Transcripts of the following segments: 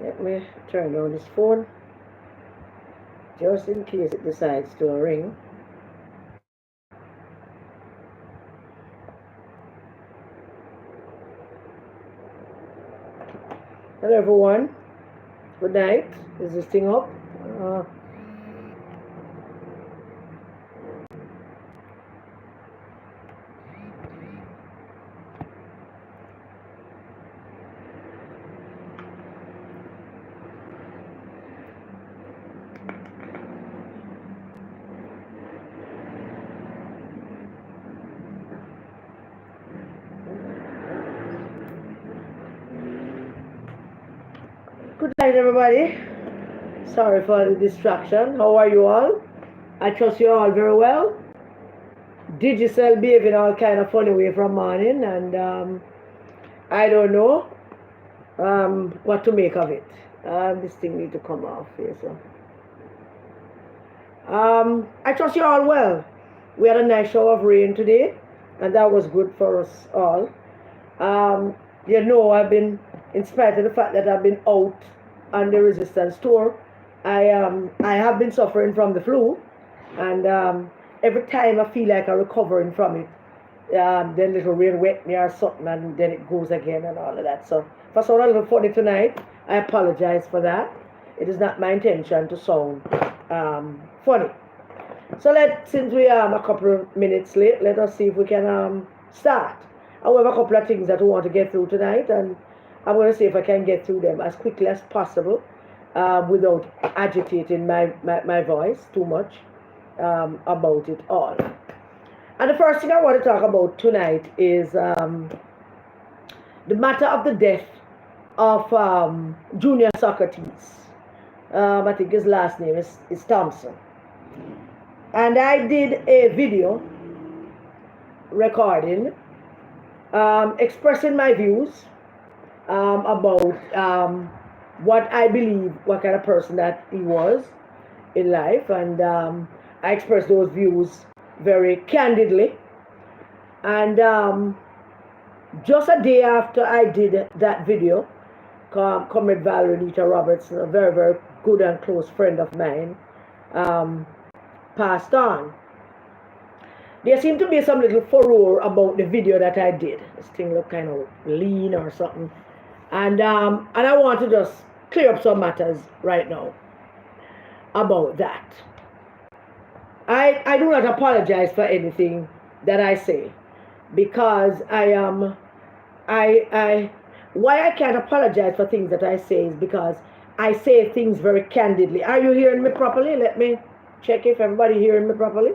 Let me turn on this phone just in case it decides to ring. Hello everyone. Good night. Is this thing up? Good night everybody. Sorry for the distraction. How are you all? I trust you all very well. Digital behaving all kind of funny way from morning, and I don't know what to make of it. This thing need to come off here, so. I trust you all well. We had a nice shower of rain today, and that was good for us all. I've been, in spite of the fact that I've been out on the resistance tour, I have been suffering from the flu, and every time I feel like I'm recovering from it, then little rain wet me or something, and then it goes again and all of that. So if I sound a little funny tonight, I apologize for that. It is not my intention to sound funny. So since we are a couple of minutes late, let us see if we can start. I have a couple of things that we want to get through tonight, and I'm going to see if I can get through them as quickly as possible without agitating my voice too much about it all. And the first thing I want to talk about tonight is the matter of the death of Junior Socrates. I think his last name is Thompson. And I did a video recording expressing my views about what I believe, what kind of person that he was in life. And I expressed those views very candidly. And just a day after I did that video, comrade Valerie Robertson, a very, very good and close friend of mine, passed on. There seemed to be some little furore about the video that I did. This thing looked kind of lean or something. And I want to just clear up some matters right now about that. I do not apologize for anything that I say, because why I can't apologize for things that I say is because I say things very candidly. Are you hearing me properly? Let me check if everybody hearing me properly.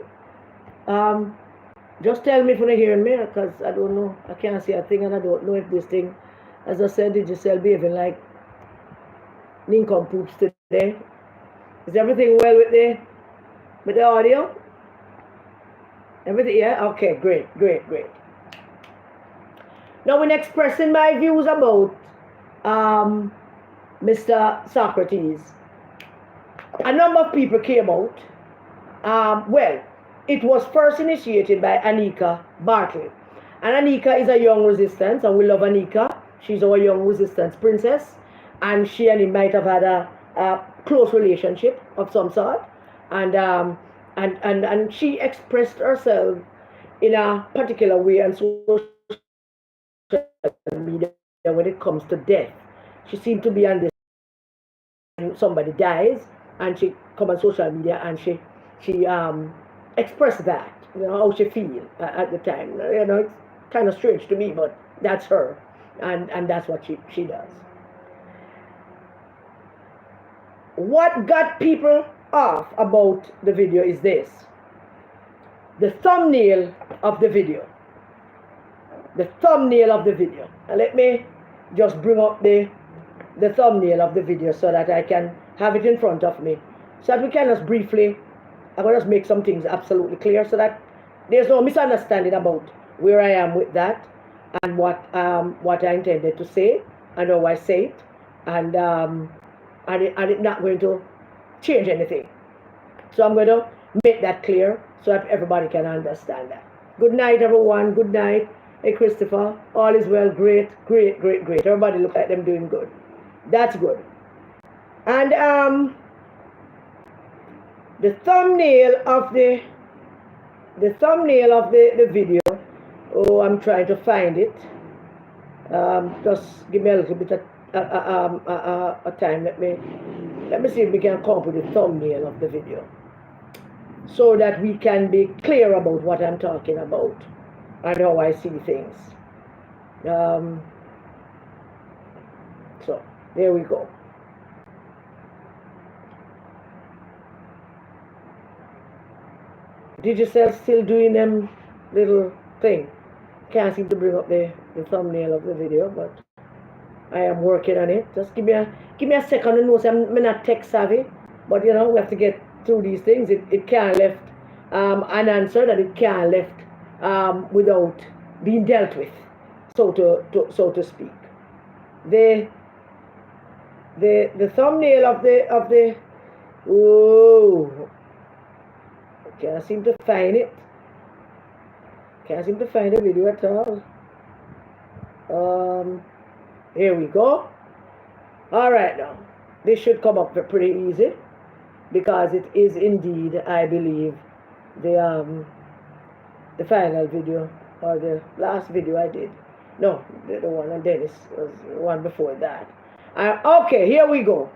Just tell me if you're not hearing me, because I don't know. I can't see a thing, and I don't know if this thing, as I said, digital behaving like nincompoops today. Is everything well with the audio? Everything, yeah? Okay, great. Now, when expressing my views about Mr. Socrates, a number of people came out. Well, it was first initiated by Anika Bartley. And Anika is a young resistance, and we love Anika. She's our young resistance princess. And she and he might have had a close relationship of some sort. And she expressed herself in a particular way on social media when it comes to death. She seemed to be on this, somebody dies, and she come on social media and she expressed that, how she feel at the time. It's kind of strange to me, but that's her, and that's what she does. What got people off about the video is this: the thumbnail of the video. And let me just bring up the thumbnail of the video so that I can have it in front of me, so that we can just briefly, I'm going to just make some things absolutely clear so that there's no misunderstanding about where I am with that and what I intended to say and how I say it, and it's not going to change anything. So I'm going to make that clear so that everybody can understand that. Good night, everyone. Good night. Hey, Christopher. All is well. Great. Everybody look like them doing good. That's good. And the thumbnail of the video. Oh, I'm trying to find it. Just give me a little bit of time. Let me see if we can come up with the thumbnail of the video, so that we can be clear about what I'm talking about and how I see things. So there we go. Digicel still doing them little thing. Can't seem to bring up the thumbnail of the video, but I am working on it. Just give me a second to know. I'm not tech savvy, but you know, we have to get through these things. It can't left an answer that it can't left without being dealt with, so to speak. The thumbnail of the can't seem to find it. Can't seem to find the video at all. Here we go. All right, now this should come up pretty easy, because it is indeed, I believe, the final video, or the last video I did. No, the one on Dennis was the one before that. Okay, here we go.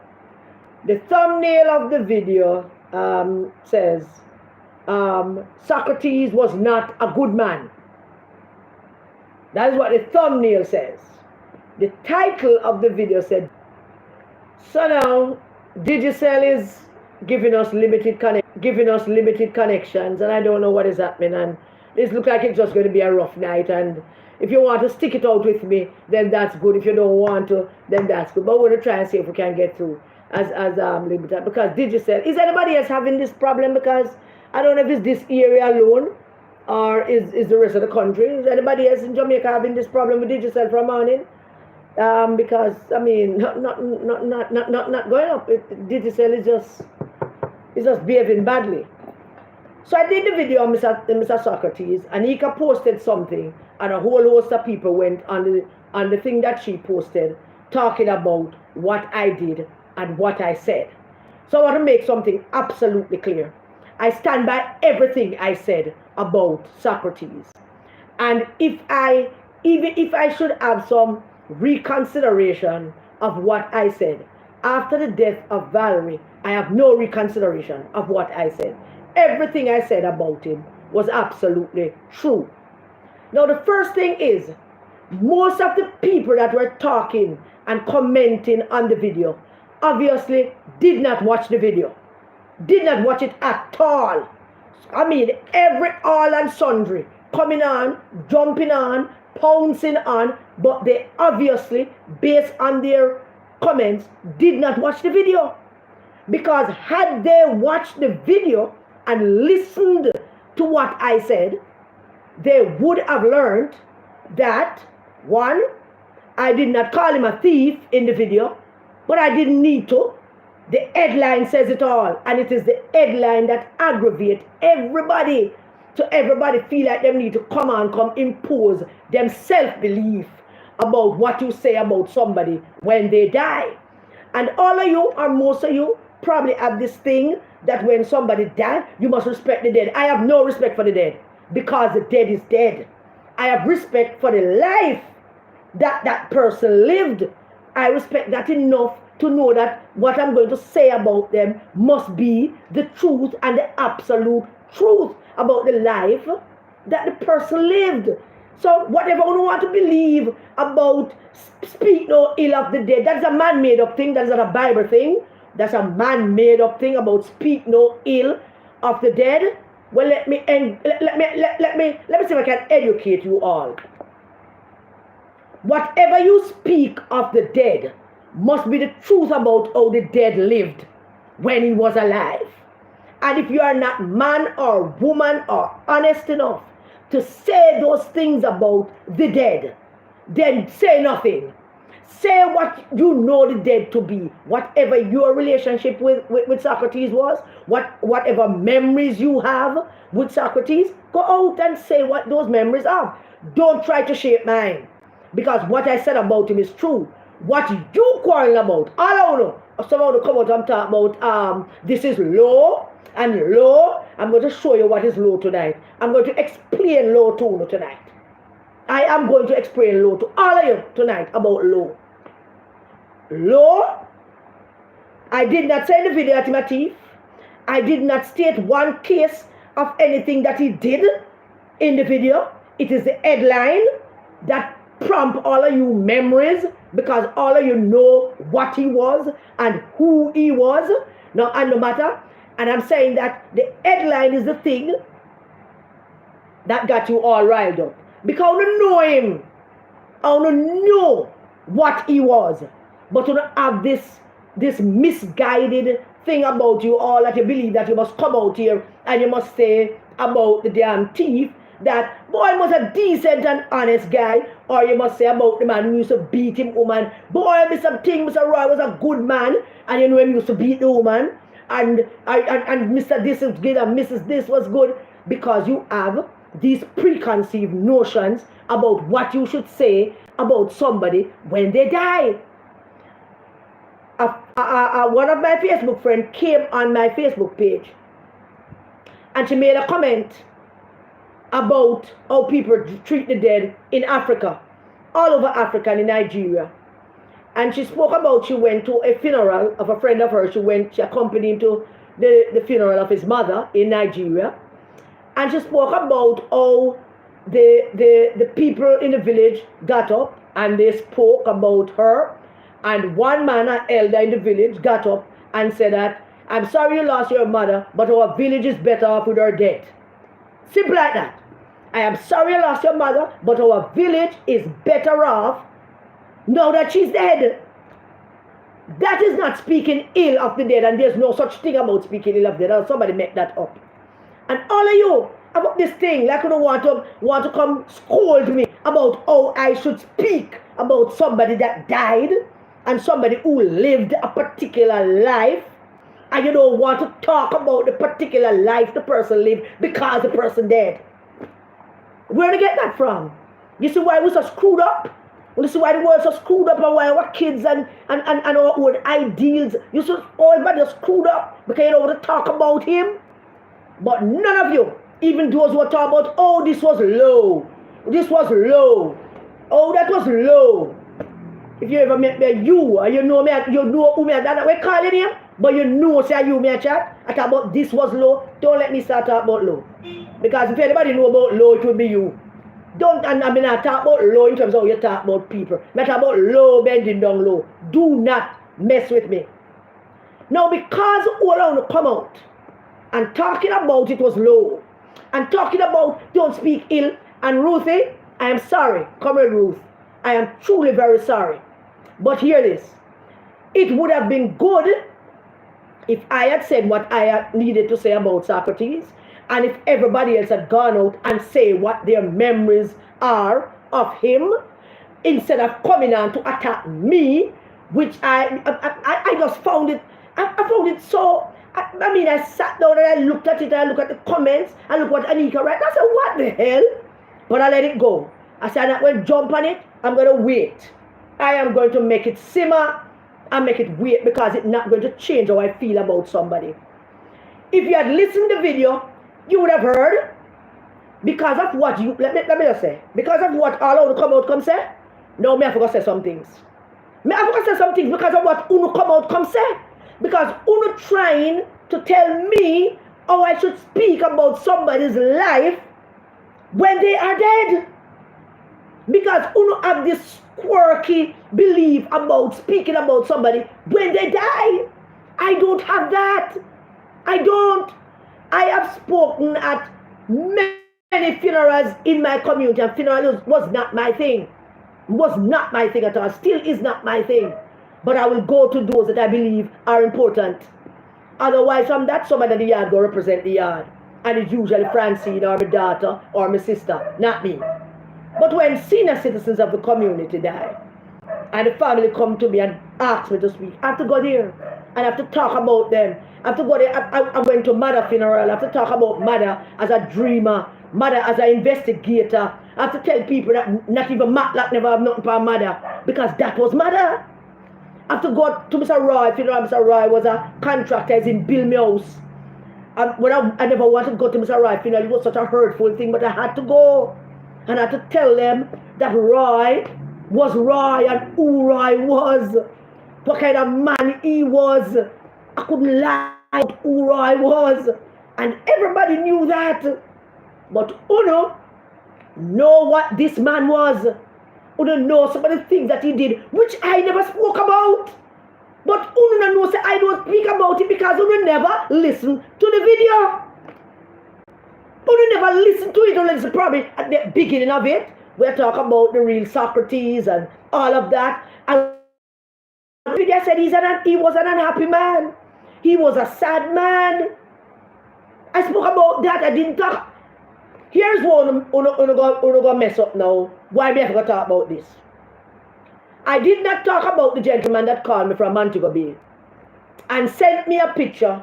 The thumbnail of the video says, Socrates was not a good man. That is what the thumbnail says. The title of the video said, so now Digicel is giving us limited connections, and I don't know what is happening, and this looks like it's just going to be a rough night, and if you want to stick it out with me, then that's good. If you don't want to, then that's good. But we're going to try and see if we can get through as limited, because Digicel, is anybody else having this problem? Because I don't know if it's this area alone, or is the rest of the country. Is anybody else in Jamaica having this problem with Digicel from morning? Because I mean, not going up. Digicel is just behaving badly. So I did the video on Mr. Socrates, and he posted something, and a whole host of people went on the thing that she posted, talking about what I did and what I said. So I want to make something absolutely clear. I stand by everything I said about Socrates. And even if I should have some reconsideration of what I said, after the death of Valerie, I have no reconsideration of what I said. Everything I said about him was absolutely true. Now, the first thing is, most of the people that were talking and commenting on the video obviously did not watch the video. Did not watch it at all. I mean, all and sundry coming on, jumping on, pouncing on, but they obviously, based on their comments, did not watch the video. Because had they watched the video and listened to what I said, they would have learned that, one, I did not call him a thief in the video, but I didn't need to. The headline says it all, and it is the headline that aggravates everybody. So everybody feel like they need to come impose them self-belief about what you say about somebody when they die. And all of you, or most of you, probably have this thing that when somebody dies, you must respect the dead. I have no respect for the dead, because the dead is dead. I have respect for the life that person lived. I respect that enough to know that what I'm going to say about them must be the truth and the absolute truth about the life that the person lived. So whatever you want to believe about speak no ill of the dead, that's a man-made up thing. That's not a Bible thing. That's a man-made up thing about speak no ill of the dead. Well, let me see if I can educate you all. Whatever you speak of the dead must be the truth about how the dead lived when he was alive. And if you are not man or woman or honest enough to say those things about the dead, then say nothing. Say what you know the dead to be. Whatever your relationship with Socrates was, whatever memories you have with Socrates, go out and say what those memories are. Don't try to shape mine, because what I said about him is true. what you quarrel about. All I know, someone to come out and talk about this is law and law. I'm going to show you what is law tonight. I'm going to explain law to you tonight. I am going to explain law to all of you tonight about law. Law, I did not say in the video at my teeth. I did not state one case of anything that he did in the video. It is the headline that prompt all of you memories, because all of you know what he was and who he was. Now, and no matter, and I'm saying that the headline is the thing that got you all riled up. Because I don't know him. I don't know what he was. But you don't have this misguided thing about you all, that you believe that you must come out here and you must say about the damn thief that boy was a decent and honest guy, or you must say about the man who used to beat him woman. Boy, Mr. Ting, Mr. Roy was a good man, and you know him used to beat the woman, and Mr. This is good and Mrs. This was good, because you have these preconceived notions about what you should say about somebody when they die. One of my Facebook friends came on my Facebook page and she made a comment about how people treat the dead in Africa, all over Africa and in Nigeria. And she spoke about, she went to a funeral of a friend of hers. She accompanied him to the funeral of his mother in Nigeria. And she spoke about how the people in the village got up and they spoke about her. And one man, an elder in the village, got up and said that, I'm sorry you lost your mother, but our village is better off with her dead. Simple like that. I am sorry you lost your mother, but our village is better off now that she's dead. That is not speaking ill of the dead, and there's no such thing about speaking ill of the dead. Somebody made that up. And all of you about this thing, like you don't want to come scold me about how I should speak about somebody that died and somebody who lived a particular life, and you don't want to talk about the particular life the person lived because the person dead. Where do you get that from? You see why we're so screwed up? You see why the world's so screwed up, and why our kids and our own ideals, you see everybody is screwed up because you don't want to talk about him? But none of you, even those who are talking about, oh, this was low. This was low. Oh, that was low. If you ever met me, you know me, you know who me, that we're calling him, but you know, say you me a chat, I talk about this was low. Don't let me start talking about low. Because if anybody know about low, it will be you. Don't, and I mean, I talk about low in terms of how you talk about people. I talk about low, bending down low. Do not mess with me. Now, because all I want to come out and talking about it was low, and talking about don't speak ill, and Ruthie, I am sorry, Comrade Ruth, I am truly very sorry. But hear this, it would have been good if I had said what I had needed to say about Socrates, and if everybody else had gone out and say what their memories are of him, instead of coming on to attack me, which I just found it, I found it so, I mean, I sat down and I looked at it, I looked at the comments, I looked what Anika wrote, I said, what the hell? But I let it go. I said, I'm not going to jump on it, I'm going to wait. I am going to make it simmer and make it wait, because it's not going to change how I feel about somebody. If you had listened to the video, you would have heard, because of what you, let me just say, because of what all of the come out come say, no, me I forgot to say some things. Me I forgot to say some things because of what Uno come out come say. Because Uno trying to tell me how I should speak about somebody's life when they are dead. Because Uno have this quirky belief about speaking about somebody when they die. I don't have that. I don't. I have spoken at many funerals in my community, and funerals was not my thing. Was not my thing at all. Still is not my thing. But I will go to those that I believe are important. Otherwise, from that, somebody in the yard go represent the yard. And it's usually Francine or my daughter or my sister, not me. But when senior citizens of the community die, and the family come to me and ask me to speak, I have to go there. And I have to talk about them. I have to go there. I went to mother funeral. I have to talk about mother as a dreamer, mother as an investigator. I have to tell people that not even Matlock never have nothing for mother, because that was mother. I have to go to Mr. Roy. If you know Mr. Roy was a contractor, he's in Bill Mills. When I never wanted to go to Mr. Roy funeral, it was such a hurtful thing, but I had to go. And I had to tell them that Roy was Roy and who Roy was. What kind of man he was. I couldn't lie about who Roy was. And everybody knew that. But Uno know what this man was. Uno know some of the things that he did, which I never spoke about. But Uno knows that I don't speak about it because Uno never listened to the video. Uno never listened to it unless probably at the beginning of it. We're talking about the real Socrates and all of that. And the video said he was an unhappy man. He was a sad man. I spoke about that. I didn't talk. Here's one Uno go mess up now. Why me I forgot to talk about this? I did not talk about the gentleman that called me from Montego Bay and sent me a picture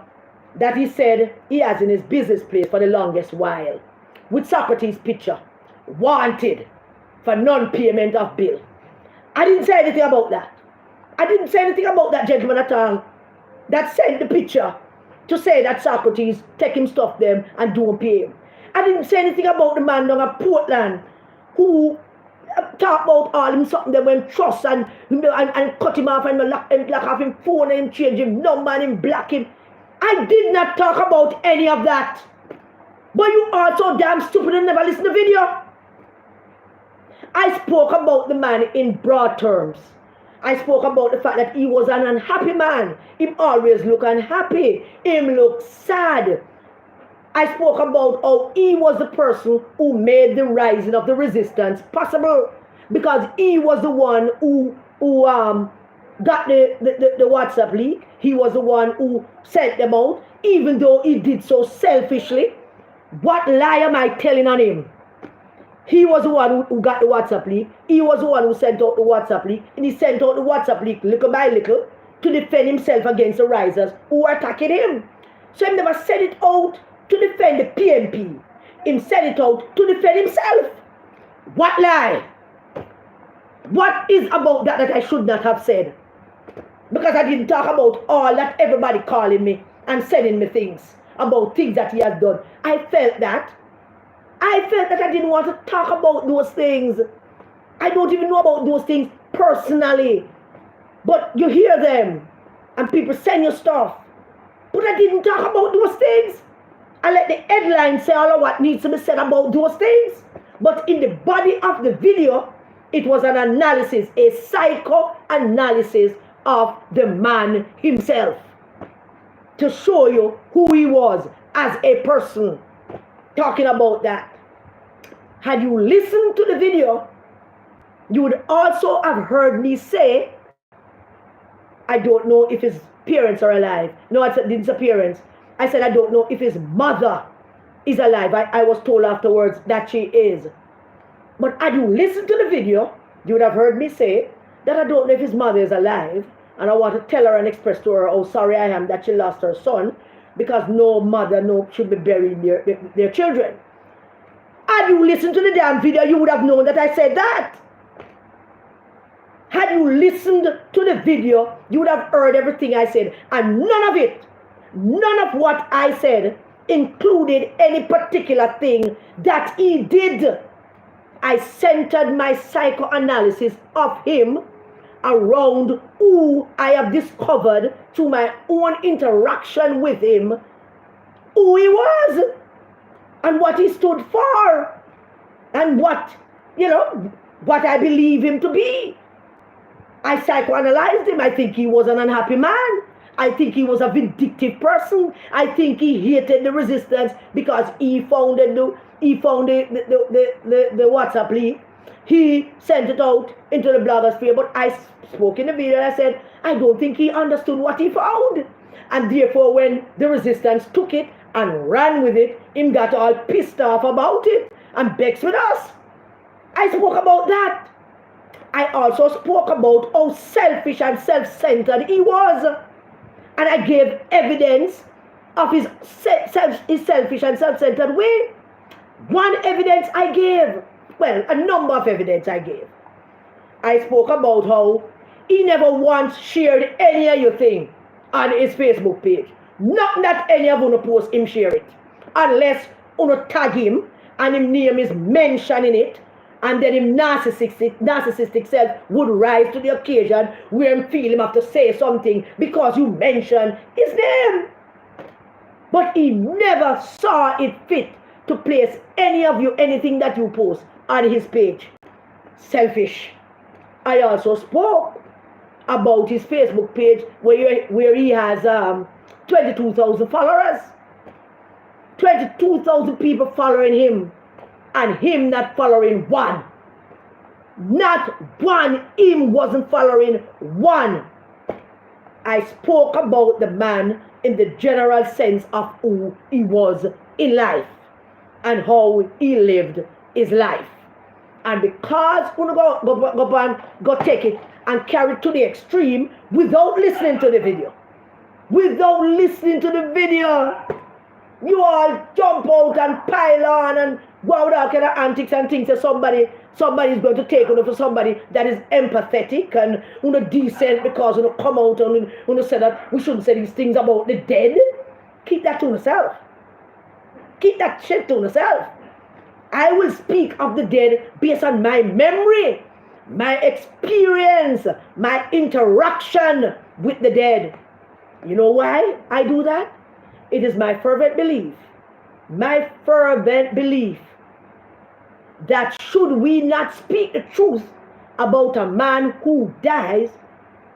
that he said he has in his business place for the longest while with Socrates' picture, wanted for non-payment of bill. I didn't say anything about that. I didn't say anything about that gentleman at all that sent the picture to say that Socrates take him stuff them and don't pay him. I didn't say anything about the man down at Portland who talk about all him something that went trust and cut him off and lock off him phone and him change him number and him block him. I did not talk about any of that. But you are so damn stupid and never listen to the video. I spoke about the man in broad terms. I spoke about the fact that he was an unhappy man. Him always look unhappy. Him look sad. I spoke about how he was the person who made the rising of the resistance possible, because he was the one who got the WhatsApp leak. He was the one who sent them out, even though he did so selfishly. What lie am I telling on him? He was the one who got the WhatsApp leak. He was the one who sent out the WhatsApp leak, and he sent out the WhatsApp leak little by little to defend himself against the risers who were attacking him. So he never sent it out to defend the PMP. He sent it out to defend himself. What lie? What is about that I should not have said? Because I didn't talk about all that everybody calling me and sending me things about things that he has done. I felt that I didn't want to talk about those things. I don't even know about those things personally. But you hear them and people send you stuff. But I didn't talk about those things. I let the headline say all of what needs to be said about those things. But in the body of the video, it was an analysis, a psychoanalysis of the man himself, to show you who he was as a person. Talking about that. Had you listened to the video, you would also have heard me say, I don't know if his parents are alive. No, I didn't say parents. I said I don't know if his mother is alive. I was told afterwards that she is. But had you listened to the video, you would have heard me say that I don't know if his mother is alive. And I want to tell her and express to her how sorry I am that she lost her son, because no mother should be burying their children. Had you listened to the damn video, you would have known that I said that. Had you listened to the video, you would have heard everything I said. And none of what I said included any particular thing that he did. I centered my psychoanalysis of him around who I have discovered through my own interaction with him, who he was and what he stood for and what I believe him to be. I psychoanalyzed him. I think he was an unhappy man. I think he was a vindictive person. I think he hated the resistance because he found the WhatsApp leak. He sent it out into the blogosphere, but I spoke in the video and I said, I don't think he understood what he found. And therefore, when the resistance took it and ran with it, he got all pissed off about it and vexed with us. I spoke about that. I also spoke about how selfish and self-centered he was. And I gave evidence of his selfish and self-centered way. One evidence I gave. Well, a number of evidence I gave. I spoke about how he never once shared any of your thing on his Facebook page. Not that any of you post him share it. Unless you tag him and his name is mentioned in it, and then him narcissistic self would rise to the occasion where him feel him have to say something because you mentioned his name. But he never saw it fit to place any of you, anything that you post on his page. Selfish. I also spoke about his Facebook page where he has 22,000 followers. 22,000 people following him, and him not following one. Not one. Him wasn't following one. I spoke about the man in the general sense of who he was in life and how he lived his life. And because you go take it and carry it to the extreme without listening to the video. Without listening to the video. You all jump out and pile on and go out all kind of antics and things that somebody is going to take on for somebody that is empathetic and decent because come out and say that we shouldn't say these things about the dead. Keep that to yourself. Keep that shit to yourself. I will speak of the dead based on my memory, my experience, my interaction with the dead. You know why I do that? It is my fervent belief that should we not speak the truth about a man who dies,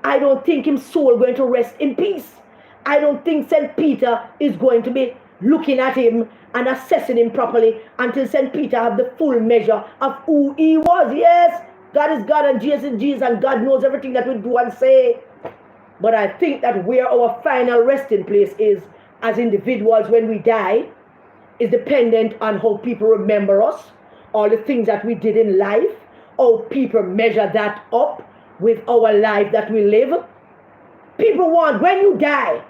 I don't think his soul going to rest in peace. I don't think St. Peter is going to be looking at him and assessing him properly until St. Peter have the full measure of who he was. Yes, God is God and Jesus is Jesus and God knows everything that we do and say. But I think that where our final resting place is as individuals when we die is dependent on how people remember us, all the things that we did in life, how people measure that up with our life that we live. People want, when you die,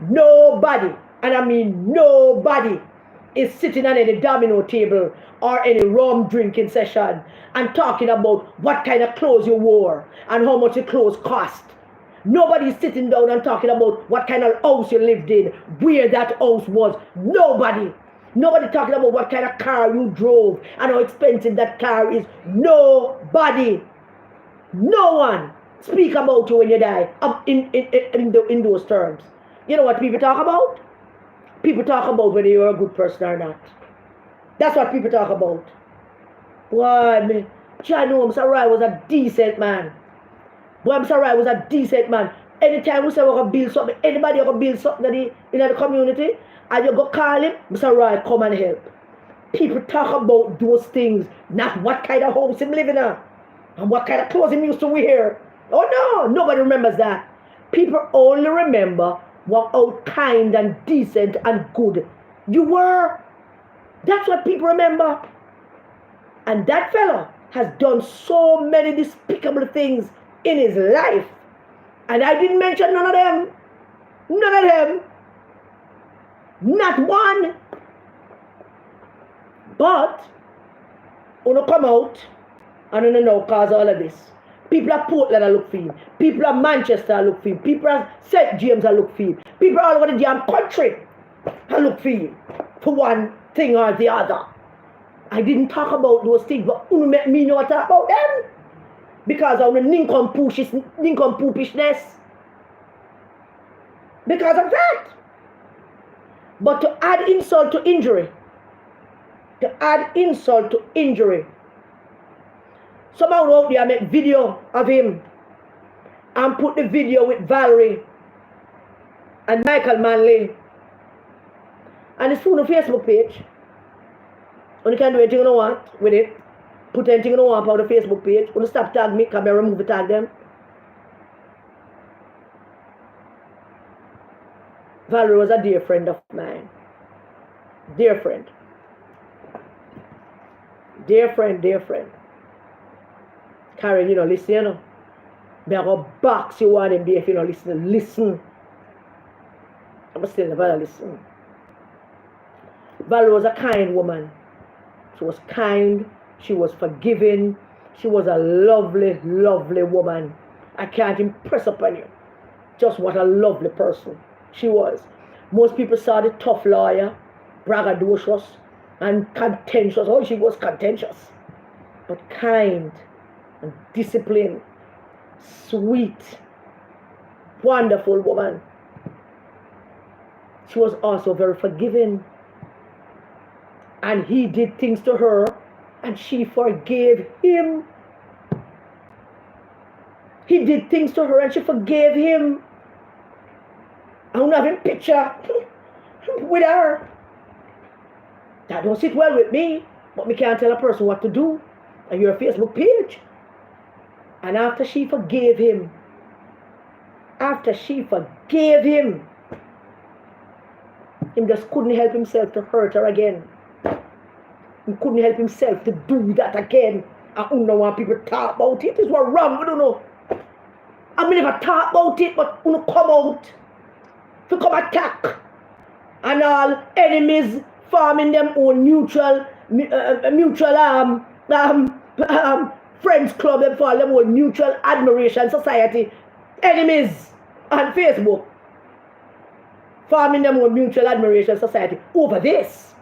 nobody, and I mean nobody, is sitting on any domino table or any rum drinking session and talking about what kind of clothes you wore and how much your clothes cost. Nobody's sitting down and talking about what kind of house you lived in, where that house was. Nobody talking about what kind of car you drove and how expensive that car is. Nobody. No one speak about you when you die in those terms. You know what people talk about? People talk about whether you're a good person or not. That's what people talk about. Why, man? I know I'm sorry I was a decent man. Boy, I'm sorry I was a decent man. Anytime we say we're going to build something, anybody going to build something in the community, and you go call him, Mr. Roy, come and help. People talk about those things, not what kind of house him living in and what kind of clothes him used to wear. Oh no, nobody remembers that. People only remember how kind and decent and good you were. That's what people remember. And that fellow has done so many despicable things in his life. And I didn't mention none of them. None of them. Not one. But, when you come out, and you know cause all of this. People at Portland are look for him. People at Manchester are look for him. People at St. James are look for him. People all over the damn country are look for him. For one thing or the other. I didn't talk about those things, but who make me know talk about them? Because of the nincompoopishness. Because of that. But to add insult to injury. Someone out there make video of him and put the video with Valerie and Michael Manley. And it's on the Facebook page. And you can do anything you want with it. Put anything you want on the Facebook page. When you stop tag me, come and remove the tag them. Valerie was a dear friend of mine. Dear friend. Karen, listen, I'm going to box you on them if you don't listen. Listen. I'm still never listen. Valerie was a kind woman. She was kind. She was forgiving. She was a lovely, lovely woman. I can't impress upon you just what a lovely person she was. Most people saw the tough lawyer, braggadocious and contentious. Oh, she was contentious, but kind and disciplined, sweet, wonderful woman. She was also very forgiving. And he did things to her, and she forgave him. He did things to her, and she forgave him. I don't have a picture with her. That don't sit well with me, but me can't tell a person what to do on your Facebook page. And after she forgave him, he just couldn't help himself to hurt her again. He couldn't help himself to do that again. I don't know why people talk about it. It's what wrong, I don't know. I mean, never talk about it, but you come out to come attack. And all enemies forming them own mutual friends club, them for them own mutual admiration society. Enemies on Facebook forming them own mutual admiration society over this.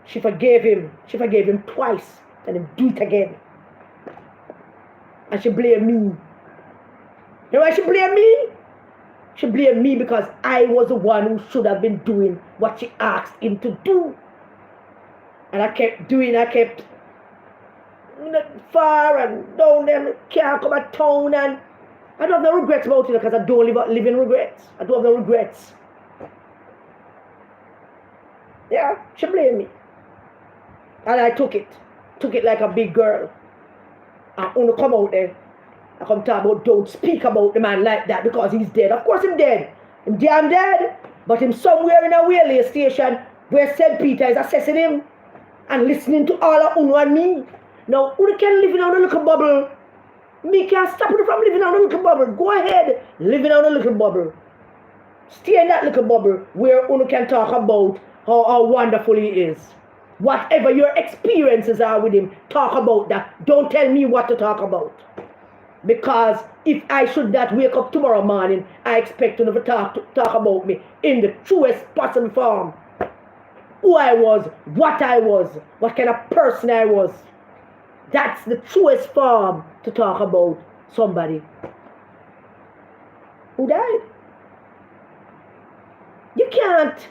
She forgave him. She forgave him twice and then do it again. And she blamed me. You know why she blamed me? She blamed me because I was the one who should have been doing what she asked him to do. And I kept far and down them, can't come at town, and I don't have no regrets about it because I don't live in regrets. I don't have no regrets. Yeah, she blamed me. And I took it like a big girl. And when I come out there, I come talk about don't speak about the man like that because he's dead. Of course he's dead. I'm damn dead. But him somewhere in a railway station where St. Peter is assessing him and listening to all of Uno and me. Now, Uno can live in a little bubble. Me can't stop you from living in a little bubble. Go ahead, live in a little bubble. Stay in that little bubble where Uno can talk about how wonderful he is. Whatever your experiences are with him, talk about that. Don't tell me what to talk about. Because if I should not wake up tomorrow morning, I expect to never talk about me in the truest possible form. Who I was, what kind of person I was. That's the truest form to talk about somebody who died. You can't.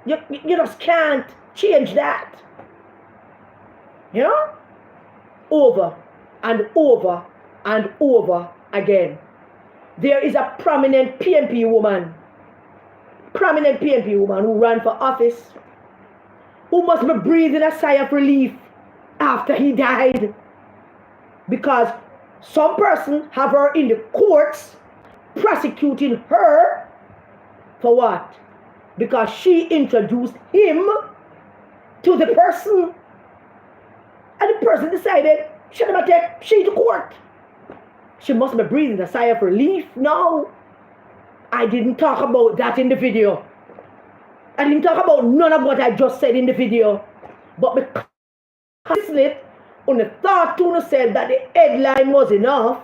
You just can't change that. You know? Over and over and over again. There is a prominent PNP woman who ran for office, who must be breathing a sigh of relief after he died. Because some person have her in the courts prosecuting her for what? Because she introduced him to the person, and the person decided she never take she to court. She must be breathing a sigh of relief now. I didn't talk about that in the video. I didn't talk about none of what I just said in the video. But because on the thought tuna said that the headline was enough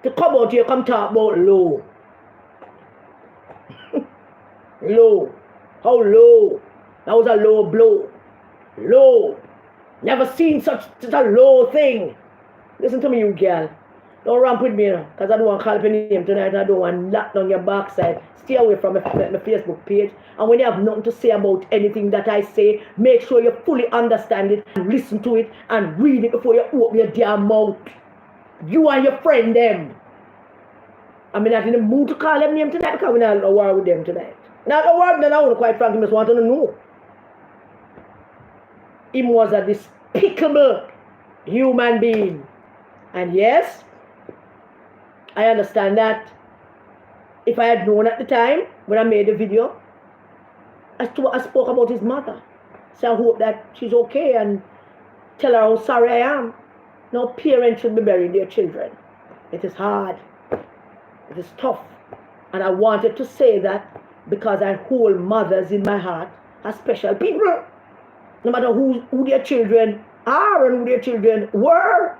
to come out here come talk about low. Low. How low? That was a low blow. Low. Never seen such a low thing. Listen to me, you girl. Don't ramp with me, because I don't want to call up your name tonight, and I don't want to knock down your backside. Stay away from my Facebook page. And when you have nothing to say about anything that I say, make sure you fully understand it and listen to it and read it before you open your damn mouth. You and your friend them. I'm not in the mood to call them name tonight because we're not in a war with them tonight. Not a war, then I want to quite frankly just want to know. Him was a despicable human being. And yes, I understand that if I had known at the time when I made the video, I spoke about his mother. So I hope that she's okay and tell her how sorry I am. No parent should be burying their children. It is hard. It is tough. And I wanted to say that because I hold mothers in my heart as special people. No matter who their children are and who their children were.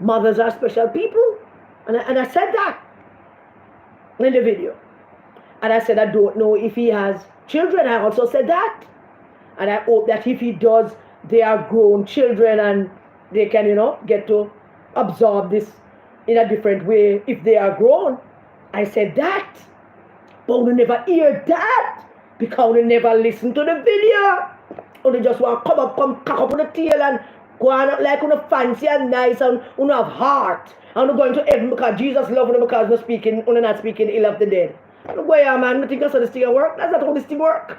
Mothers are special people. And I said that in the video. And I said, I don't know if he has children. I also said that. And I hope that if he does, they are grown children and they can, get to absorb this in a different way if they are grown. I said that. But we never hear that because we never listen to the video. Or they just want to come cock up on the tail and go on like on fancy and nice and on have heart. And we're going to heaven because Jesus loves them because we're not speaking ill of the dead. Look where I am, man. I think that's how this thing work. That's not how this thing work.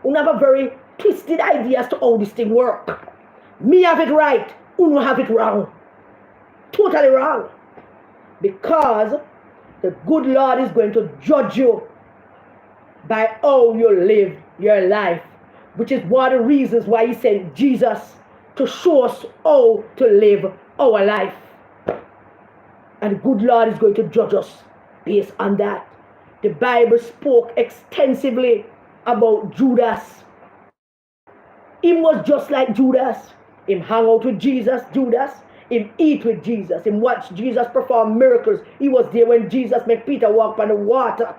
We have a very twisted idea as to how this thing work. Me have it right. You have it wrong. Totally wrong. Because the good Lord is going to judge you by how you live your life. Which is one of the reasons why he sent Jesus to show us how to live our life. And the good Lord is going to judge us based on that. The Bible spoke extensively about Judas. Him was just like Judas. Him hang out with Jesus, Judas. Him eat with Jesus. Him watch Jesus perform miracles. He was there when Jesus made Peter walk on the water.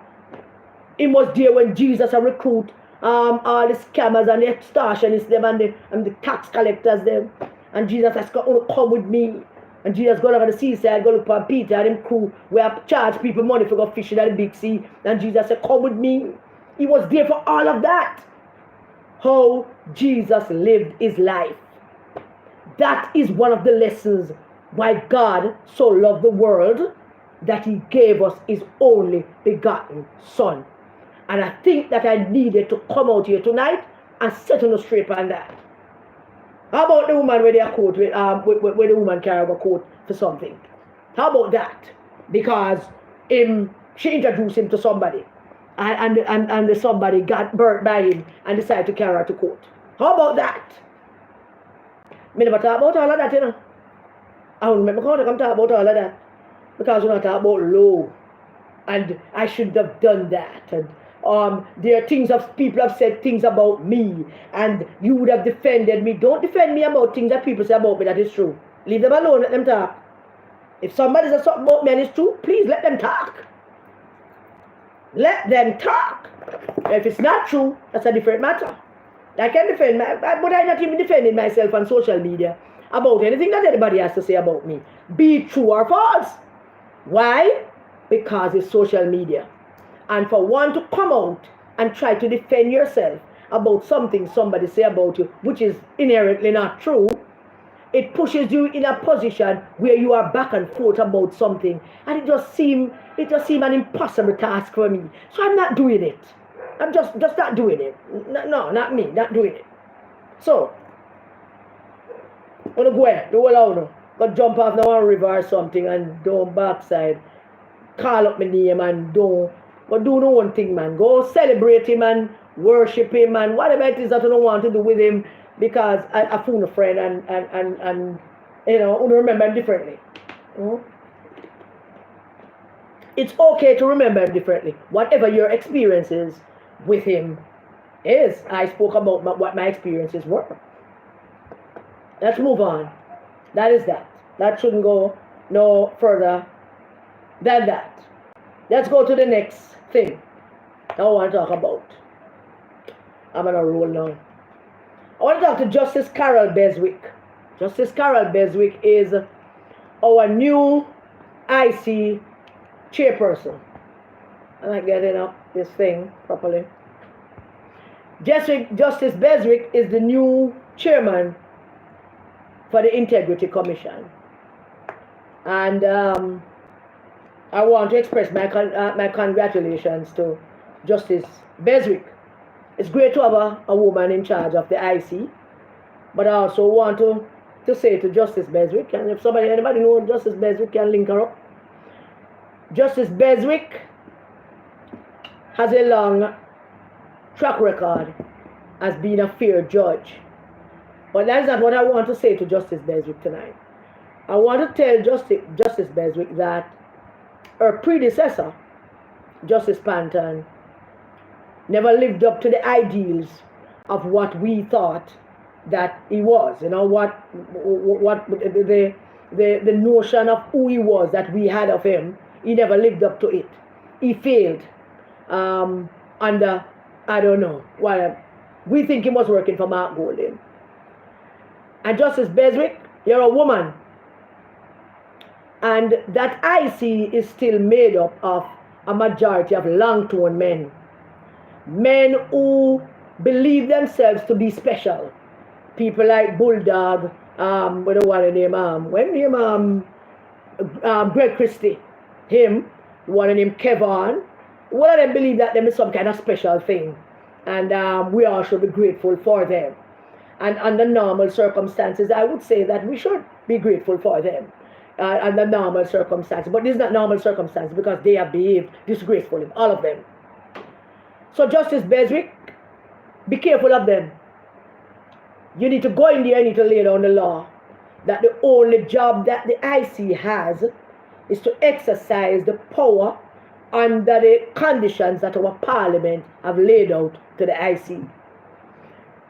He was there when Jesus recruit all the scammers and the extortionists them and the tax collectors them. And Jesus has come with me. And Jesus go down on the seaside, go look for Peter and him crew where charge people money for go fishing at the big sea. And Jesus said, come with me. He was there for all of that. How Jesus lived his life. That is one of the lessons why God so loved the world that he gave us his only begotten Son. And I think that I needed to come out here tonight and set on the straight on that. How about the woman with their coat, with the woman carrying a coat for something? How about that? Because she introduced him to somebody. And the somebody got burnt by him and decided to carry her to court. How about that? I never talk about all of that, I don't remember how to come talk about all of that. Because we're not talking about law. And I shouldn't have done that. And there are things of people have said things about me. And you would have defended me. Don't defend me about things that people say about me that is true. Leave them alone, let them talk. If somebody says something about me and it's true, please let them talk. Let them talk. If it's not true, that's a different matter. I can defend but I'm not even defending myself on social media about anything that anybody has to say about me. Be it true or false. Why? Because it's social media. And for one to come out and try to defend yourself about something somebody say about you, which is inherently not true, it pushes you in a position where you are back and forth about something. And it just seems an impossible task for me. So I'm not doing it. I'm just not doing it. No, not me, not doing it. So, I'm going to go ahead, do all go jump off the one river or something and don't backside. Call up my name and don't go do no one thing, man. Go celebrate him and worship him and whatever it is that you don't want to do with him because I found a friend and you know, I remember him differently. It's okay to remember him differently. Whatever your experiences with him is. I spoke about what my experiences were. Let's move on. That is that. That shouldn't go no further than that. Let's go to the next thing I want to talk about. I'm on a roll now. I want to talk to Justice Carol Beswick. Justice Carol Beswick is our new IC chairperson. I'm not getting up this thing properly. Justice Beswick is the new chairman for the Integrity Commission. And I want to express my congratulations to Justice Beswick. It's great to have a woman in charge of the IC, but I also want to say to Justice Beswick, and if anybody knows Justice Beswick, can link her up. Justice Beswick has a long track record as being a fair judge. But that's not what I want to say to Justice Beswick tonight. I want to tell Justice Beswick that her predecessor, Justice Panton, never lived up to the ideals of what we thought that he was. You know what the notion of who he was that we had of him. He never lived up to it. He failed under, I don't know, why we think he was working for Mark Golding. And Justice Beswick, you're a woman. And that IC is still made up of a majority of long-term men. Men who believe themselves to be special. People like Bulldog, what do I want to name, Greg Christie, him, one of them Kevin, one of them believe that them is some kind of special thing. And we all should be grateful for them. And under normal circumstances, I would say that we should be grateful for them. Under normal circumstances. But this is not normal circumstances because they have behaved disgracefully, all of them. So Justice Beswick, be careful of them. You need to go in there, you need to lay down the law that the only job that the IC has is to exercise the power under the conditions that our parliament have laid out to the IC.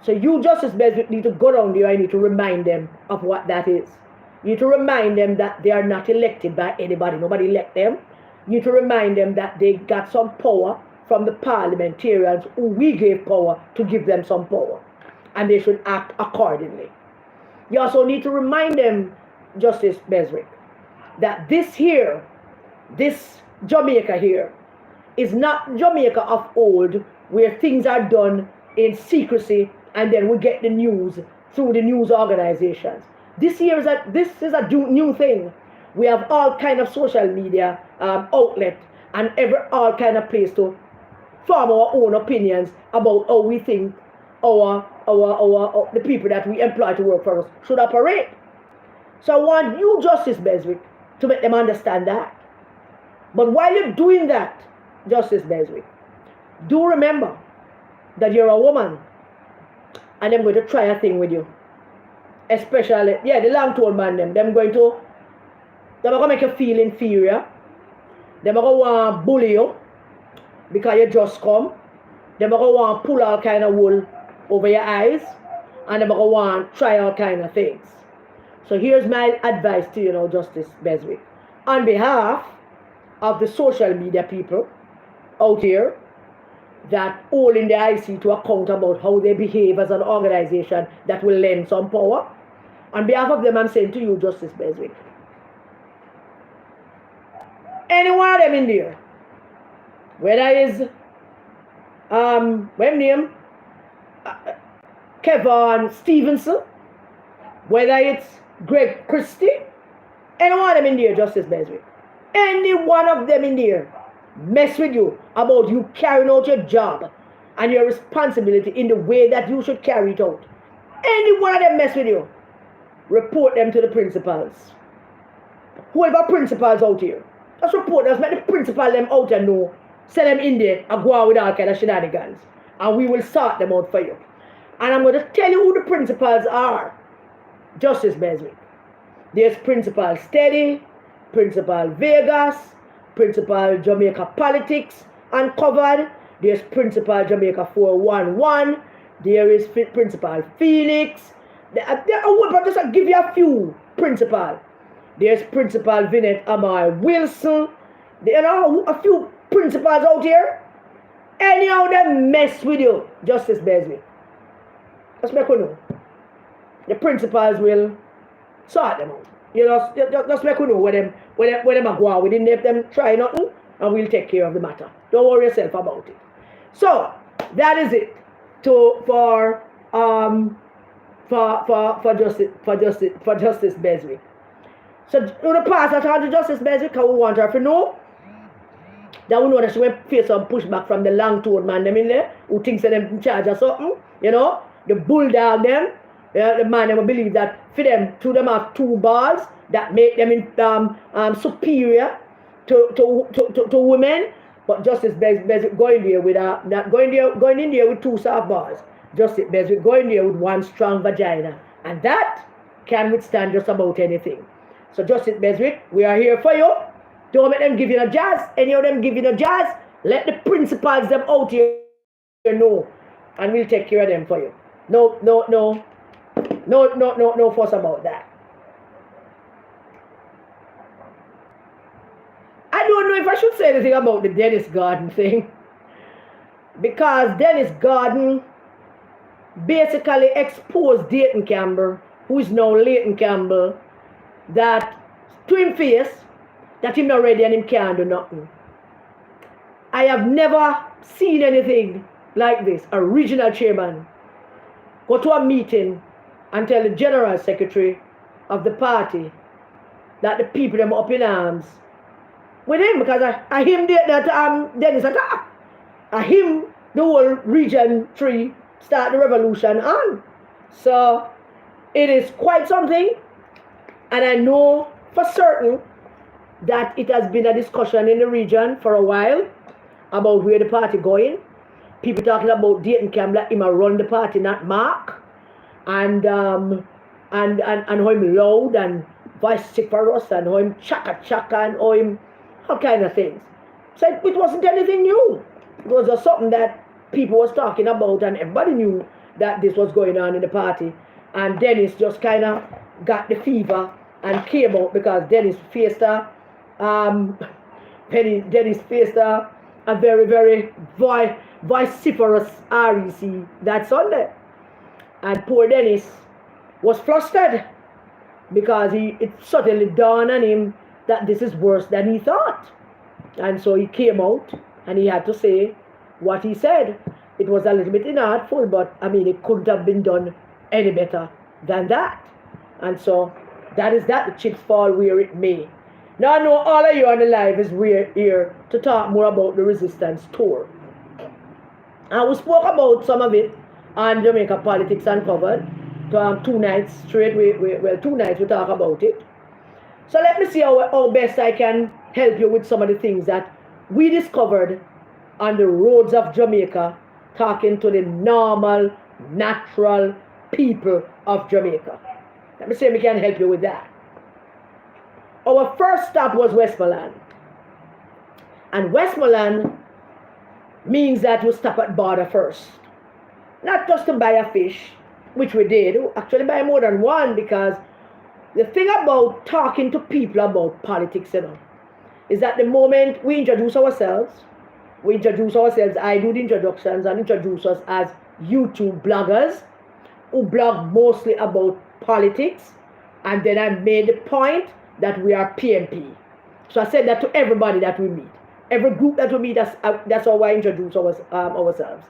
So you, Justice Beswick, need to go down there and need to remind them of what that is. You need to remind them that they are not elected by anybody. Nobody elect them. You need to remind them that they got some power from the parliamentarians who we gave power to give them some power. And they should act accordingly. You also need to remind them, Justice Beswick, that this Jamaica here, is not Jamaica of old, where things are done in secrecy and then we get the news through the news organizations. This is a new thing. We have all kind of social media outlet and all kind of place to form our own opinions about how we think the people that we employ to work for us should operate. So I want you, Justice Beswick, to make them understand that. But while you're doing that, Justice Beswick, do remember that you're a woman and I'm going to try a thing with you. Especially, the long-term man, they're going to make you feel inferior. They're going to want to bully you because you just come. They're going to want to pull all kind of wool over your eyes. And they're going to want to try all kind of things. So here's my advice to you now, Justice Beswick. On behalf of the social media people out here that holding the IC to account about how they behave as an organization that will lend some power, on behalf of them, I'm saying to you, Justice Beswick, any one of them in there, whether it's Kevin Stevenson, whether it's Greg Christie, any one of them in there, Justice Beswick, any one of them in there mess with you about you carrying out your job and your responsibility in the way that you should carry it out, any one of them mess with you, report them to the principals. Whoever principals out here, just report them, make the principal them out and know, send them in there and go out with all kind of shenanigans, and we will sort them out for you. And I'm going to tell you who the principals are, Justice Beswick. There's Principal Steady, Principal Vegas, Principal Jamaica Politics Uncovered, there's Principal Jamaica 411, there is Principal Phoenix, just give you a few principal. There's Principal Vinette Amar Wilson, there are a few principals out here. Any of them mess with you, Justice Beswick. Just make you know. The principals will sort them out. You know, just make you know where them are going. We didn't let them try nothing, and we'll take care of the matter. Don't worry yourself about it. So that is it for Justice Beswick. So we're gonna pass that on to Justice Beswick because we want her to know that we know that she will face some pushback from the long-toed man them in there who thinks that them in charge of something, you know, the bulldog them. The man will believe that for them, them have two balls that make them superior to women. But Justice Beswick going in there with two soft balls. Justice Beswick going there with one strong vagina, and that can withstand just about anything. So Justice Beswick, we are here for you. Don't make them give you no jazz. Any of them give you no jazz. Let the principals them out here know, and we'll take care of them for you. No No fuss about that. I don't know if I should say anything about the Dennis Garden thing, because Dennis Garden basically exposed Dayton Campbell, who is now Leighton Campbell, that to him face that him not ready and him can't do nothing. I have never seen anything like this. A regional chairman go to a meeting and tell the general secretary of the party that the people them up in arms with him, because I him that Dennis attack. I him the whole region 3 start the revolution on. So it is quite something, and I know for certain that it has been a discussion in the region for a while about where the party going. People talking about Dayton Campbell, him a run the party, not Mark, and how him loud and vociferous and how him chaka and how him all kind of things. So it wasn't anything new. It was just something that people was talking about, and everybody knew that this was going on in the party. And Dennis just kind of got the fever and came out, because Dennis faced a very, very vociferous REC that Sunday. And poor Dennis was flustered, because it suddenly dawned on him that this is worse than he thought. And so he came out and he had to say what he said. It was a little bit inartful, but I mean, it couldn't have been done any better than that. And so that is that. The chips fall where it may. Now I know all of you on the live is here to talk more about the resistance tour. And we spoke about some of it on Jamaica Politics Uncovered. 2 nights straight, 2 nights we talk about it. So let me see how best I can help you with some of the things that we discovered on the roads of Jamaica, talking to the normal, natural people of Jamaica. Let me see if we can help you with that. Our first stop was Westmoreland. And Westmoreland means that you stop at border first. Not just to buy a fish, which we did. Actually buy more than one, because the thing about talking to people about politics, is that the moment we introduce ourselves, I do the introductions and introduce us as YouTube bloggers who blog mostly about politics, and then I made the point that we are PMP. So I said that to everybody that we meet. Every group that we meet, that's how I introduce ourselves.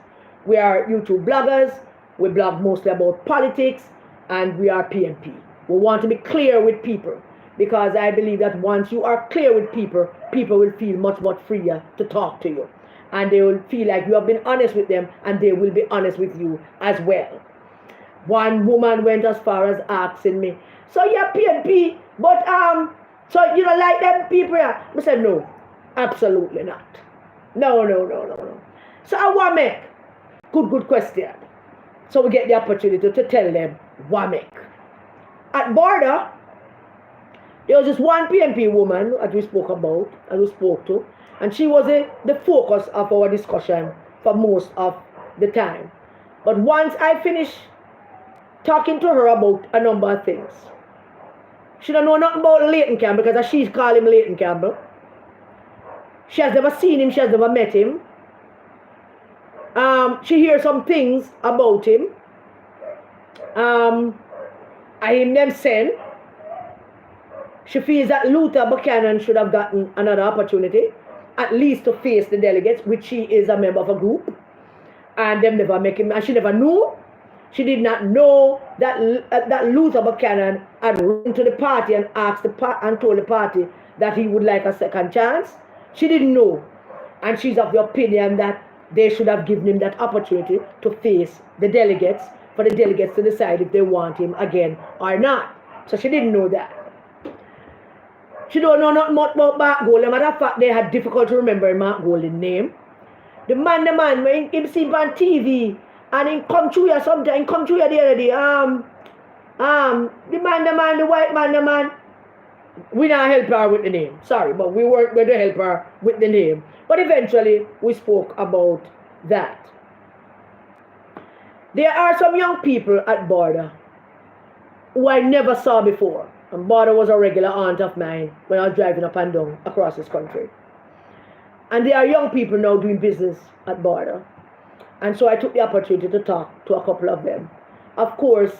We are YouTube bloggers, we blog mostly about politics, and we are PMP. We want to be clear with people, because I believe that once you are clear with people, people will feel much, much freer to talk to you. And they will feel like you have been honest with them, and they will be honest with you as well. One woman went as far as asking me, so you're PNP, but so you don't like them people here? I said, no, absolutely not. No. So I want to make good question. So we get the opportunity to tell them what make. At border, there was this one PNP woman that we spoke about, and we spoke to, and she was the focus of our discussion for most of the time. But once I finished talking to her about a number of things, she don't know nothing about Leighton Campbell, because she's called him Leighton Campbell. She has never seen him, she has never met him. She hears some things about him. I hear them saying she feels that Luther Buchanan should have gotten another opportunity, at least to face the delegates, which she is a member of a group, and them never make him, and she never knew. She did not know that Luther Buchanan had run to the party and told the party that he would like a second chance. She didn't know, and she's of the opinion that they should have given him that opportunity to face the delegates, for the delegates to decide if they want him again or not. So she didn't know that. She don't know nothing much about Mark Golden. Matter of fact, they had difficulty remembering Mark Golden's name. The man, when him seen on TV, and he come through here sometime, come through here the other day, the white man, we not help her with the name. Sorry, but we weren't going to help her with the name. But eventually, we spoke about that. There are some young people at border who I never saw before. And Border was a regular aunt of mine when I was driving up and down across this country. And there are young people now doing business at Border. And so I took the opportunity to talk to a couple of them. Of course,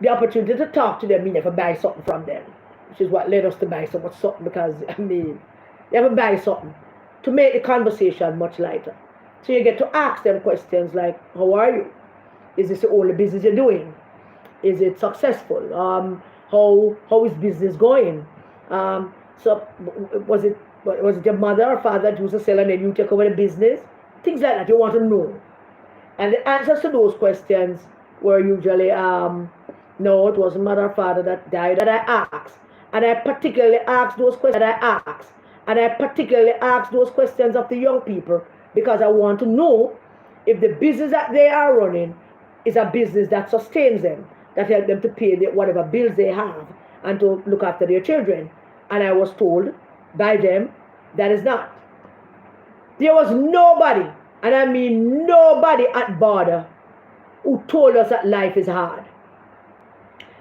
the opportunity to talk to them, we never buy something from them, which is what led us to buy so much something, because, I mean, you ever buy something to make the conversation much lighter. So you get to ask them questions like, how are you? Is this the only business you're doing? Is it successful? How is business going? So was it your mother or father that used to sell and then you take over the business? Things like that you want to know. And the answers to those questions were usually, no, it wasn't mother or father that died that I asked. And I particularly asked those questions of the young people because I want to know if the business that they are running is a business that sustains them, that helps them to pay whatever bills they have and to look after their children. And I was told by them that is not. There was nobody, and I mean nobody at Border who told us that life is hard.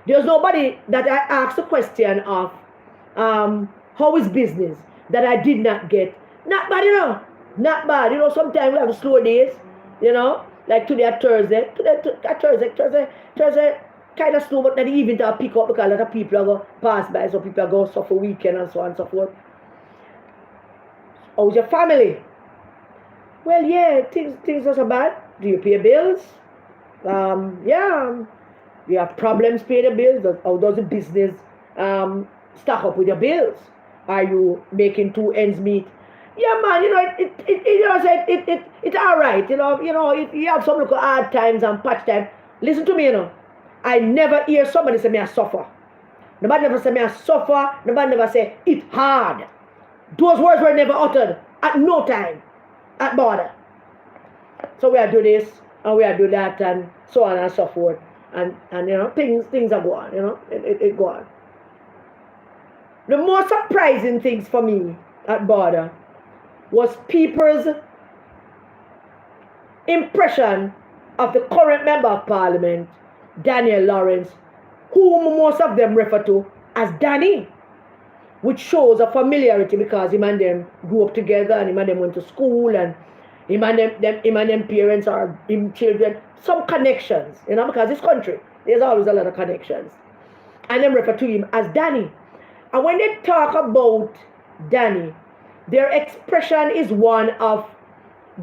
There was nobody that I asked the question of how is business that I did not get. Not bad, you know. Not bad. You know, sometimes we have slow days, you know, like today at Thursday. Thursday kind of slow, but not even to pick up because a lot of people are going to pass by, so people are going to suffer weekend and so on and so forth. How's your family? Well, yeah, things are so bad. Do you pay bills? Yeah. Do you have problems paying the bills? How does the business stack up with your bills? Are you making two ends meet? Yeah, man, you know, it's all right. You know, if you have some little hard times and patch time, listen to me, you know. I never hear somebody say me I suffer. Nobody never say me I suffer. Nobody never say it's hard. Those words were never uttered at no time at Border. So we are do this and we are do that and so on and so forth. And you know, things are going, you know, it go on. The most surprising things for me at Border was people's impression of the current Member of Parliament, Daniel Lawrence, whom most of them refer to as Danny, which shows a familiarity because him and them grew up together and him and them went to school and him and them parents are him children, some connections, you know, because this country, there's always a lot of connections. And them refer to him as Danny. And when they talk about Danny, their expression is one of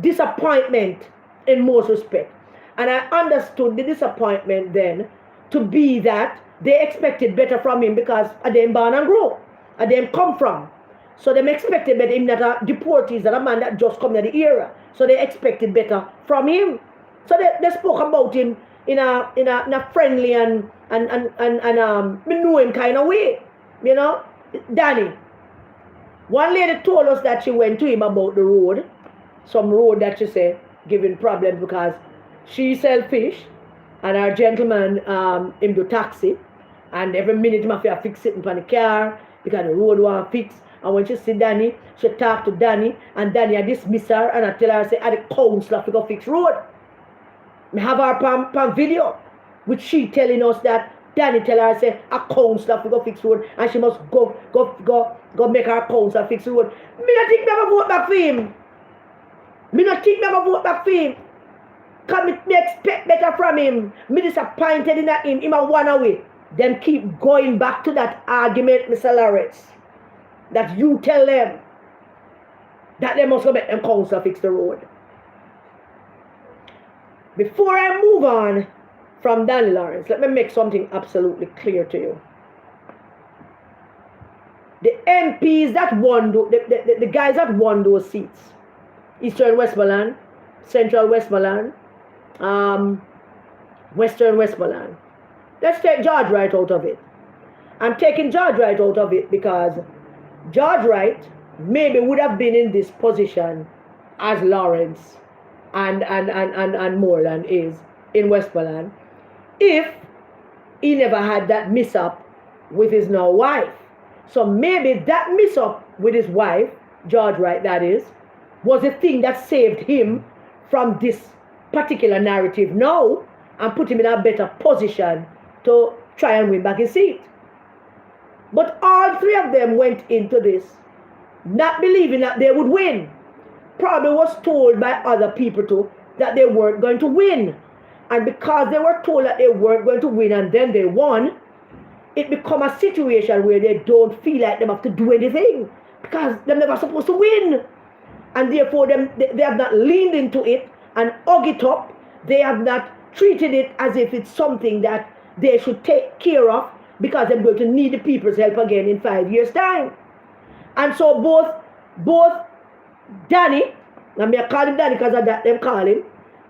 disappointment in most respects. And I understood the disappointment then to be that they expected better from him because of them born and grow, and them come from. So they expected better him, that a deportees, that a man that just come to the era. So they expected better from him. So they spoke about him in a friendly and me know him kind of way. You know, Danny. One lady told us that she went to him about the road, some road that she said giving problems because she sell fish and her gentleman him do taxi, and every minute him have to fix it in the car because the road want fix. And when she see Danny, she talk to Danny, and Danny I dismiss her and I tell her, say, the council to go fix road. Me have her pan video, which she telling us that Danny tell her, say, a council to go fix road, and she must go make her council fix road. Me not think me have a vote back for him. Me not think me have a vote back for him. Because me expect better from him. Me disappointed in that him a one away. Then keep going back to that argument, Mr. Lawrence, that you tell them that they must go make them council fix the road. Before I move on from Danny Lawrence, let me make something absolutely clear to you. The MPs that won, the guys that won those seats, Eastern Westmoreland, Central Westmoreland, Western Westmoreland. Let's take George Wright out of it. I'm taking George Wright out of it because George Wright maybe would have been in this position as Lawrence and Moreland is in Westmoreland if he never had that mishap with his now wife. So maybe that mishap with his wife, George Wright that is, was the thing that saved him from this particular narrative now and put him in a better position to try and win back his seat. But all three of them went into this not believing that they would win. Probably was told by other people too that they weren't going to win. And because they were told that they weren't going to win and then they won, it become a situation where they don't feel like they have to do anything because they're never supposed to win. And therefore they have not leaned into it and hug it up. They have not treated it as if it's something that they should take care of because they're going to need the people's help again in 5 years' time. And so both Danny, and I call him Danny because of that them call him,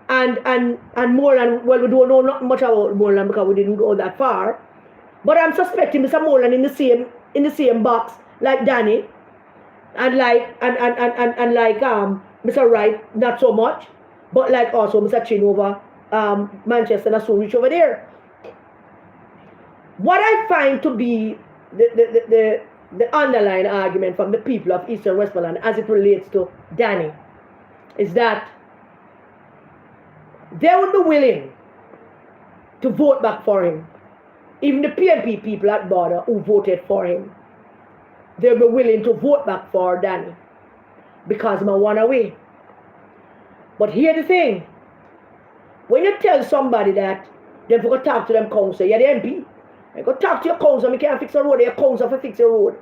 and Moreland, well, we don't know not much about Moreland because we didn't go that far. But I'm suspecting Mr. Moreland in the same box like Danny, and like Mr. Wright, not so much, but like also Mr. Chin over Manchester and Surrey over there. What I find to be the underlying argument from the people of Eastern Westmoreland as it relates to Danny is that they would be willing to vote back for him. Even the PNP people at border who voted for him, they'll be willing to vote back for Danny because of my one away. But here's the thing. When you tell somebody that, then you go talk to them council, you're the MP. You go talk to your council, you can't fix a road, your council for fix a road.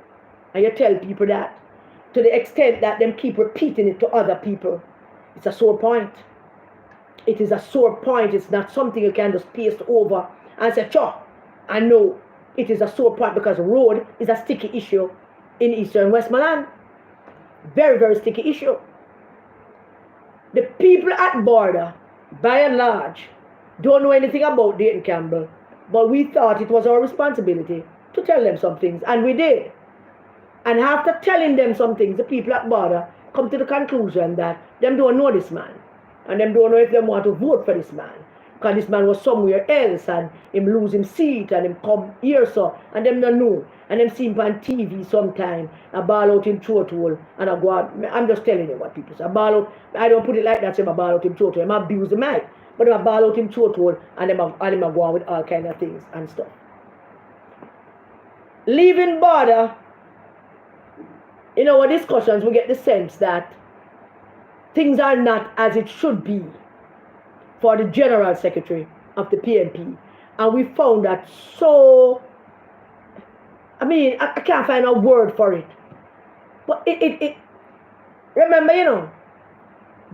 And you tell people that to the extent that them keep repeating it to other people. It's a sore point. It is a sore point. It's not something you can just paste over and say, sure, I know. It is a sore point because road is a sticky issue in Eastern Westmoreland. Very, very sticky issue. The people at border, by and large, don't know anything about Dayton Campbell, but we thought it was our responsibility to tell them some things, and we did. And after telling them some things, the people at border come to the conclusion that them don't know this man, and them don't know if they want to vote for this man, because this man was somewhere else, and him lose him seat, and him come here so, and them don't know, and them see him on TV sometime, and ball out him throat hole, and I go out, I'm just telling you what people say, I ball out, I don't put it like that, say I ball out him throat hole, I abuse the mic, but I ball out him throat hole, and them go on with all kind of things and stuff. Leaving border, in our discussions, we get the sense that things are not as it should be for the General Secretary of the PNP. And we found that so, I can't find a word for it. But remember,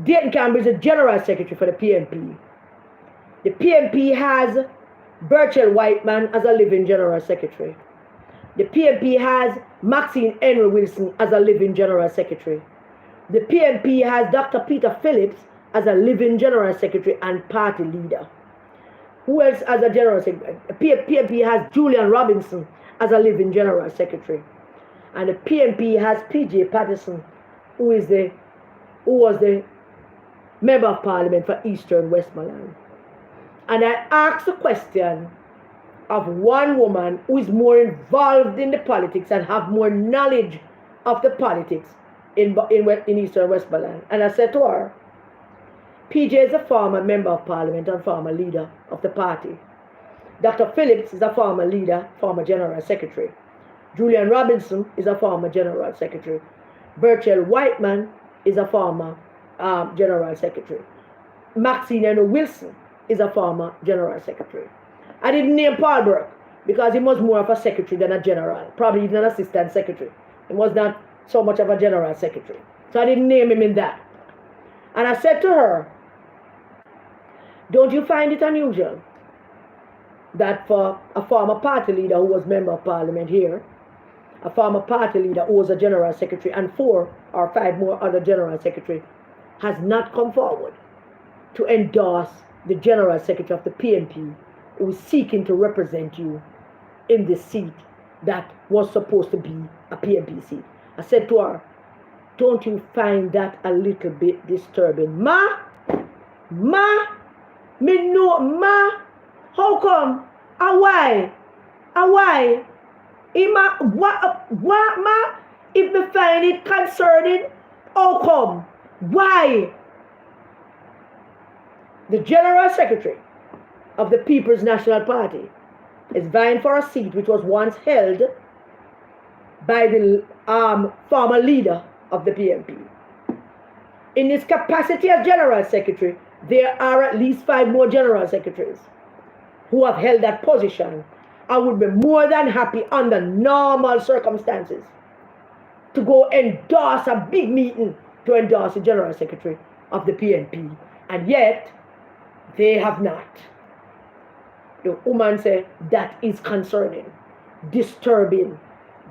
Dayton Campbell is the General Secretary for the PNP. The PNP has Burchell Whiteman as a living General Secretary. The PNP has Maxine Henry Wilson as a living General Secretary. The PNP has Dr. Peter Phillips as a living General Secretary and party leader. Who else as a General Secretary? The PNP has Julian Robinson as a living General Secretary. And the PNP has P.J. Patterson, who was the Member of Parliament for Eastern Westmoreland. And I asked the question of one woman who is more involved in the politics and have more knowledge of the politics in Eastern Westmoreland. And I said to her, PJ is a former Member of Parliament and former leader of the party. Dr. Phillips is a former leader, former General Secretary. Julian Robinson is a former General Secretary. Burchell Whiteman is a former General Secretary. Maxine Henry Wilson is a former General Secretary. I didn't name Paul Burke because he was more of a secretary than a general, probably even an assistant secretary. He was not so much of a general secretary. So I didn't name him in that. And I said to her, don't you find it unusual that for a former party leader who was Member of Parliament here, a former party leader who was a general secretary, and 4 or 5 more other general secretary has not come forward to endorse the General Secretary of the PNP who is seeking to represent you in this seat that was supposed to be a PNP seat. I said to her, don't you find that a little bit disturbing? Ma, me know, ma, how come? And why? What, ma? If me find it concerning, how come? Why? The General Secretary of the People's National Party is vying for a seat which was once held by the former leader of the PNP. In his capacity as General Secretary, there are at least 5 more General Secretaries who have held that position and would be more than happy under normal circumstances to go endorse a big meeting to endorse the General Secretary of the PNP. And yet, they have not. The woman said that is concerning, disturbing.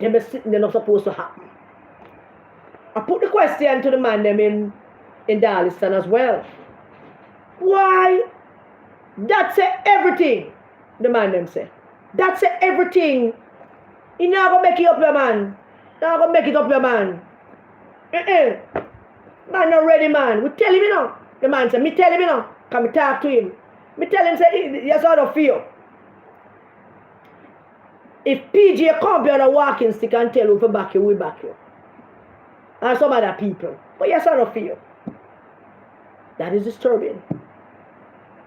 Them is sitting, they're not supposed to happen. I put the question to the man them in Darliston as well. Why? That's everything. The man them say. That's everything. You not gonna make it up your man. Not gonna make it up your man. Man not ready, man. We tell him, you know. The man said, me tell him, you know. Can we talk to him? Me tell him, say, yes, I don't feel. If PJ come be on a walking stick and tell you for back you, we back you. And some other people. But yes, I don't feel. That is disturbing.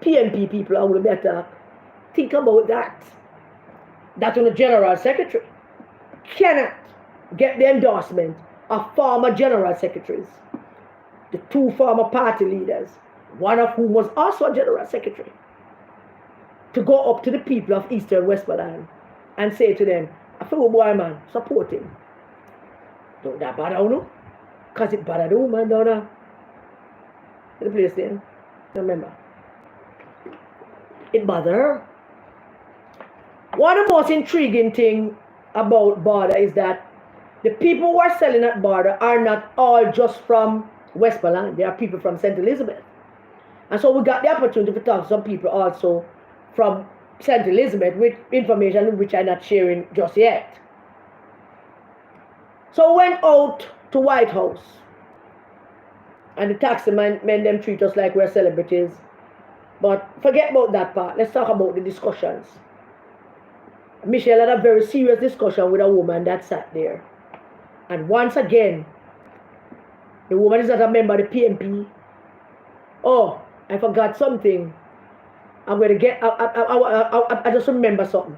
PNP people are going to better think about that. That on the General Secretary cannot get the endorsement of former General Secretaries. The 2 former party leaders, one of whom was also a General Secretary, to go up to the people of Eastern Westmoreland and say to them, I feel boy man, support him. Don't that bother you? Because it bothered the woman down there. The place then. Remember. It bothered her. One of the most intriguing thing about border is that the people who are selling at border are not all just from Westmoreland. There are people from St. Elizabeth. And so we got the opportunity to talk to some people also from St. Elizabeth with information which I'm not sharing just yet. So we went out to White House. And the taxi men them treat us like we're celebrities. But forget about that part. Let's talk about the discussions. Michelle had a very serious discussion with a woman that sat there. And once again, the woman is not a member of the PNP. Oh, I forgot something. I'm going to get, I just remember something.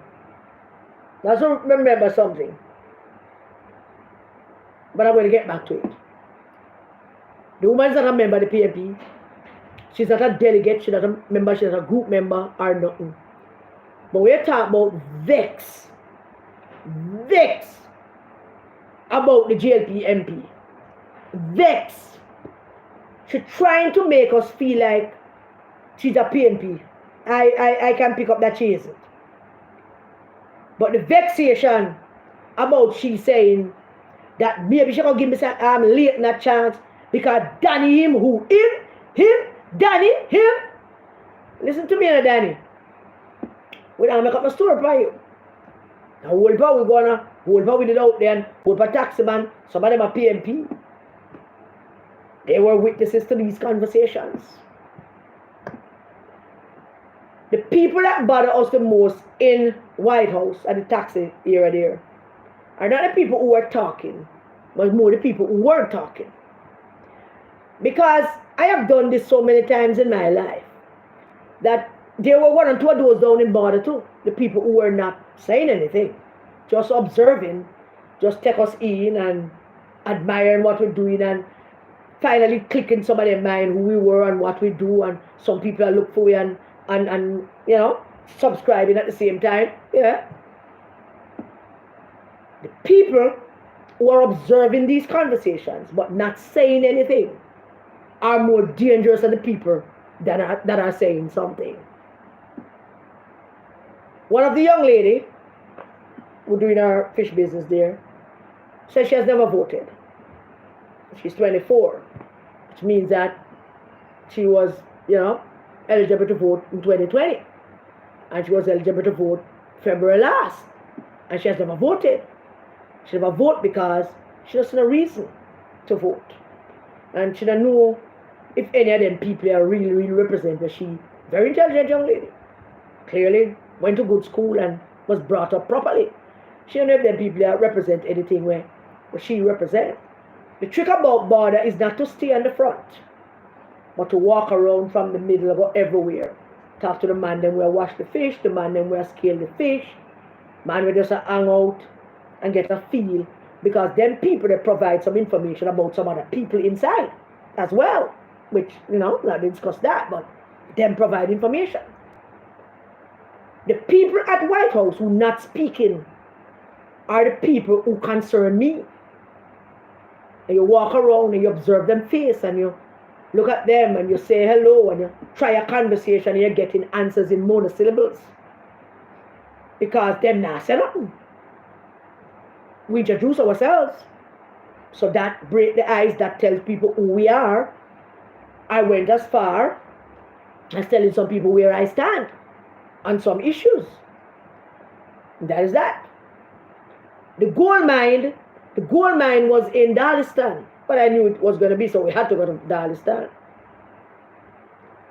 I just remember something. But I'm going to get back to it. The woman is not a member of the PNP. She's not a delegate, she's not a member, she's not a group member or nothing. But we're talking about vex about the GLP MP. Vex. She's trying to make us feel like she's a PNP. I can pick up that she isn't. But the vexation about she saying that maybe she can give me some late in that chance because Danny him who? Him? Danny? Him? Listen to me now, Danny. We don't make up my story for you. Now, whole power we're gonna, whole power we did out there, and whole power taxi man, some of them are PNP. They were witnesses to these conversations. The people that bother us the most in White House and the taxi area there are not the people who are talking, but more the people who weren't talking. Because I have done this so many times in my life that there were 1 or 2 of those down in border too. The people who were not saying anything, just observing, just take us in and admiring what we're doing and finally clicking somebody's mind who we were and what we do, and some people are look for we and you know, subscribing at the same time. Yeah. The people who are observing these conversations but not saying anything are more dangerous than the people that are saying something. One of the young lady who doing her fish business there says she has never voted. She's 24, which means that she was, you know, eligible to vote in 2020, and she was eligible to vote February last, and she has never voted. She never voted because she doesn't have a reason to vote, and she doesn't know if any of them people are really represented. She very intelligent young lady, clearly went to good school and was brought up properly. She don't know if them people represent anything where she represents. The trick about border is not to stay on the front, but to walk around from the middle, go everywhere. Talk to the man then where wash the fish, the man then where scale the fish, Man, we just hang out and get a feel, because them people that provide some information about some other people inside as well, which, not discuss that, but them provide information. The people at White House who not speaking are the people who concern me. And you walk around and you observe them face and you look at them and you say hello and you try a conversation and you're getting answers in monosyllables. Because them not say nothing. We introduce ourselves. So that break the ice, that tells people who we are. I went as far as telling some people where I stand on some issues. And that is that. The gold mine was in Dalistan, but I knew it was going to be, so we had to go to Dalistan.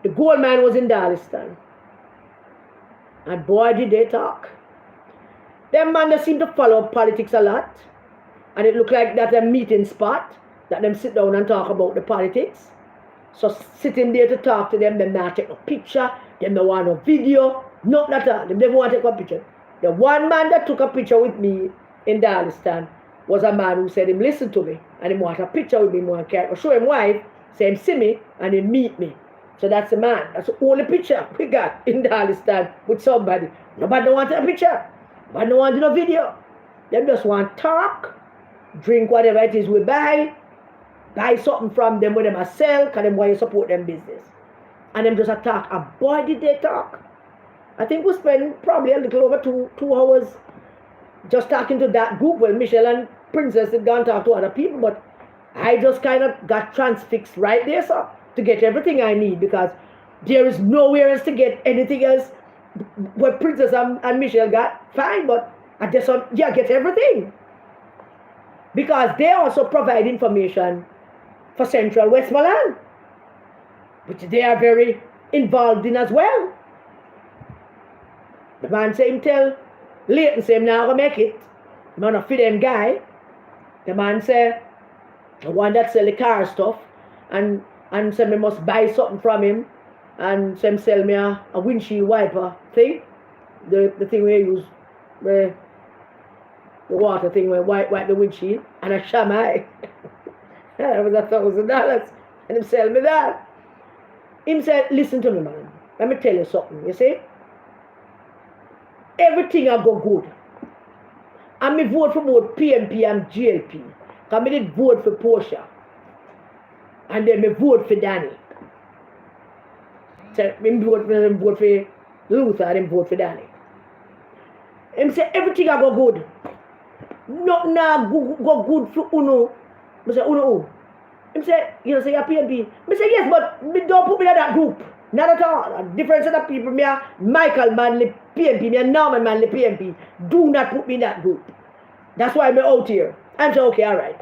The gold mine was in Dalistan. And boy, did they talk. Them man, they seem to follow politics a lot. And it looked like that a meeting spot, that them sit down and talk about the politics. So sitting there to talk to them, them not take a picture, them don't want no video, nothing at all. Them never want to take a picture. The one man that took a picture with me in Dalistan was a man who said him listen to me and him want a picture with me, want to show him wife, say him see me and him meet me. So that's the man. That's the only picture we got in Dalistan with somebody. Nobody don't want a picture. Nobody don't want no video. Them just want talk, drink whatever it is we buy something from them with them a sell, because them want to support them business. And them just a talk. And boy did they talk. I think we spent probably a little over two hours just talking to that group. Well, Michelle and Princess had gone talk to other people, but I just kind of got transfixed right there, so to get everything I need, because there is nowhere else to get anything else. What Princess and Michelle got, fine, but I just get everything. Because they also provide information for Central Westmoreland, which they are very involved in as well. The man say him tell Leighton say him now gonna make it. The man a fit them guy. The man say the one that sell the car stuff and say me must buy something from him, and say him sell me a windshield wiper thing. The thing we use the water thing where wipe the windshield, and a shamai. That was $1,000. And him sell me that. Him said, listen to me, man. Let me tell you something, you see? Everything I go good. And me vote for both PMP and GLP. Because me did vote for Portia. And then me vote for Danny. So me vote for Luther and then vote for Danny. Him say, everything I go good. Nothing go good for Uno. I say, Uno. Him say, say you're PMP. I say, yes, but me don't put me in that group. Not at all. A different set of people. Me are Michael Manley PMP. Me are Norman Manley PMP. Do not put me in that group. That's why I'm out here. I'm saying, okay, all right.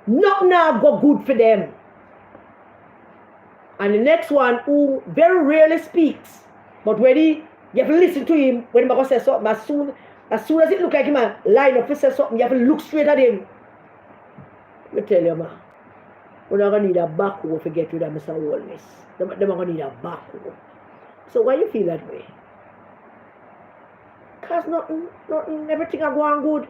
Nothing now go good for them. And the next one, who very rarely speaks, but when you have to listen to him when he go say something. As soon as it look like him line up to say something, you have to look straight at him. Let me tell you, man. We're not going to need a backhoe to get rid of Mr. Wellness. They're not going to need a backhoe. So why you feel that way? Because nothing, everything are going good.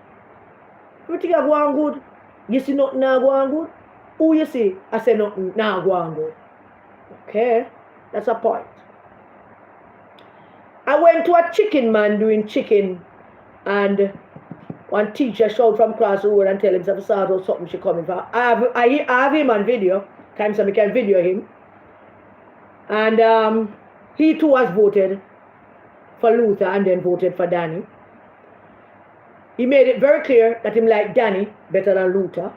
Everything are going good. You see nothing now going good? Who you see? I say nothing now going good. Okay, that's a point. I went to a chicken man doing chicken, and one teacher showed from across the road and tell him if I saw out something she coming for. I have him on video. Times I can video him. And he too has voted for Luther and then voted for Danny. He made it very clear that him like Danny better than Luther.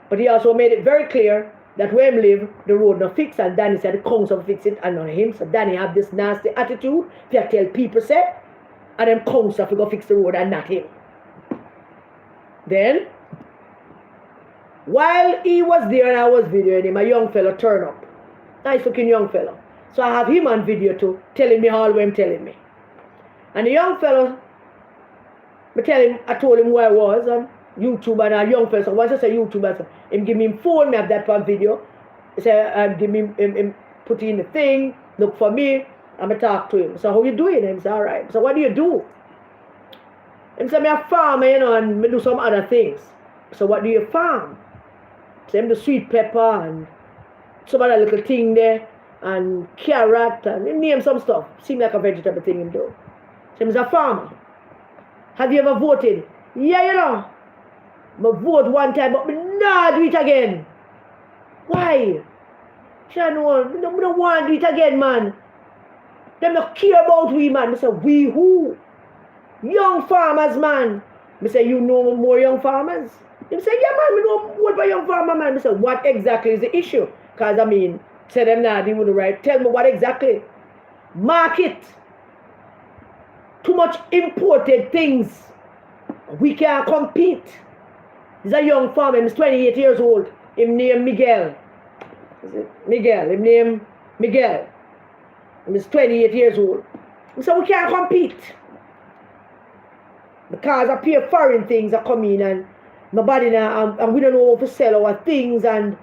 But he also made it very clear that where him live, the road no fix, and Danny said the council fix it and none of him. So Danny have this nasty attitude. If you tell people say, and them council to go fix the road and not him. Then, while he was there and I was videoing him, a young fellow turned up. Nice looking young fellow. So I have him on video too, telling me all what him telling me. And the young fellow, I told him where I was on YouTube, and a young fellow, so once I say YouTube, so him give me him phone, me have that on video. He said, give me him put in the thing, look for me, I'm going to talk to him. So how you doing? And he said, all right. So what do you do? Him say, me a farmer, you know, and me do some other things. So what do you farm? So him do sweet pepper and some other little thing there, and carrot, and him name some stuff. Seem like a vegetable thing him do. So he's a farmer. Have you ever voted? Yeah, you know. I vote one time, but me nah do it again. Why? She know, I don't want to do it again, man. Them not care about we, man. I say, we who? Young farmers, man. I say, you know more young farmers? They say, yeah, man, we know more about young farmer, man. I say, what exactly is the issue? Because, I mean, say them now, they wouldn't right. Tell me what exactly. Market. Too much imported things. We can't compete. He's a young farmer. He's 28 years old. Him named Miguel. Him named Miguel. He's 28 years old. So we can't compete. Because a few foreign things are coming and nobody now, and we don't know how to sell our things, and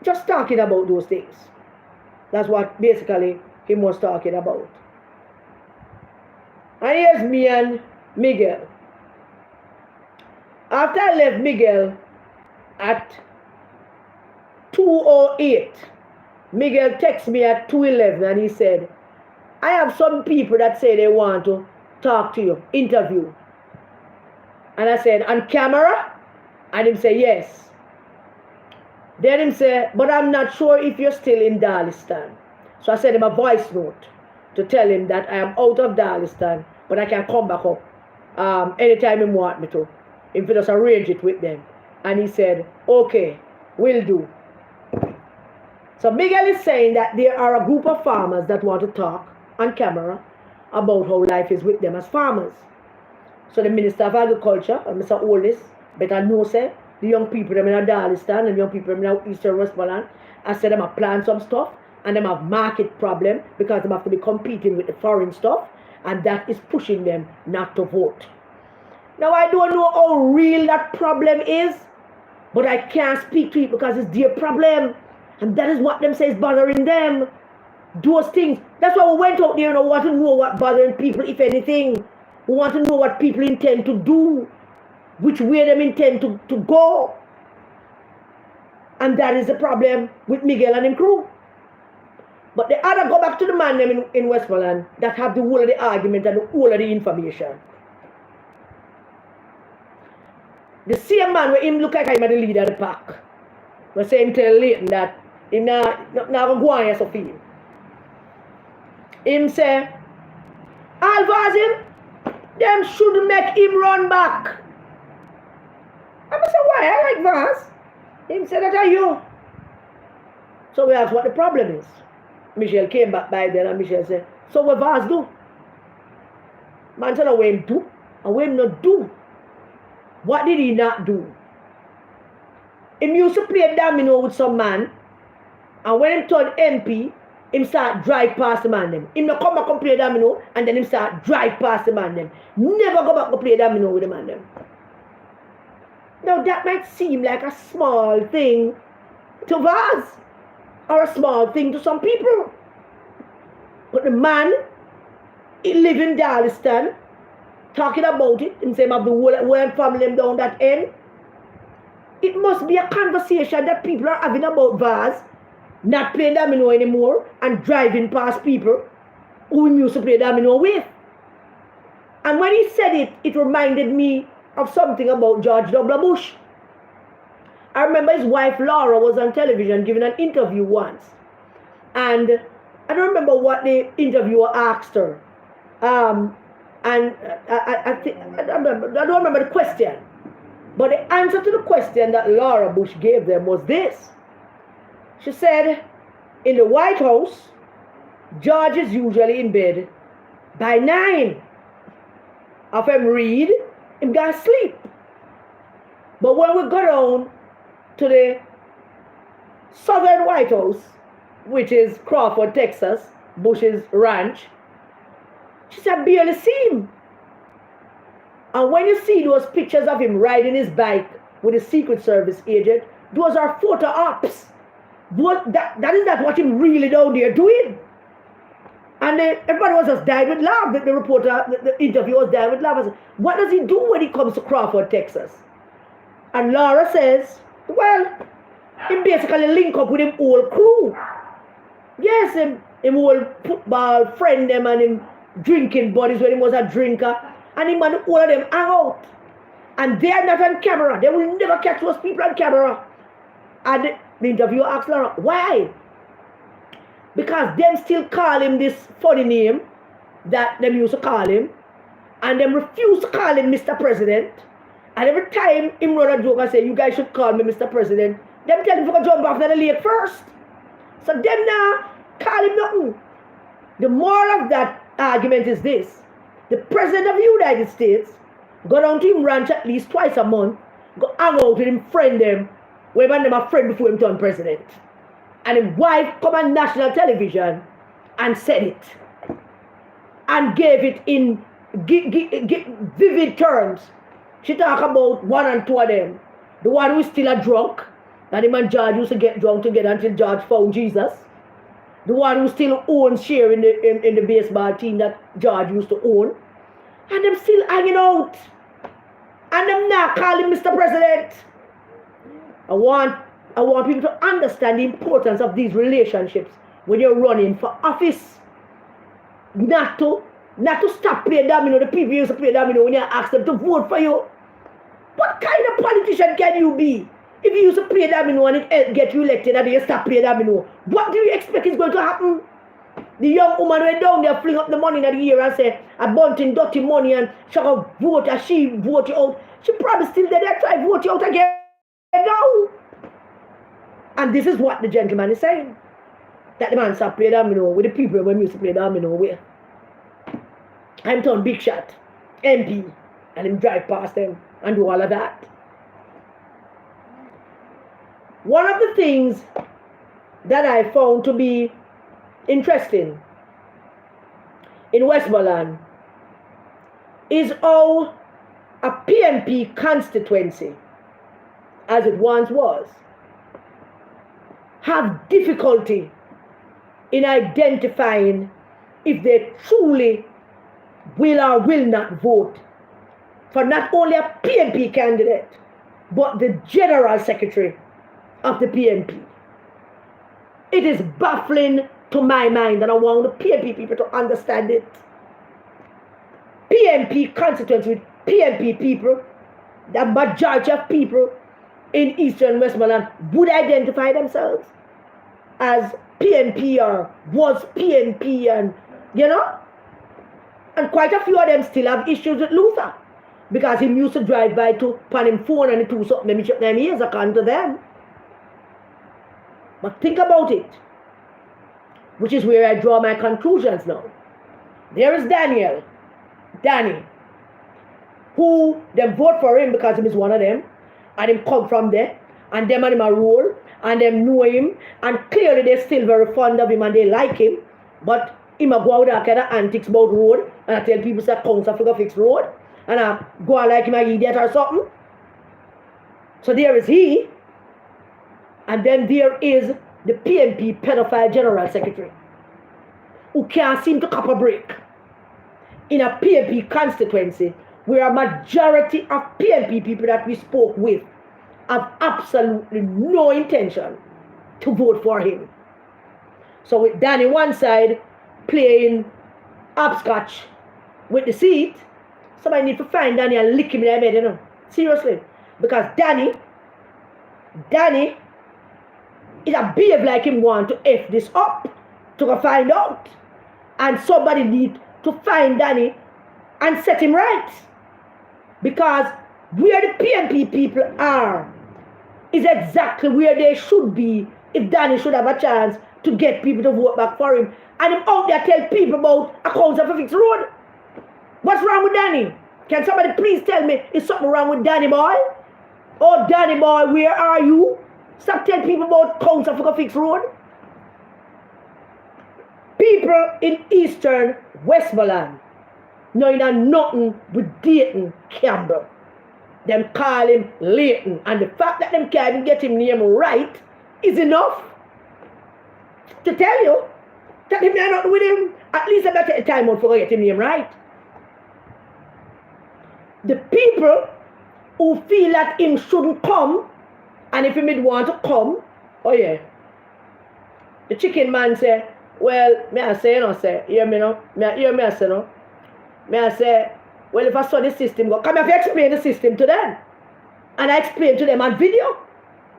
just talking about those things. That's what basically he was talking about. And here's me and Miguel. After I left Miguel at 2:08, Miguel texted me at 2:11 and he said, I have some people that say they want to talk to you, interview. And I said, on camera? And him say, yes. Then him say, but I'm not sure if you're still in Darlistan. So I sent him a voice note to tell him that I am out of Darlistan, but I can come back up anytime he want me to. If he just arrange it with them. And he said, okay, will do. So Miguel is saying that there are a group of farmers that want to talk on camera about how life is with them as farmers. So the Minister of Agriculture, Mr. Oldis, better know say, the young people them in Darlistan and young people them in Eastern Westmoreland, I said them have planned some stuff and them have market problem because they have to be competing with the foreign stuff, and that is pushing them not to vote. Now I don't know how real that problem is, but I can't speak to it because it's their problem. And that is what them say is bothering them. Those things. That's why we went out there and we want to know what bothering people, if anything. We want to know what people intend to do. Which way them intend to go. And that is the problem with Miguel and him crew. But the other go back to the man them in Westmoreland that have the whole of the argument and the whole of the information. The same man where him look like him as the leader of the pack. We say him tell Leighton that him not go on here so feel. Him say, Alvaz him, them should make him run back. I say, why? I like Vaz. Him say, that are you. So we asked what the problem is. Michelle came back by then and Michelle said, so what Vaz do? Man said, what him do? And what him not do? What did he not do? Him used to play domino with some man, and when he turned MP, him start drive past the man them. Him not come back and play domino, and then him start drive past the man them. Never go back and play domino with the man them. Now that might seem like a small thing to Vaz, or a small thing to some people. But the man, he live in Darlistan, talking about it, and say have the whole family down that end. It must be a conversation that people are having about Vaz not playing domino anymore and driving past people who we used to play domino with. And when he said it, it reminded me of something about George W. Bush. I remember his wife Laura was on television giving an interview once. And I don't remember what the interviewer asked her. And I don't remember the question. But the answer to the question that Laura Bush gave them was this. She said, in the White House, George is usually in bed by 9. If him read, him go sleep. But when we go down to the southern White House, which is Crawford, Texas, Bush's ranch, she said, I barely see him. And when you see those pictures of him riding his bike with a Secret Service agent, those are photo ops. That is not what him really down there doing. And everybody was just dying with laugh. The reporter, the interviewer was dying with laugh. I said, what does he do when he comes to Crawford, Texas? And Laura says, well, he basically link up with him whole crew. Yes, him whole football friend them and him drinking buddies when he was a drinker. And him and all of them hang out. And they are not on camera. They will never catch those people on camera. And the interviewer asked Laura, why? Because them still call him this funny name that them used to call him. And them refuse to call him Mr. President. And every time him run a joke and say, you guys should call me Mr. President, them tell him to jump off the lake first. So them now call him nothing. The moral of that argument is this. The President of the United States go down to him ranch at least twice a month, go hang out with him, friend them, whoever them a friend before him turn president. And his wife come on national television and said it. And gave it in vivid terms. She talk about one and two of them. The one who is still a drunk, and him and George used to get drunk together until George found Jesus. The one who still owns share in the baseball team that George used to own. And them still hanging out. And them not calling Mr. President. I want people to understand the importance of these relationships when you're running for office. Not to stop playing domino. The people used to play domino when you ask them to vote for you. What kind of politician can you be? If you used to play domino and it get you elected and you stop playing domino, what do you expect is going to happen? The young woman went down there, fling up the money in the year and say, a bunting dirty money and she can vote and she vote you out. She probably still there try to vote you out again now. And this is what the gentleman is saying. That the man stop playing domino with the people when we used to play domino with. I'm told big shot, MP, and him drive past them and do all of that. One of the things that I found to be interesting in Westmoreland is how a PNP constituency, as it once was, have difficulty in identifying if they truly will or will not vote for not only a PNP candidate, but the General Secretary of the PNP. It is baffling to my mind, and I want the PNP people to understand it. PNP constituency with PNP people, the majority of people in Eastern Westmoreland would identify themselves as PNP or was PNP, and you know, and quite a few of them still have issues with Luther because he used to drive by to pan him phone and he do something them shut them ears according to them. But think about it, which is where I draw my conclusions now. There is Danny, who them vote for him because he is one of them, and him come from there, and them and him a roll, and them know him, and clearly they're still very fond of him and they like him, but him a go out that kind of antics about road, and I tell people say council figure fix road, and I go out like him an idiot or something. So there is he, and then there is the PNP pedophile General Secretary, who can't seem to cop a break in a PNP constituency where a majority of PNP people that we spoke with have absolutely no intention to vote for him. So with Danny one side playing hopscotch with the seat, somebody need to find Danny and lick him in the head, you know. Seriously. Because Danny is a behave like him want to F this up to go find out. And somebody need to find Danny and set him right. Because where the PNP people are is exactly where they should be if Danny should have a chance to get people to vote back for him. And him out there tell people about a council for fixed road. What's wrong with Danny? Can somebody please tell me is something wrong with Danny boy? Oh, Danny boy, where are you? Stop telling people about council for fixed road. People in Eastern Westmoreland knowing nothing with Dayton Campbell. Them call him Leighton, and the fact that them can't even get him name right is enough to tell you That if me not with him, at least I better take time out for get him name right. The people who feel that him shouldn't come, and if he would want to come, oh yeah. The chicken man say, well, me I say, say, hear me no? Hear me I say no? Me I say, well, if I saw the system go, come here to explain the system to them. And I explain to them on video.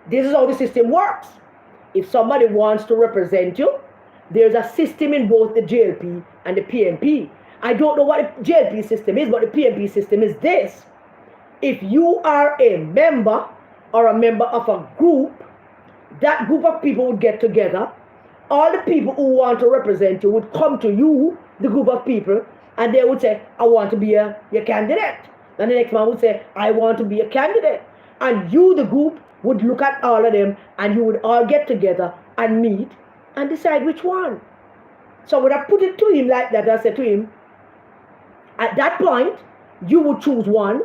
This is how the system works. If somebody wants to represent you, there's a system in both the JLP and the PNP. I don't know what the JLP system is, but the PNP system is this. If you are a member or a member of a group, that group of people would get together. All the people who want to represent you would come to you, the group of people, and they would say, I want to be your candidate. And the next man would say, I want to be a candidate. And you, the group, would look at all of them, and you would all get together and meet and decide which one. So when I put it to him like that, I said to him, at that point, you would choose one,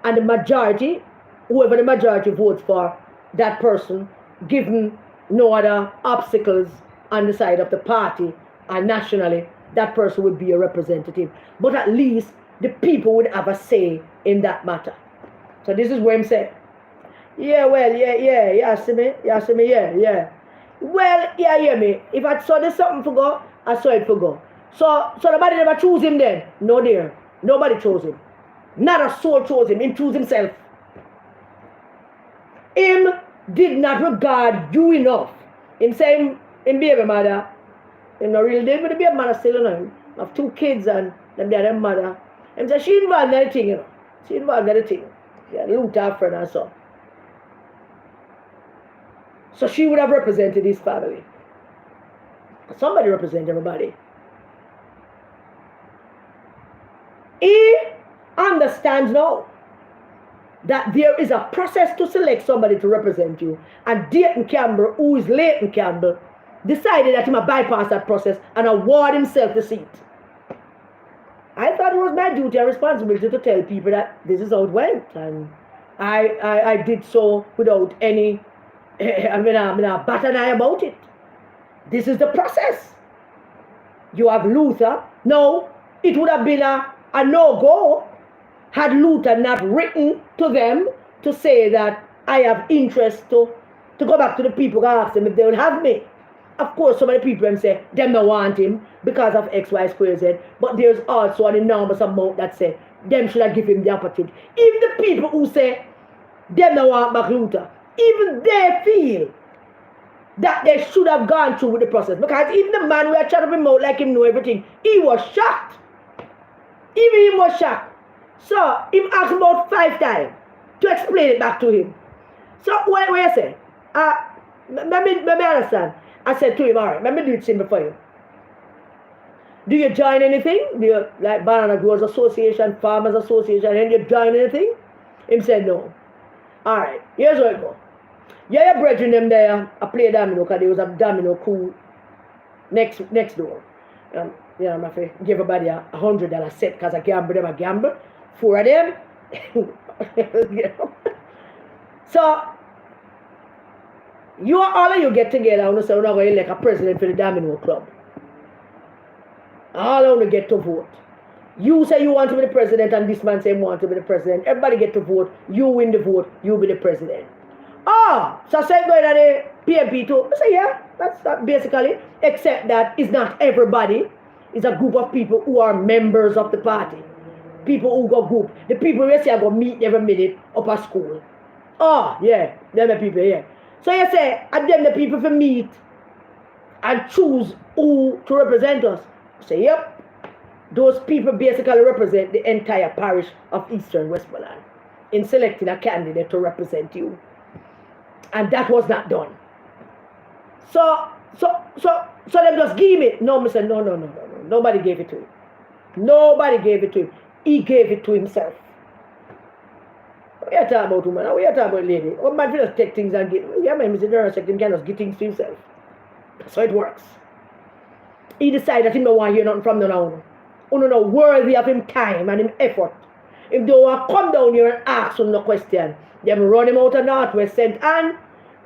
and the majority, whoever the majority votes for, that person, given no other obstacles on the side of the party and nationally, that person would be a representative. But at least the people would have a say in that matter. So this is what I'm saying. Yeah, well, yeah, see me, yeah. Well, yeah, hear me. If I saw there's something for go, I saw it for go. So nobody never choose him then? No, dear. Nobody chose him. Not a soul chose him. Him choose himself. Him did not regard you enough. Him say him baby mother. Him not really dead with the baby mother still, you know. Him have 2 kids and them the other mother. Him say she involved in anything, you know. She involved in anything. Yeah, loot her friend and so. So she would have represented his family. Somebody represent everybody. He understands now that there is a process to select somebody to represent you. And Dayton Campbell, who is Leighton Campbell, decided that he might bypass that process and award himself the seat. I thought it was my duty and responsibility to tell people that this is how it went. And I did so without any, I mean, bat an eye about it. This is the process. You have Luther. No, it would have been a no-go had Luther not written to them to say that I have interest to go back to the people and ask them if they will have me. Of course, some of the people them say them don't want him because of X, Y, square, Z. But there's also an enormous amount that say them should have given him the opportunity. Even the people who say them don't want back Luther, even they feel that they should have gone through with the process. Because even the man who had shut up his mouth like him know everything, he was shocked. Even him was shocked. So, him asked about 5 times to explain it back to him. So, what I say? Let me understand. I said to him, all right, let me do it simple for you. Do you join anything? Do you, like Banana Growers Association, Farmers Association, and you join anything? Him said no. All right, here's how it goes. Yeah, your brethren them there, I play domino because there was a domino crew next door. You know, I'm going to give everybody $100 set because I gamble them, 4 of them. You know? So, all of you get together and say, we're not going to elect a president for the domino club. All of you get to vote. You say you want to be the president and this man say you want to be the president. Everybody get to vote. You win the vote. You be the president. So I said going to the PNP too. I say, yeah, that's basically, except that it's not everybody. It's a group of people who are members of the party. People who go group. The people who say I go meet every minute up at school. Yeah, them the people, yeah. So you say, and them the people for meet and choose who to represent us. I say, yep. Those people basically represent the entire parish of Eastern Westmoreland in selecting a candidate to represent you. And that was not done. So them just give it. No, I said, no. Nobody gave it to him. Nobody gave it to him. He gave it to himself. We are talking about woman. We are talking about lady. One man just take things and get. Yeah, man, Mr. General Secretary can just get things to himself. So it works. He decided that he don't want to hear nothing from the now. Uno not worthy of him time and him effort. If they want to come down here and ask him no question, them run him out of Northwest St. Anne.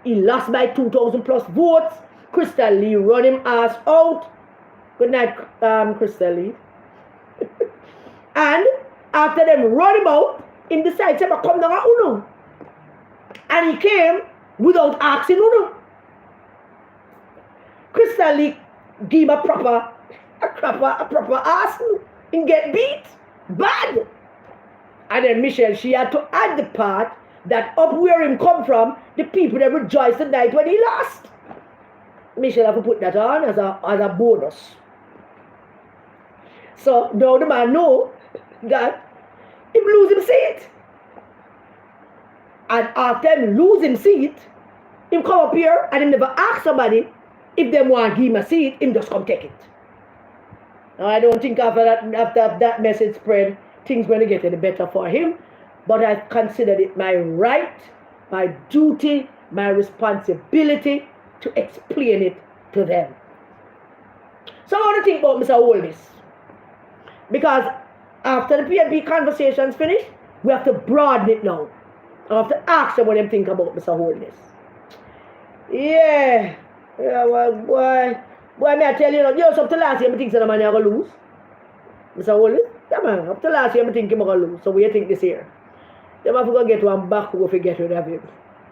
He lost by 2,000 plus votes. Crystal Lee run him ass out. Good night, Crystal Lee. And after them run him out, him decide to come down at Uno. And he came without asking Uno. Crystal Lee give him a proper ass and get beat. Bad. And then Michelle, she had to add the part that up where him come from, the people that rejoiced the night when he lost. Michelle have to put that on as a bonus. So now the man know that he lose him seat. And after him lose him seat, him come up here and he never ask somebody if they want to give him a seat, him just come take it. Now I don't think after that message spread, things going to get any better for him. But I considered it my right, my duty, my responsibility to explain it to them. So I want to think about Mr. Holness. Because after the PNP conversations finish, we have to broaden it now. I have to ask them what they think about Mr. Holness. Yeah, well, boy, may I tell you, up to last year, I think that man is going to lose. Mr. Holness, yeah man, up to last year, I think he's going to lose. So what do you think this year? They have to get one backhoe if we get rid of him.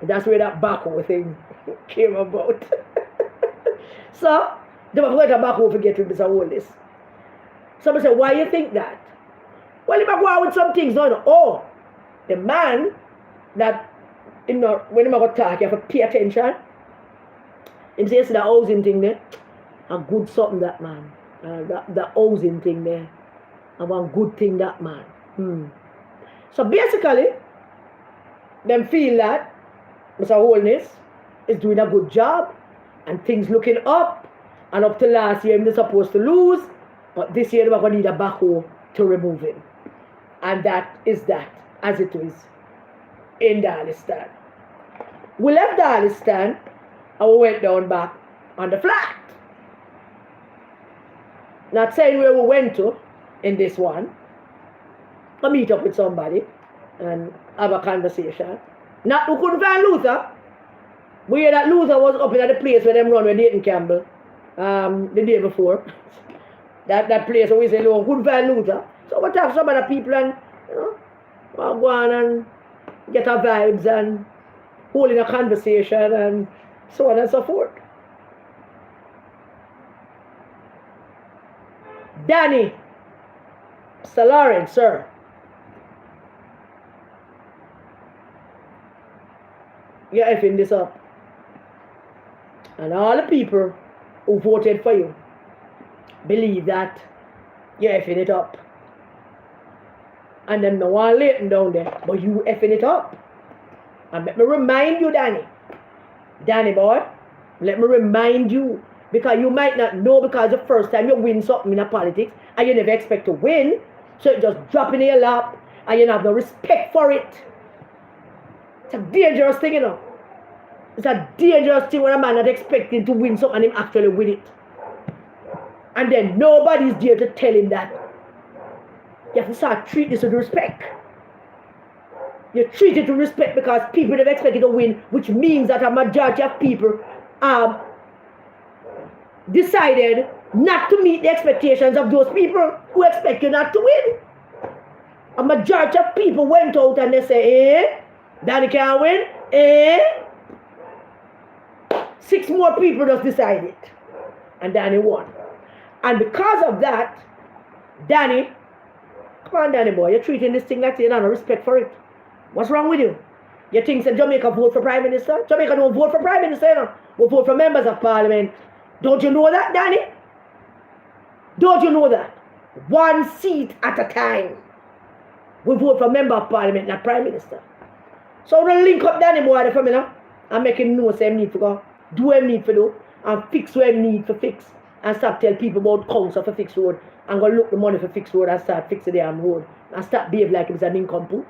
And that's where that backhoe thing came about. So, they have to get a backhoe if we get rid of Mr. Holness. Somebody say, why you think that? Well, if I go out with some things, no. Oh, the man that, when he go talk, you have to pay attention. He says the housing thing there, a good something that man. The housing thing there, a one good thing that man. So basically, them feel that Mr. Holness is doing a good job and things looking up. And up to last year, they're supposed to lose. But this year, we're going to need a backhoe to remove him. And that is that, as it is in Darlistan. We left Darlistan and we went down back on the flat. Not saying where we went to in this one. I meet up with somebody and have a conversation. Not who couldn't find Luther. We hear that Luther was up in the place where them run with Dayton Campbell the day before. That place where we say, no, couldn't find Luther. So we talk to some other people and, we'll go on and get our vibes and holding a conversation and so on and so forth. Danny, Mr. Lawrence, sir. You're effing this up. And all the people who voted for you believe that you're effing it up. And then no one laying down there, but you effing it up. And let me remind you, Danny boy, let me remind you, because you might not know, because the first time you win something in a politics and you never expect to win, so it just drop in your lap and you have no respect for it. It's a dangerous thing, It's a dangerous thing when a man not expecting to win something and him actually win it. And then nobody's there to tell him that. You have to start treating this with respect. You treat it with respect because people never expect you to win, which means that a majority of people decided not to meet the expectations of those people who expect you not to win. A majority of people went out and they say, Danny can't win, 6 more people just decided. And Danny won. And because of that, Danny, come on Danny boy, you're treating this thing like you don't have respect for it. What's wrong with you? You think that Jamaica vote for Prime Minister? Jamaica don't vote for Prime Minister, we vote for members of Parliament. Don't you know that, Danny? Don't you know that? 1 seat at a time. We vote for member of Parliament, not Prime Minister. So we link up Danny boy for me now and make him know say him need to go, do what him need to do, and fix what him need to fix. And stop tell people about council for fix road and go look the money for fix road and start fixing the damn road. And start behave like it's an incomplete.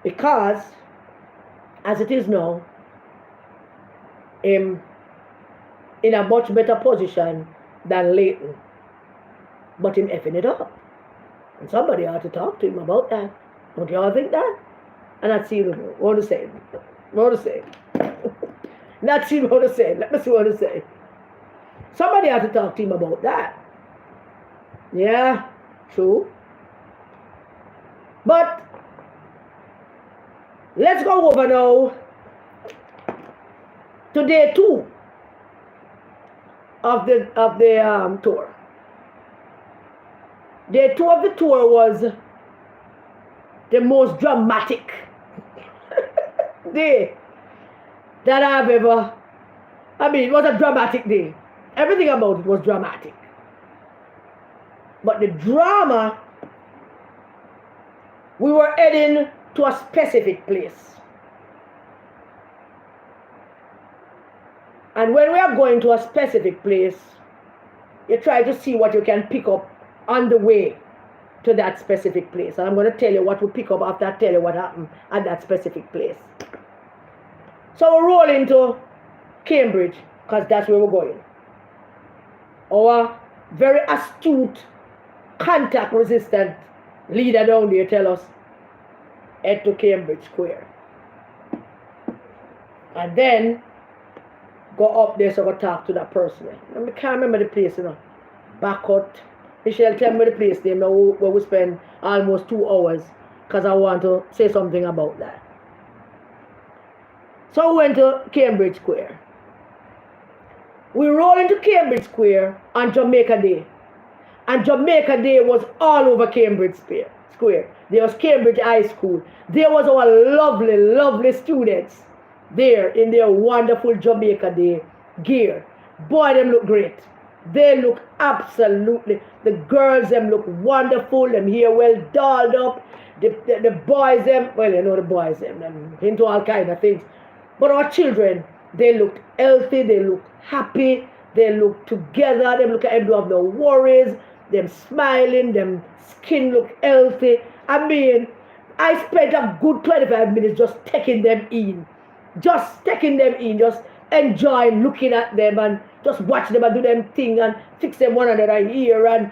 Because, as it is now, in a much better position than Leighton. But him effing it up. And somebody ought to talk to him about that. Don't you all think that? And that's you. What to say? Now Let's see what to say. Let me see what to say. Somebody had to talk to him about that. Yeah, true. But let's go over now to day 2 of the tour. Day 2 of the tour was the most dramatic day that I've ever. I mean, it was a dramatic day. Everything about it was dramatic. But the drama, we were heading to a specific place. And when we are going to a specific place, you try to see what you can pick up on the way to that specific place. And I'm going to tell you what we pick up after I tell you what happened at that specific place. So we roll into Cambridge, because that's where we're going. Our very astute, contact-resistant leader down there tell us, head to Cambridge Square. And then go up there so go talk to that person. I can't remember the place, Bacot. Michelle, tell me the place name where we spend almost 2 hours, because I want to say something about that. So we went to Cambridge Square. We rolled into Cambridge Square on Jamaica Day. And Jamaica Day was all over Cambridge Square. There was Cambridge High School. There was our lovely, lovely students there in their wonderful Jamaica Day gear. Boy, them look great. They look absolutely, the girls, them look wonderful. Them hair well dolled up. The boys, them, well, you know the boys, them into all kind of things. But our children, they looked healthy, they looked happy, they looked together, they look at them have no worries, them smiling, them skin look healthy. I mean, I spent a good 25 minutes just taking them in. Just enjoying looking at them and just watch them and do them thing and fix them one under their ear and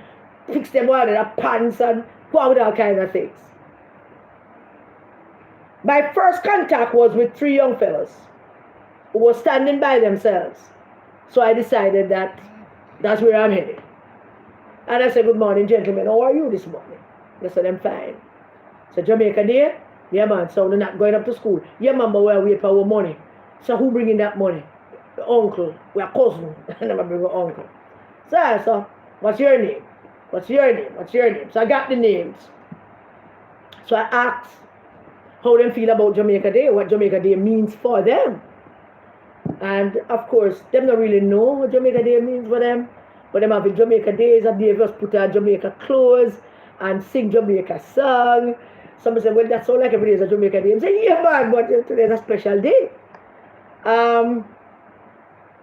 fix them one under their pants and go out with all kind of things. My first contact was with 3 young fellas who were standing by themselves. So I decided that that's where I'm headed. And I said, good morning, gentlemen. How are you this morning? They said, I'm fine. So Jamaica Day? Yeah, man. So they're not going up to school. Yeah, mama, we're waiting for our money. So who bringing that money? The uncle. We're cousin. And I'm bring the uncle. So, what's your name? What's your name? What's your name? So I got the names. So I asked how they feel about Jamaica Day, what Jamaica Day means for them. And of course, them don't really know what Jamaica Day means for them. But them having Jamaica Day is a day just put on Jamaica clothes and sing Jamaica song. Somebody said, well, that sounds like every day is a Jamaica Day. I'm saying, yeah, man, but today's a special day.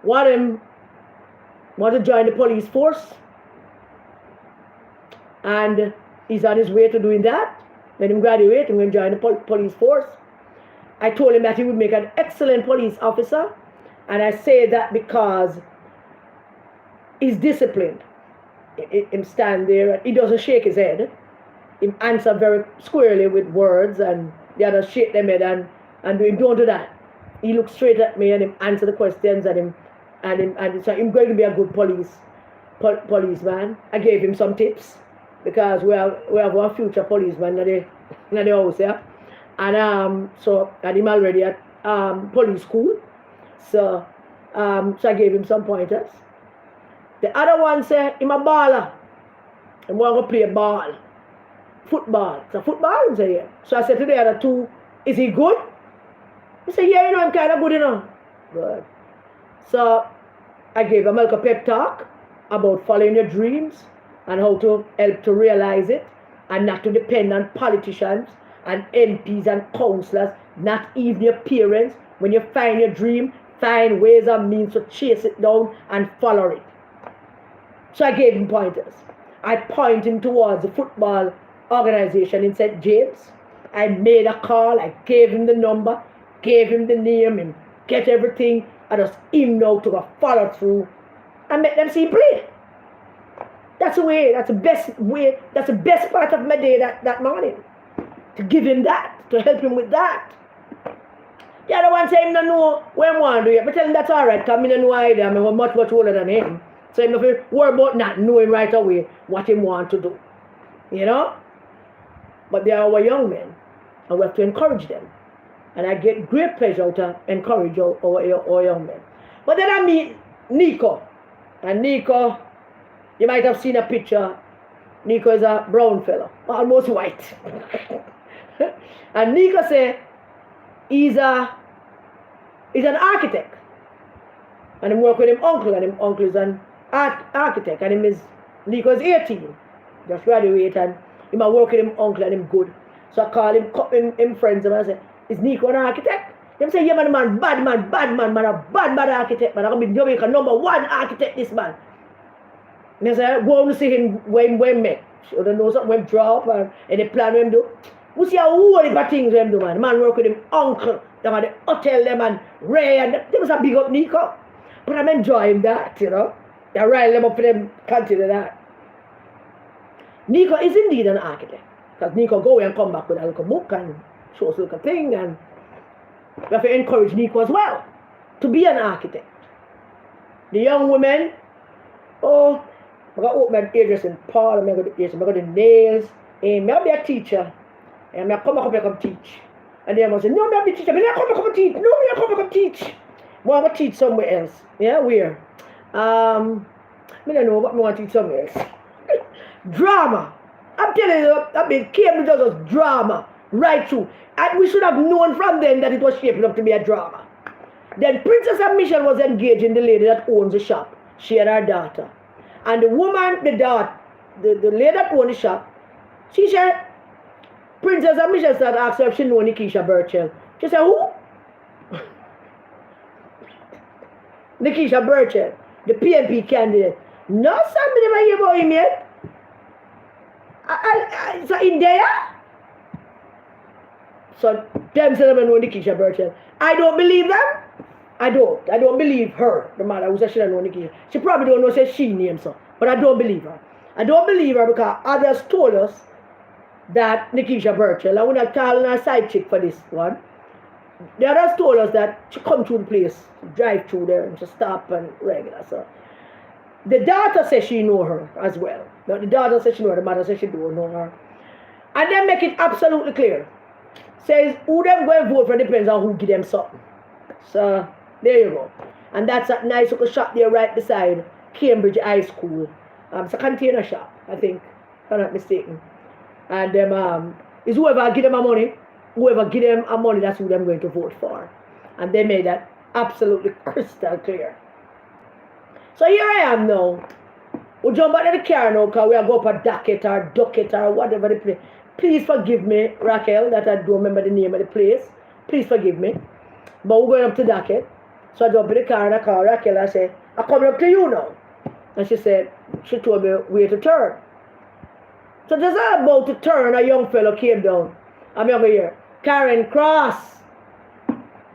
Want to join the police force. And he's on his way to doing that. Let him graduate and join the police force. I told him that he would make an excellent police officer. And I say that because he's disciplined. Him stand there, he doesn't shake his head. He answer very squarely with words, and the others shake their head and don't do that. He looks straight at me and him answer the questions and so I'm going to be a good policeman. I gave him some tips because we have one future policeman in the house, yeah. And so him already at police school. So I gave him some pointers. The other one said, I'm a baller. I want to play ball. Football. So football, he said, yeah. So I said to the other 2, is he good? He said, yeah, I'm kind of good, Good. So I gave him a pep talk about following your dreams and how to help to realize it and not to depend on politicians and MPs and councillors, not even your parents. When you find your dream, find ways and means to chase it down and follow it. So I gave him pointers. I pointed him towards the football organization in St. James. I made a call, I gave him the number, gave him the name, and get everything. I just him now to go follow through and make them see him play. That's the way, that's the best way, that's the best part of my day that morning. To give him that, to help him with that. Yeah, the one say him don't know what him want to do yet. But tell him that's alright, because I don't know either. I mean, much older than him. So him don't worry about not knowing right away what him want to do. You know? But they are our young men, and we have to encourage them. And I get great pleasure out of encourage our young men. But then I meet Nico. And Nico, you might have seen a picture. Nico is a brown fellow, almost white. And Nico say he's an architect. And he work with him uncle, and him uncle is an architect. And Nico is 18, just graduate, and he might work with him uncle and him good. So I call him friends, and I say, is Nico an architect? Them say, yeah, man, bad man, a bad architect, man. I'm going to be Jamaica #1 architect, this man. And I say, go on to see him when met. So they know something when drop and they plan when do. We see a whole heap of things when do, man. Man work with him uncle, them at the hotel, them and Ray, and they must have big up Nico. But I'm enjoying that, you know. They rile them up for them, continue that. Nico is indeed an architect. Because Nico go away and come back with a little book and show us a little thing, and we have to encourage Nico as well to be an architect. The young women, oh, I got to open my hairdressing parlor, I got the nails, and I'll be a teacher, and I come back up and come teach. And then I say, no, I'm not a teacher, I come back up and teach, no, I come back up and teach. Well, I'm going to teach somewhere else. Yeah, where? I don't know what I want to teach somewhere else. Drama. I'm telling you, I mean, Cambridge does drama right through. And we should have known from then that it was shaping up to be a drama. Then Princess and Michelle was engaging the lady that owns the shop. She and her daughter. And the woman, the lady that owns the shop, she said, Princess and Michelle started asking her if she knew Nikisha Burchell. She said, who? Nikisha Burchell, the PNP candidate. No, somebody never hear about him yet. So in there? So them say them know Nikisha Burchell. I don't believe them. I don't believe her, the mother who said she don't know Nikisha. She probably don't know say she names her. But I don't believe her. I don't believe her because others told us that Nikisha Burchell, and we're not calling her side chick for this one. The others told us that she come through the place, drive through there, and she stop and regular. So the daughter says she know her as well. Now, the daughter says she know her, the mother says she don't know her. And then make it absolutely clear. Says who them go and vote for depends on who give them something. So there you go. And that's a nice little shop there right beside Cambridge High School. It's a container shop, I think, if I'm not mistaken. And is whoever give them a money, that's who they're going to vote for. And they made that absolutely crystal clear. So here I am now. We'll jump out of the car now because we'll go up a ducket or whatever the place. Please forgive me, Raquel, that I don't remember the name of the place. Please forgive me. But we're going up to ducket. So I jump in the car and I call Raquel and I say, I'm coming up to you now. And she told me where to turn. So just about to turn, a young fellow came down. I'm over here. Karen Cross.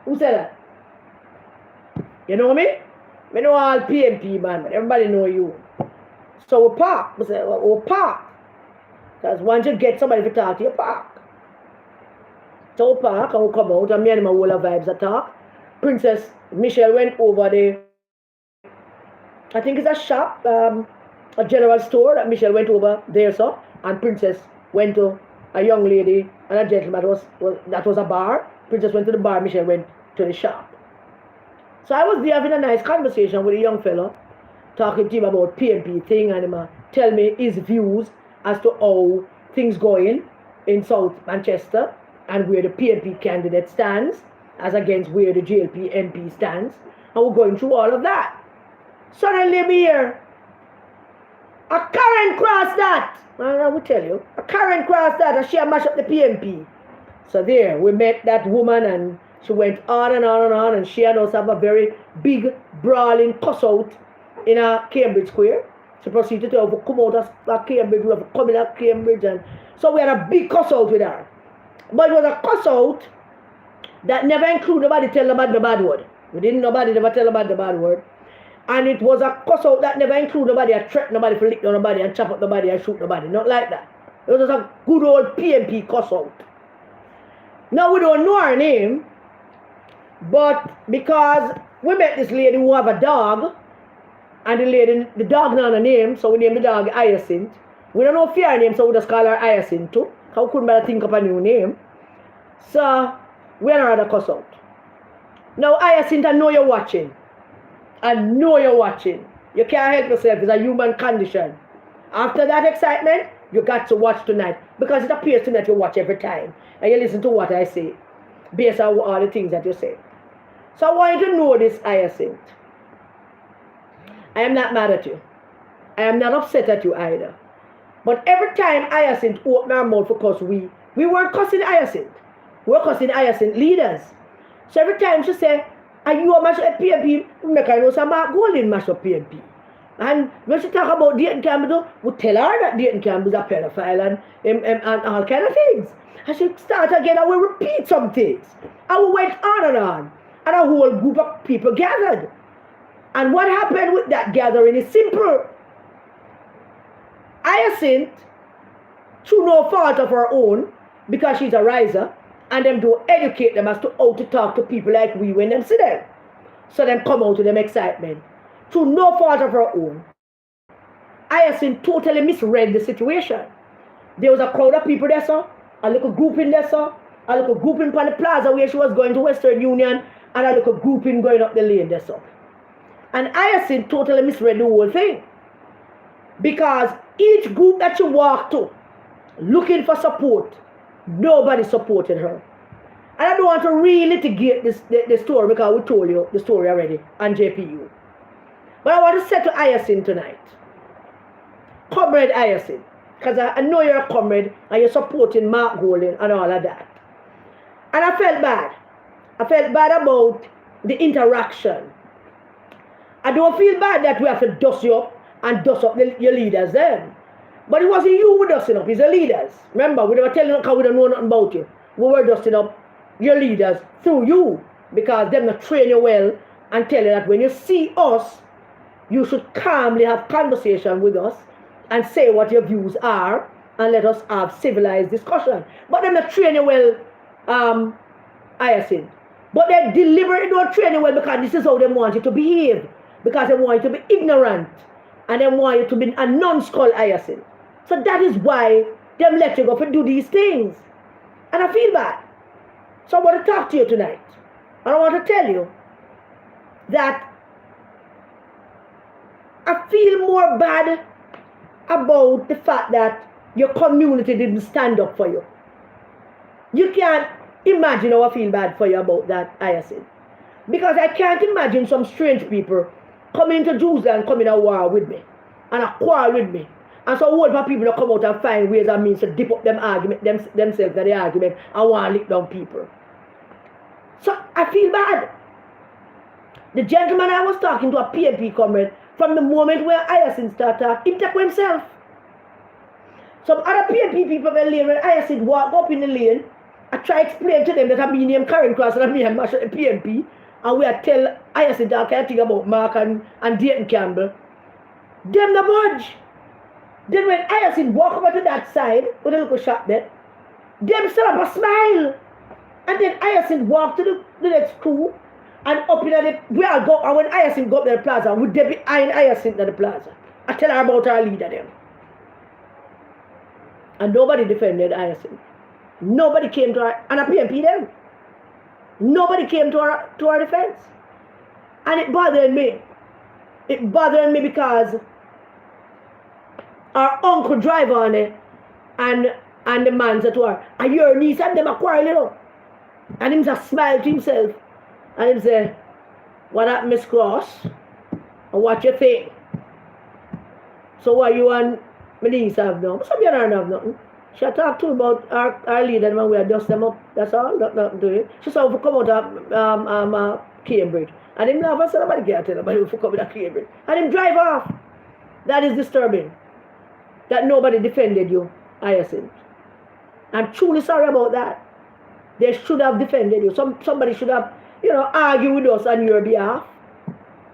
Who said that? You know me? I know all PNP, man. Everybody know you. So we park. We say, we park. Because once you get somebody to talk to you, park. So we park and we come out and me and my whole of vibes talk. Princess Michelle went over there. I think it's a shop, a general store that Michelle went over there, so. And Princess went to a young lady and a gentleman that was a bar. Princess went to the bar, Michelle went to the shop. So I was there having a nice conversation with a young fellow, talking to him about PNP thing, and him tell me his views as to how things going in South Manchester and where the PNP candidate stands as against where the JLP MP stands. And we're going through all of that. Suddenly me here, a current cross that. I will tell you, a current cross that, and she mash up the PNP. So there, we met that woman and she went on and on and on, and she and us have a very big, brawling cuss out in a Cambridge Square. She proceeded to have to come out of Cambridge, we have to come in at Cambridge, and so we had a big cuss out with her. But it was a cuss out that never included nobody tell nobody the bad word. We didn't nobody never tell about the bad word. And it was a cuss out that never included nobody, I threaten nobody, to lick down nobody, and chop up nobody, and shoot nobody. Not like that. It was a good old PNP cuss out. Now we don't know her name, But because we met this lady who have a dog, and the dog not a name, so we named the dog Hyacinth. We don't know fear name, so we just call her Hyacinth too. How couldn't better think of a new name? So we are not a cuss out. Now Hyacinth, I know you're watching. I know you're watching. You can't help yourself. It's a human condition. After that excitement, you got to watch tonight. Because it appears to me that you watch every time. And you listen to what I say. Based on all the things that you say. So I want you to know this, Hyacinth. I am not mad at you. I am not upset at you either. But every time Hyacinth opened her mouth for cuss, we weren't cussing Hyacinth. We were cussing Hyacinth leaders. So every time she say, "Are you a mash up PNP?" we make her know some Mark Golding mash up PNP. And when she talk about Dayton Campbell, we tell her that Dayton Campbell is a pedophile and all kind of things. And she start again and we repeat some things. And we went on and on. And a whole group of people gathered. And what happened with that gathering is simple. Hyacinth, through no fault of her own, because she's a riser, and them do educate them as to how to talk to people like we when them see them. So them come out to them excitement. Through no fault of her own, Hyacinth totally misread the situation. There was a crowd of people there, sir, a little grouping there, sir, a little grouping on the plaza where she was going to Western Union, and a little grouping going up the lane there, sir. And Hyacinth totally misread the whole thing. Because each group that she walked to, looking for support, nobody supported her. And I don't want to re-litigate the story because we told you the story already on JPU. But I want to say to Hyacinth tonight, comrade Hyacinth, because I know you're a comrade and you're supporting Mark Golding and all of that. And I felt bad. I felt bad about the interaction. I don't feel bad that we have to dust you up and dust up your leaders then. But it wasn't you who were dusting up, it's the leaders. Remember, we were telling you because we don't know nothing about you. We were dusting up your leaders through you because them not train you well and tell you that when you see us, you should calmly have conversation with us and say what your views are and let us have civilized discussion. But them not train you well, Hyacinth. But they deliberately don't train you well because this is how they want you to behave. Because they want you to be ignorant. And they want you to be a non-skull Hyacinth. So that is why they let you go to do these things. And I feel bad. So I want to talk to you tonight. And I want to tell you that I feel more bad about the fact that your community didn't stand up for you. You can't imagine how I feel bad for you about that, Hyacinth. Because I can't imagine some strange people coming to Jerusalem and coming to war with me. And a quarrel with me. And so all of people that come out and find ways and means to dip up them argument, themselves in the argument and want to lick down people. So I feel bad. The gentleman I was talking to, a PNP comrade, from the moment where Hyacinth started talking, he took himself. Some other PNP people in the lane, when Hyacinth walk up in the lane, I try to explain to them that I'm named Karen Cross and I'm named Marshall PNP, and we are tell Hyacinth all kind of thing about Mark and Dayton Campbell. Them the budge. Then when Hyacinth walk over to that side with a little shop there, them still have a smile. And then Hyacinth walk to the next crew and up in the we all go, and when Hyacinth go up to the plaza, we dey behind Hyacinth at the plaza. I tell her about our leader them. And nobody defended Hyacinth. Nobody came to her, and a PNP them. Nobody came to our defense. And it bothered me. It bothered me because our uncle drive on it and the man said to her, "And your niece and them a quarrel, you know." And him just smiled to himself. And him say, "What up, Miss Cross? And what you think? So what you and my niece have now?" So you don't have nothing. She talked to about our leader and we had dust them up. That's all, nothing to it. She said, "We come out of Cambridge." And him laugh and said, "Nobody can't tell nobody if we come out of Cambridge." And him drive off. That is disturbing. That nobody defended you, Hyacinth. I'm truly sorry about that. They should have defended you. Somebody should have, argued with us on your behalf.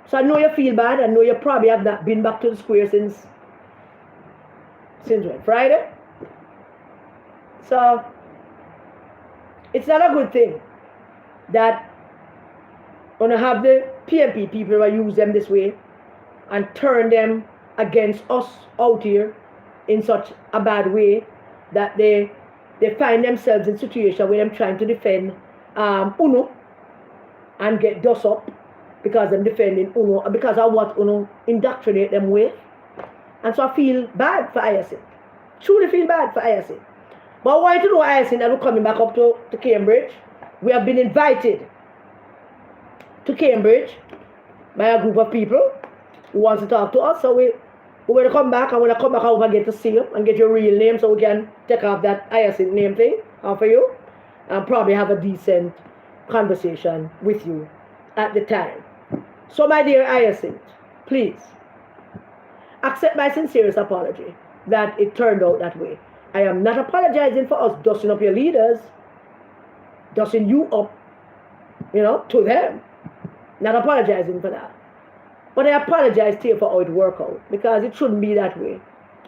So I know you feel bad. I know you probably have not been back to the square since when? Friday? So it's not a good thing that Gonna have the PMP people who use them this way and turn them against us out here in such a bad way that they find themselves in situation where they're trying to defend UNO and get dust up because they're defending UNO and because of what UNO indoctrinate them with. And so I feel bad for Hyacinth. Truly feel bad for Hyacinth. But I want you to know, Hyacinth, that we're coming back up to Cambridge. We have been invited to Cambridge by a group of people who wants to talk to us. So we're going to come back, and when I come back, I will get to see you and get your real name so we can take off that Hyacinth name thing off of you and probably have a decent conversation with you at the time. So my dear Hyacinth, please accept my sincerest apology that it turned out that way. I am not apologizing for us dusting up your leaders, dusting you up, to them. Not apologizing for that. But I apologize to you for how it worked out, because it shouldn't be that way.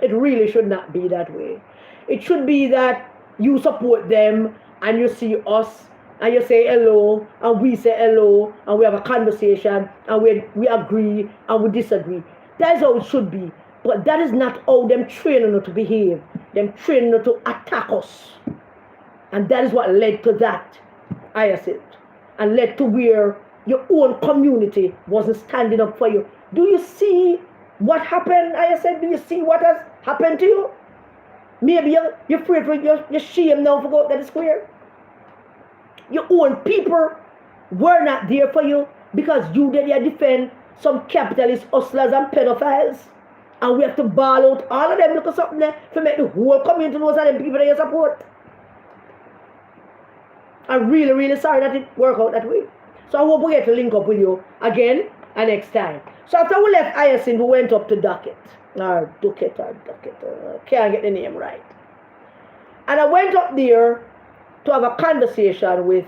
It really should not be that way. It should be that you support them and you see us and you say hello and we say hello and we have a conversation and we agree and we disagree. That is how it should be. But that is not how them training us to behave. Them training us to attack us. And that is what led to that, Hyacinth. And led to where your own community wasn't standing up for you. Do you see what happened, Hyacinth? Do you see what has happened to you? Maybe you're afraid for your shame now for going to the square. Your own people were not there for you because you did defend some capitalist hustlers and pedophiles. And we have to ball out all of them, look at something there to make the whole community know that them people that you support. I'm really, really sorry that it worked out that way. So I hope we get to link up with you again and next time. So after we left Hyacinth, we went up to Duckett. Can't get the name right. And I went up there to have a conversation with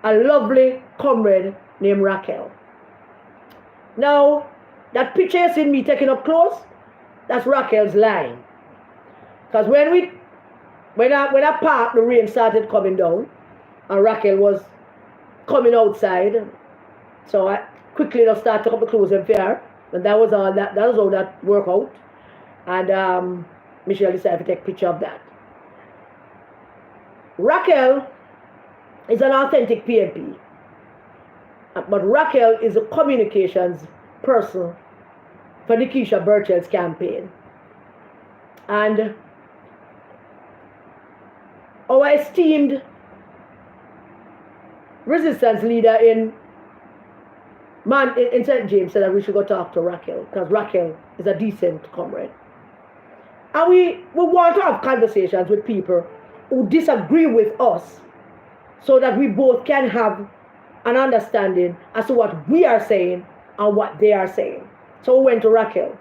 a lovely comrade named Raquel. Now, that picture you see me taking up close, that's Raquel's line. Because when I parked, the rain started coming down, and Raquel was coming outside. So I quickly just started taking up the clothes and fair. And that was all that was all that worked out. And Michelle decided to take a picture of that. Raquel is an authentic PMP. But Raquel is a communications person for Nikisha Burchell's campaign. And our esteemed resistance leader in St. James said that we should go talk to Raquel, because Raquel is a decent comrade. And we want to have conversations with people who disagree with us so that we both can have an understanding as to what we are saying and what they are saying. So we went to Raquel.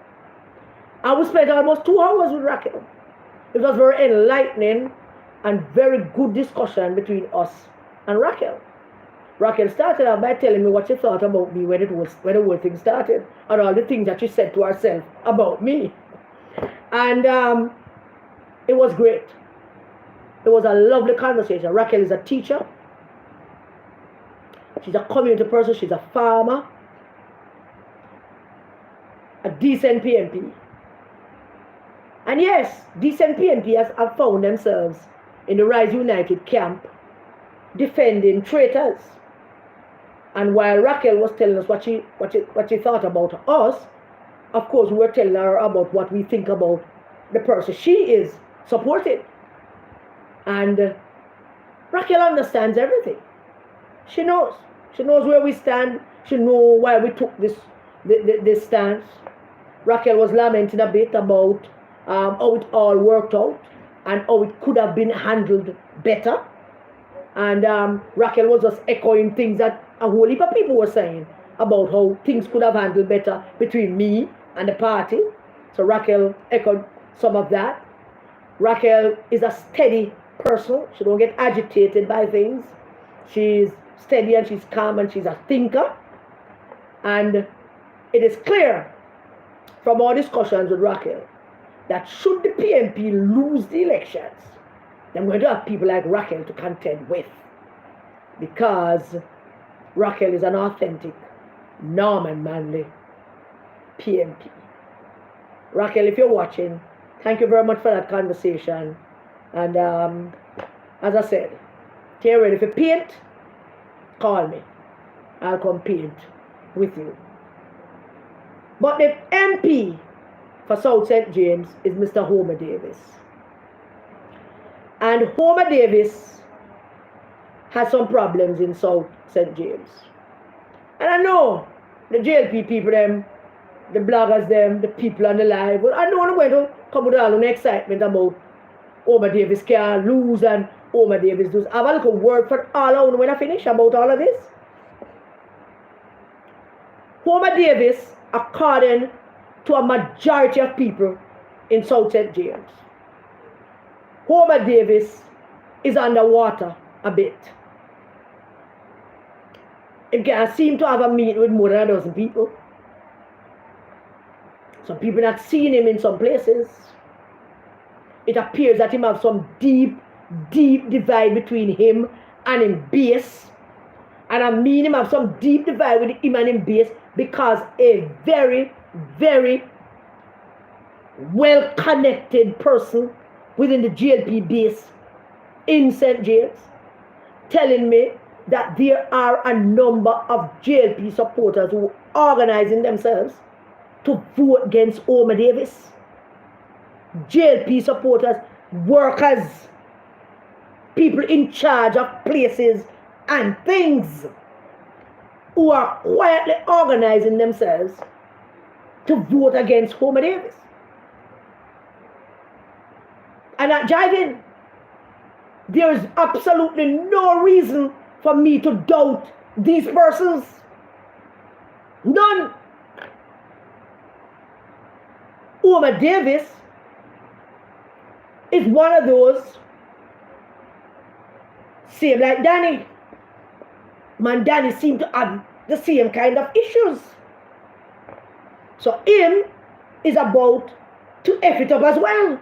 And we spent almost 2 hours with Raquel. It was very enlightening and very good discussion between us and Raquel. Raquel started out by telling me what she thought about me when the whole thing started, and all the things that she said to herself about me. And it was great. It was a lovely conversation. Raquel is a teacher. She's a community person. She's a farmer. A decent PMP. And yes, decent PMPs have found themselves in the Rise United camp defending traitors. And while Raquel was telling us what she thought about us, of course we were telling her about what we think about the person she is supporting. And Raquel understands everything. She knows. She knows where we stand. She knows why we took this stance. Raquel was lamenting a bit about how it all worked out and how it could have been handled better. And Raquel was just echoing things that a whole heap of people were saying about how things could have handled better between me and the party. So Raquel echoed some of that. Raquel is a steady person. She don't get agitated by things. She's steady and she's calm and she's a thinker. And it is clear from our discussions with Raquel that should the PMP lose the elections, then we're going to have people like Raquel to contend with. Because Raquel is an authentic Norman Manley PMP. Raquel, if you're watching, thank you very much for that conversation. And as I said, get ready for paint, call me. I'll come paint with you. But the MP for South St. James is Mr. Homer Davis. And Homer Davis has some problems in South St. James. And I know the JLP people, them, the bloggers, them, the people on the live, but I know I'm going to come with all the excitement about Homer Davis can lose and Homer Davis lose. I have a little word for all of when I finish about all of this. Homer Davis, according to a majority of people in South St. James, Homer Davis is underwater a bit. It can seem to have a meeting with more than a dozen people. Some people not seeing him in some places. It appears that him have some deep divide between him and him base. And I mean him have some deep divide with him and him base because a very well-connected person within the GLP base in St. James telling me that there are a number of GLP supporters who are organizing themselves to vote against Homer Davis. JLP supporters, workers, people in charge of places and things who are quietly organizing themselves to vote against Homer Davis. And not jiving. There is absolutely no reason for me to doubt these persons. None. Homer Davis is one of those, same like Danny. Man, Danny seemed to have the same kind of issues. So him is about to F it up as well.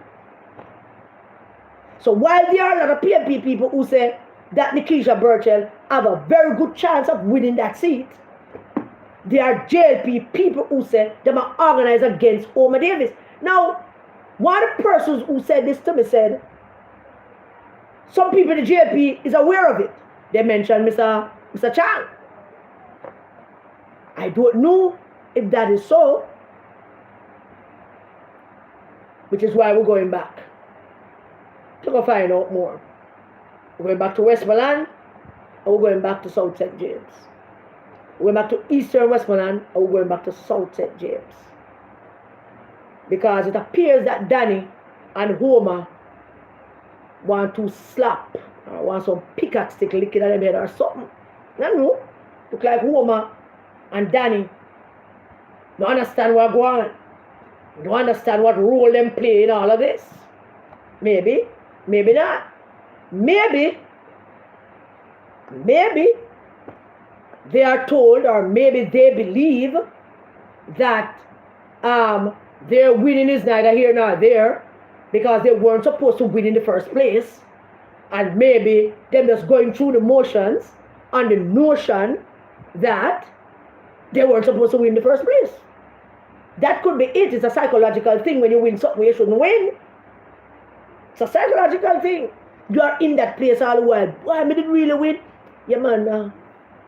So while there are a lot of PNP people who say that Nikisha Burchell have a very good chance of winning that seat, there are JLP people who say they are organized against Homer Davis. Now, one of the persons who said this to me said, some people in the JLP is aware of it. They mentioned Mr. Chang. I don't know if that is so, which is why we're going back to go find out more. We're going back to Westmoreland, or we're going back to South St. James. We're going back to Eastern Westmoreland, or we're going back to South St. James. Because it appears that Danny and Homer want to slap, or want some pickaxe stick licking at them head or something. I don't know. Look like Homer and Danny don't understand what's going on. Don't understand what role them play in all of this. Maybe, maybe not. Maybe they are told, or maybe they believe that their winning is neither here nor there because they weren't supposed to win in the first place, and maybe them just going through the motions on the notion that they weren't supposed to win in the first place. That could be it. It's a psychological thing. When you win something you shouldn't win, it's a psychological thing. You are in that place all the while. Why, I didn't really win. Yeah, man,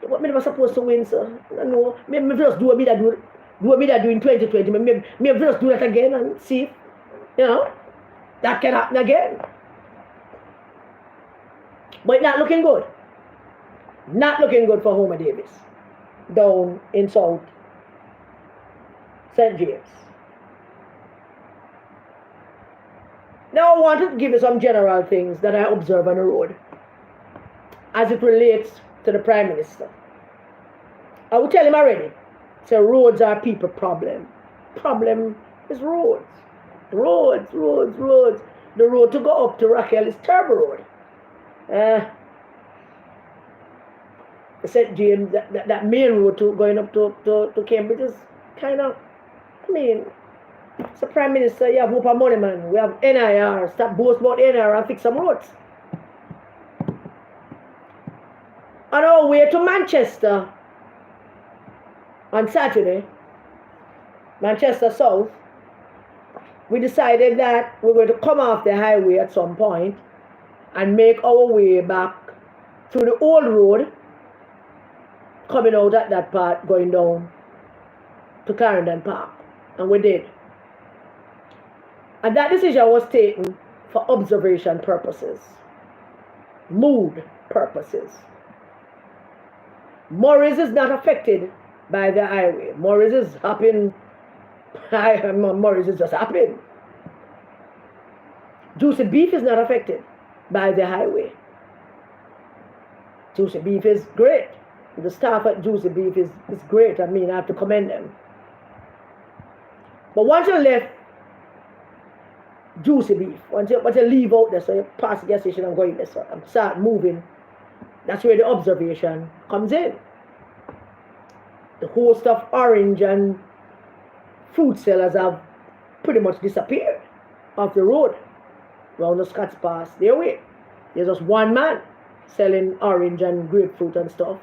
what me was supposed to win, sir? No, maybe just do what me that do in 2020. Maybe just do that again and see if, that can happen again. But it's not looking good. Not looking good for Homer Davis down in South St. James. Now I wanted to give you some general things that I observe on the road as it relates to the Prime Minister. I will tell him already. So roads are people problem. Problem is roads. Roads. The road to go up to Raquel is terrible road. St. James, that main road going up to Cambridge is kind of, it's a Prime Minister, you have hope of money, man. We have NIR, stop boast about NIR and fix some roads. On our way to Manchester on Saturday, Manchester South, we decided that we were going to come off the highway at some point and make our way back through the old road, coming out at that part, going down to Clarendon Park. And we did. And that decision was taken for observation purposes, mood purposes. Morris is not affected by the highway. Morris is happening. Morris is just happening. Juicy beef is not affected by the highway. Juicy beef is great. The staff at Juicy beef is great. I mean, I have to commend them. But once you left Juicy beef, once you leave out there, so you pass the gas station and go in there, so and start moving, that's where the observation comes in. The host of orange and fruit sellers have pretty much disappeared off the road around the Scots Pass their way. There's just one man selling orange and grapefruit and stuff.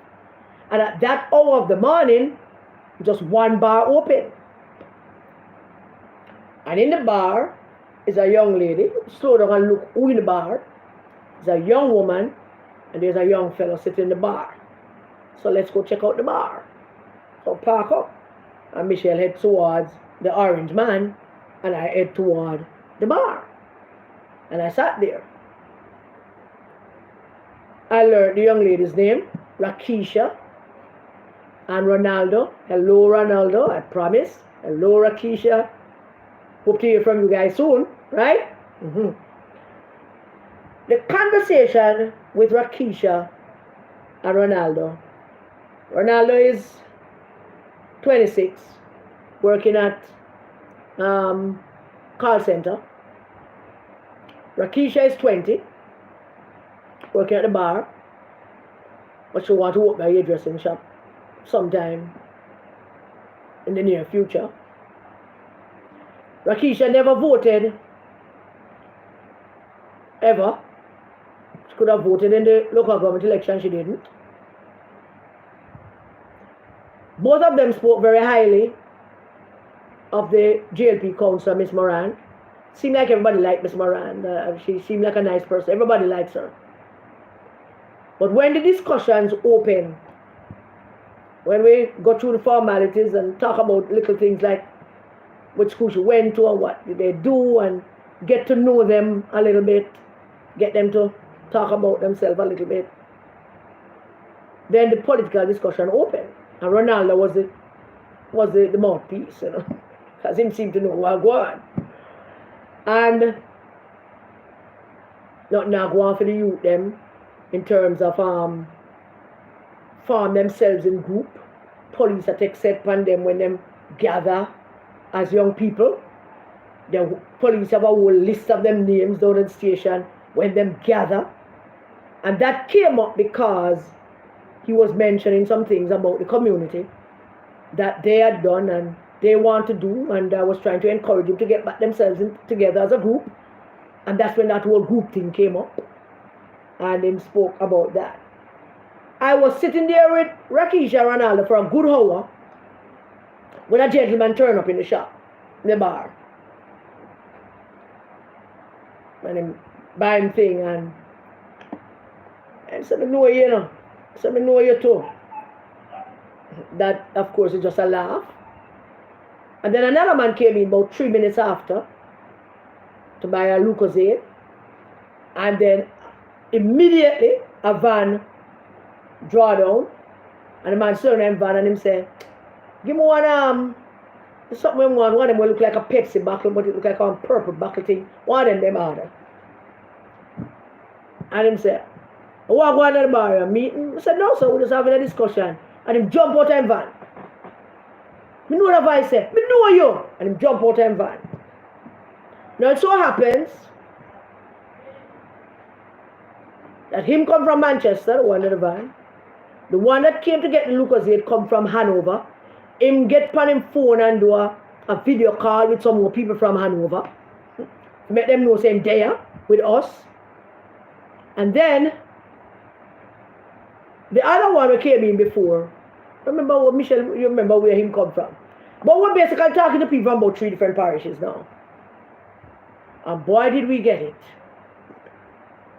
And at that hour of the morning, just one bar open. And in the bar is a young lady. Slow down and look who in the bar. There's a young woman and there's a young fellow sitting in the bar. So let's go check out the bar. So park up. And Michelle head towards the orange man and I head toward the bar. And I sat there. I learned the young lady's name, Rakisha and Ronaldo. Hello, Ronaldo, I promise. Hello, Rakisha. Hope to hear from you guys soon, right? The conversation with Rakisha and Ronaldo. Ronaldo is 26, working at call center. Rakisha is 20, working at the bar, but she wants to open a hairdressing shop sometime in the near future. Rakisha never voted, ever. She could have voted in the local government election, she didn't. Both of them spoke very highly of the JLP councillor, Miss Moran. Seemed like everybody liked Miss Moran. She seemed like a nice person. Everybody likes her. But when the discussions open, when we go through the formalities and talk about little things like which school she went to and what did they do and get to know them a little bit, get them to talk about themselves a little bit, then the political discussion opened. And Ronaldo was the mouthpiece, you know, because he seemed to know what go on. And not now go on for the youth them in terms of form themselves in group. Police are take set upon them when them gather as young people. The police have a whole list of them names down at the station when them gather. And that came up because he was mentioning some things about the community that they had done and they want to do, and I was trying to encourage them to get back themselves together as a group. And that's when that whole group thing came up and he spoke about that. I was sitting there with Rakisha Ronaldo for a good hour when a gentleman turned up in the shop, in the bar. And him buy him thing and I said, I know you, you know. I said, I know you too. That, of course, is just a laugh. And then another man came in about 3 minutes after to buy a Lucozade. And then immediately a van draw down. And the man stood in the van and him said, give me one, something we want. One of them will look like a Pepsi bottle, but it look like a purple bottle thing. One of them order. And him said, I want to go to the bar and meeting. I said, no, sir, we're just having a discussion. And him jump out of the van. Me know what I said. Me know you. And him jump out of the van. Now it so happens that him come from Manchester, the one in the van. The one that came to get the Lucozade come from Hanover. Him get on him phone and do a video call with some more people from Hanover. Make them know saying there with us. And then The other one who came in before, remember what Michelle, you remember where him come from. But we're basically talking to people from about 3 different parishes now. And boy, did we get it.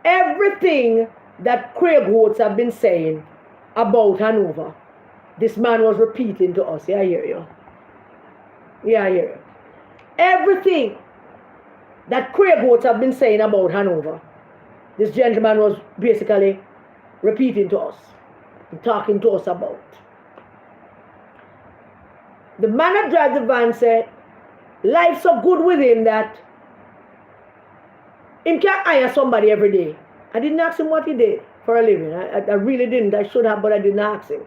Everything that Craig Oates have been saying about Hanover, this man was repeating to us. Yeah, I hear you. Yeah, I hear you. Everything that Craig Oates have been saying about Hanover, this gentleman was basically repeating to us and talking to us about. The man that drives the van said, life's so good with him that him can't hire somebody every day. I didn't ask him what he did for a living. I really didn't. I should have, but I didn't ask him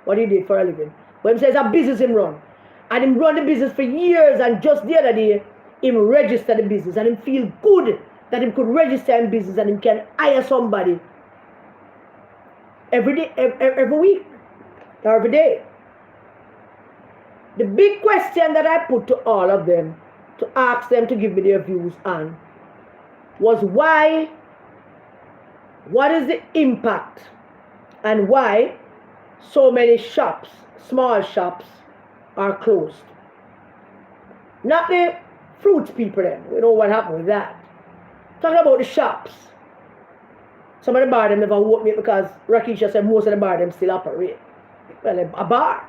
what he did for a living. But he says a business him run. And him run the business for years, and just the other day, him register the business, and him feel good that him could register in business and him can hire somebody every day, every week, or every day. The big question that I put to all of them, to ask them to give me their views on, was why, what is the impact, and why so many shops, small shops, are closed. Not the fruits people then, we know what happened with that. Talking about the shops. Some of the bar them never open it because Rakisha said most of the bar them still operate. Well, a bar.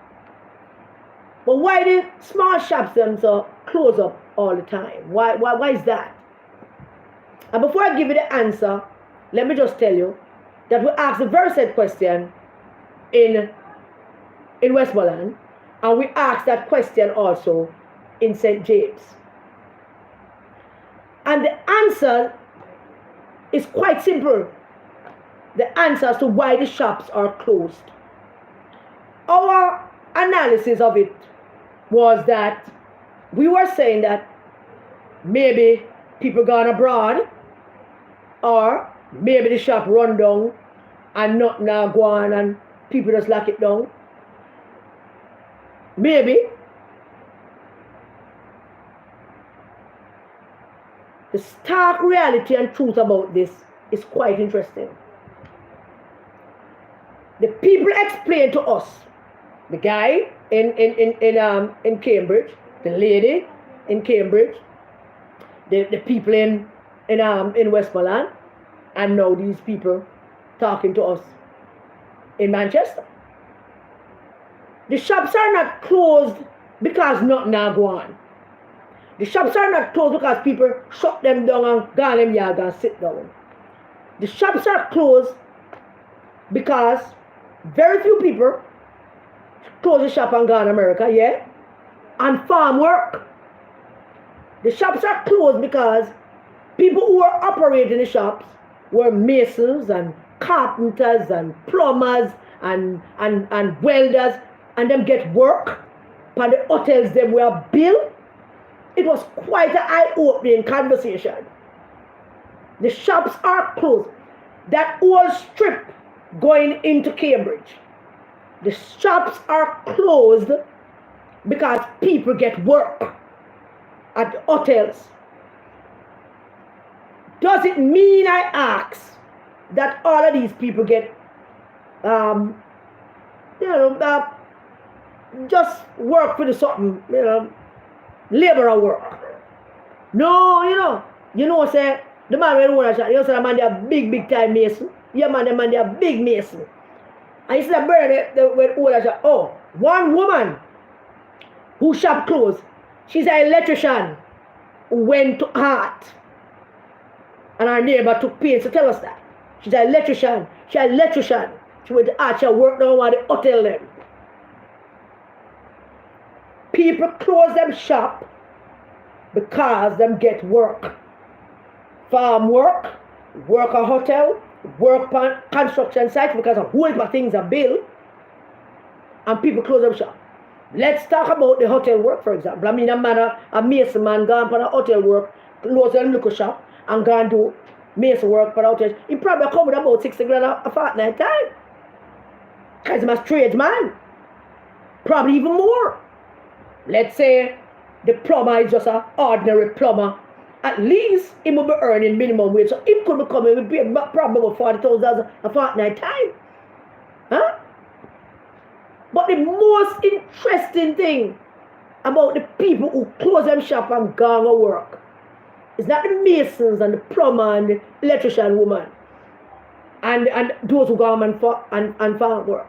But why the small shops them so close up all the time? Why is that? And before I give you the answer, let me just tell you that we asked the very same question in Westmoreland, and we asked that question also in St. James. And the answer is quite simple. The answer as to why the shops are closed. Our analysis of it was that we were saying that maybe people gone abroad, or maybe the shop run down and nothing now go on and people just lock it down. Maybe. The stark reality and truth about this is quite interesting. The people explained to us, the guy in Cambridge, the lady in Cambridge, the people in Westmoreland, and now these people talking to us in Manchester. The shops are not closed because nothing now go on. The shops are not closed because people shut them down and go in them yard and sit down. The shops are closed because very few people close the shop and go in America, yeah? And farm work. The shops are closed because people who are operating the shops were masons and carpenters and plumbers and welders, and them get work and the hotels them were built. It was quite an eye-opening conversation. The shops are closed. That whole strip going into Cambridge, the shops are closed because people get work at hotels. Does it mean, I ask, that all of these people get just work for the something, labor work? No, say the man when owner shop, say the man they a big time mason. Yeah, man, the man they a big mason. And you see that bird when owner shop, oh, one woman who shop clothes, she's an electrician who went to art. And our neighbor took pains to tell us that. She's an electrician. She went to art, she worked down at the hotel them. People close them shop because them get work. Farm work a hotel, work on construction sites because a whole heap of things are built, and people close them shop. Let's talk about the hotel work, for example. I mean, a mason man gone for a hotel work, close them local shop, and go and do mason work for the hotel. He probably come with about 60 grand a fortnight time. Because he's a tradesman. Probably even more. Let's say the plumber is just an ordinary plumber. At least he will be earning minimum wage. So he could be coming with probably about 40,000 a fortnight time. Huh? But the most interesting thing about the people who close them shop and go to work is not the masons and the plumber and the electrician woman and those who go and farm work.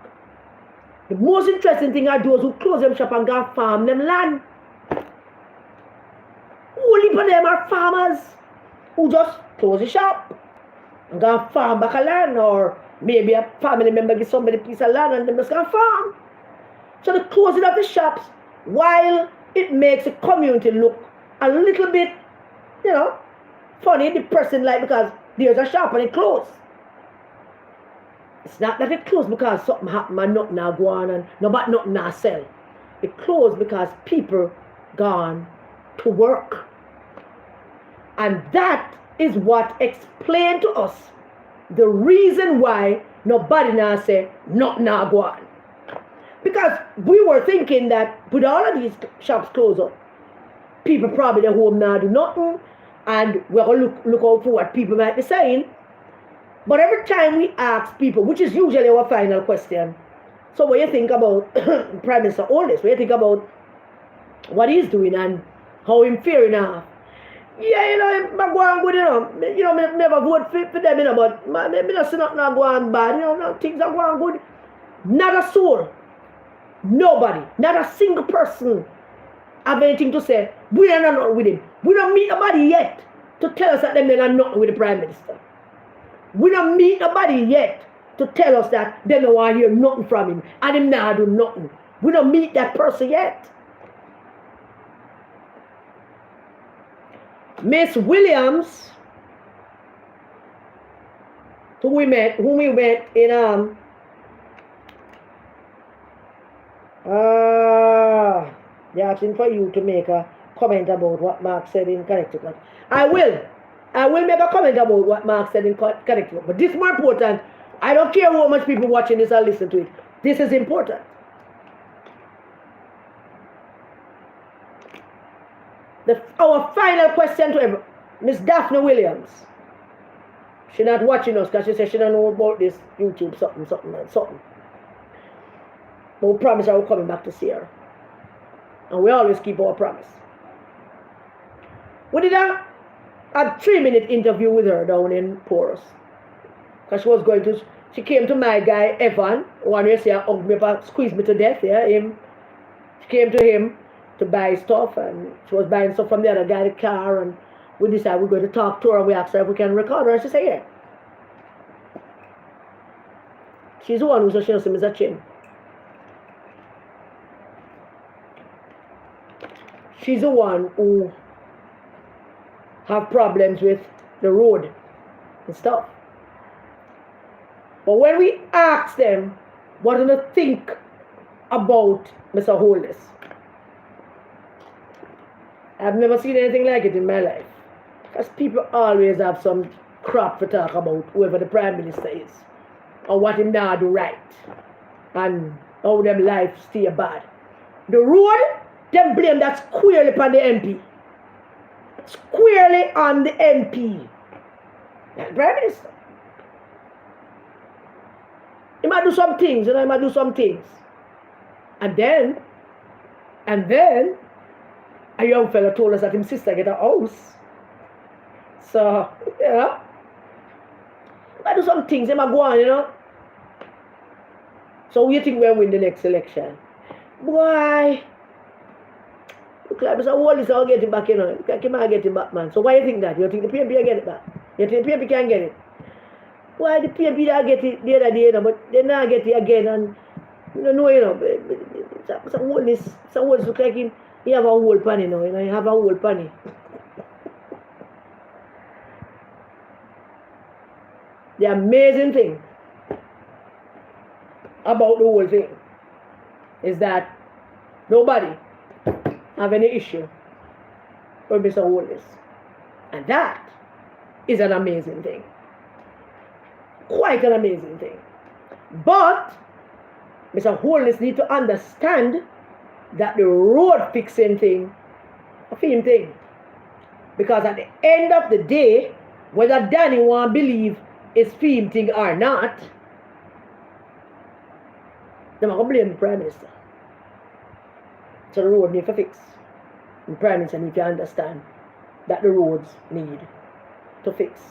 The most interesting thing are those who close them shop and go farm them land. Only for them are farmers who just close the shop and go farm back a land, or maybe a family member gives somebody a piece of land and they must go farm. So the closing of the shops, while it makes the community look a little bit, funny, the person like because there's a shop and it closed. It's not that it closed because something happened and nothing now go on and nothing now sell. It closed because people gone to work. And that is what explained to us the reason why nobody now say nothing now go on. Because we were thinking that with all of these shops closed up, people probably at home now do nothing, and we're going to look out for what people might be saying. But every time we ask people, which is usually our final question, so what you think about Prime Minister Oldest, what you think about what he's doing and how he's faring now? Yeah, I'm going good, I never vote for them, but I don't see nothing going bad, things are going good. Not a soul, nobody, not a single person have anything to say. We are not with him. We don't meet nobody yet to tell us that they're not nothing with the Prime Minister. We don't meet nobody yet to tell us that they don't want to hear nothing from him and him not do nothing. We don't meet that person yet. Miss Williams, whom we met in they're asking for you to make a comment about what Mark said in Connecticut. I will make a comment about what Mark said in Connecticut. But this is more important. I don't care how much people watching this or listen to it. This is important. Our final question to Miss Daphne Williams. She's not watching us because she said she don't know about this YouTube something. But we promise I will coming back to see her. And we always keep our promise. We did a 3-minute interview with her down in Porus. Because she came to my guy, Evan, one year, hugged me up, squeezed me to death, She came to him to buy stuff, and she was buying stuff from the other guy, the car, and we decided we're going to talk to her, and we asked her if we can record her, and she said, yeah. She's the one who said she knows him as a chin. She's the one who have problems with the road and stuff. But when we ask them what do they think about Mr. Holness, I've never seen anything like it in my life. Because people always have some crap to talk about whoever the Prime Minister is, or what him now do right, and how them life stay bad. The road, them blame that squarely upon the MP. Squarely on the MP. Not the Prime Minister. He might do some things, he might do some things. And then, a young fella told us that his sister get a house. So, he might do some things, he might go on, So you think we'll win the next election? Boy, look like Mr. Wallace will get it back, Look like he might get it back, man. So why you think that? You think the PNP will get it back? You think the PNP can get it? Why the PNP didn't get it the other day, but they not get it again, and Mr. Wallace look like he have a whole penny now, he have a whole penny. The amazing thing about the whole thing is that nobody have any issue with Mr. Wallace. And that is an amazing thing. Quite an amazing thing. But Mr. Holness need to understand that the road fixing thing, a film thing. Because at the end of the day, whether Danny want to believe it's film thing or not, They're going to blame the Prime Minister. So the road need to fix. The Prime Minister need to understand that the roads need to fix.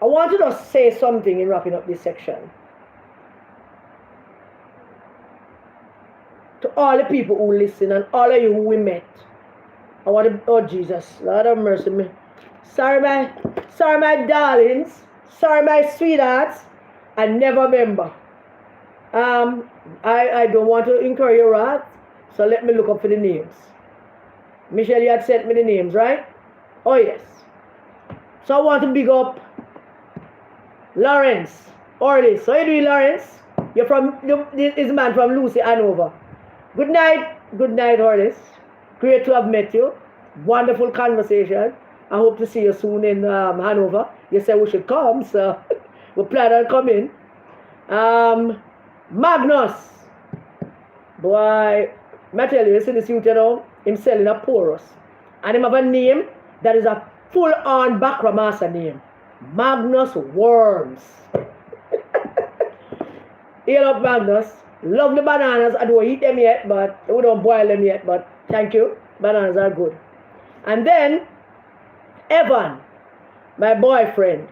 I want to just say something in wrapping up this section. To all the people who listen and all of you who we met, I want to, oh Jesus, Lord have mercy me. Sorry my darlings, sorry my sweethearts, I never remember. I don't want to incur your wrath, so let me look up for the names. Michelle, you had sent me the names, right? Oh yes. So I want to big up Lawrence, Orlis. So you doing, Lawrence? This is a man from Lucy, Hanover. Good night, Orlis. Great to have met you. Wonderful conversation. I hope to see you soon in Hanover. You said we should come, so we plan on coming. Magnus. Boy, I tell you see this youth, you know, him selling a porous. And him have a name that is a full-on Bakra Master name. Magnus Worms. Hail up, Magnus. Love the bananas. I don't eat them yet, but we don't boil them yet, but thank you. Bananas are good. And then Evan, my boyfriend,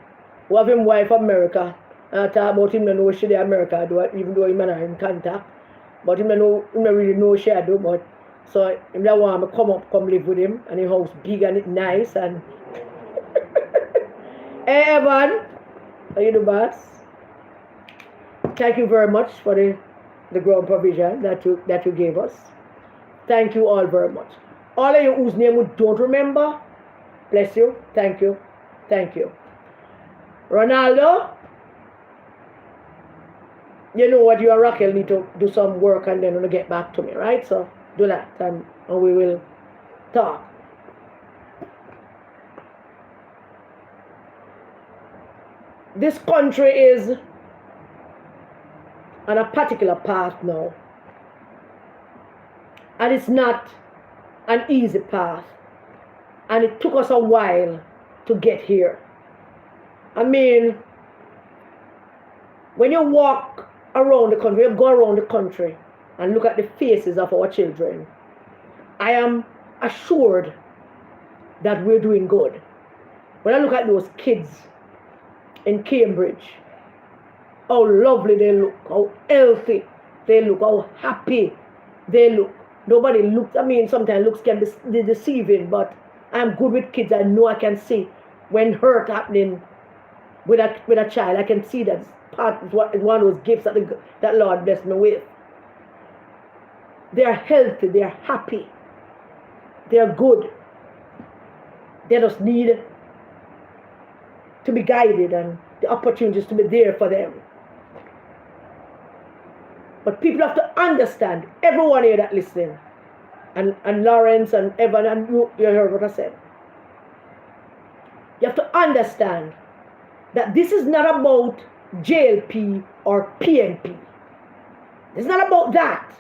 who have him wife America. I talk about him, I know she in America, even though him and I in contact. But him I really know she do, but so him that want me come live with him, and his house big and it nice and hey Evan, are you the boss? Thank you very much for the ground provision that you gave us. Thank you all very much. All of you whose name we don't remember, bless you. Thank you. Thank you. Ronaldo, you know what, you and Raquel need to do some work and then get back to me, right? So do that and we will talk. This country is on a particular path now. And it's not an easy path. And it took us a while to get here. I mean, when you walk around the country, you go around the country and look at the faces of our children, I am assured that we're doing good. When I look at those kids in Cambridge, how lovely they look, how healthy they look, how happy they look. Nobody looks, I mean, sometimes looks can be deceiving, but I'm good with kids. I know I can see when hurt happening with a child. I can see that part is one of those gifts that Lord blessed me with. They're healthy, they're happy, they're good. They just need to be guided and the opportunities to be there for them. But people have to understand, everyone here that listening, and Lawrence and Evan, and you heard what I said. You have to understand that this is not about JLP or PNP. It's not about that.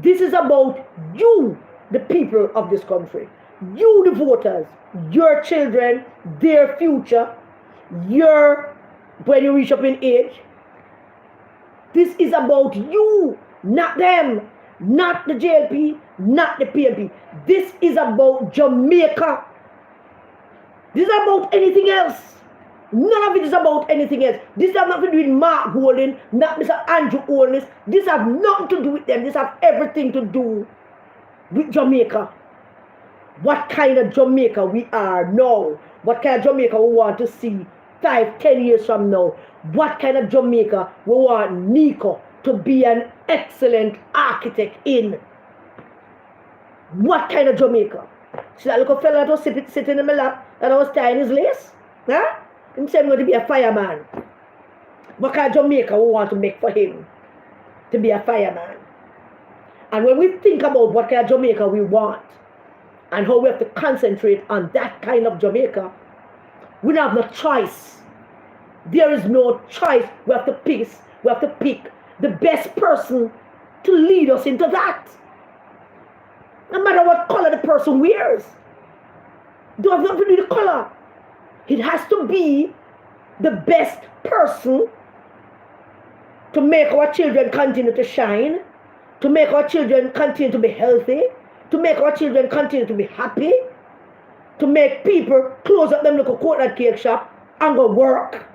This is about you, the people of this country. You, the voters, your children, their future, when you reach up in age. This is about you, not them, not the JLP, not the PNP. This is about Jamaica. This is about anything else. None of it is about anything else. This has nothing to do with Mark Golden, not Mr. Andrew Holness. This has nothing to do with them. This has everything to do with Jamaica. What kind of Jamaica we are now. What kind of Jamaica we want to see 5-10 years from now. What kind of Jamaica we want Nico to be an excellent architect in. What kind of Jamaica? See that little fella that was sitting in my lap and I was tying his lace? Huh? He said I'm going to be a fireman. What kind of Jamaica we want to make for him to be a fireman? And when we think about what kind of Jamaica we want and how we have to concentrate on that kind of Jamaica, we don't have no choice. There is no choice. We have to pick the best person to lead us into that. No matter what color the person wears. Don't have nothing to do with the color. It has to be the best person to make our children continue to shine, to make our children continue to be healthy, to make our children continue to be happy, to make people close up them little coconut cake shop and go work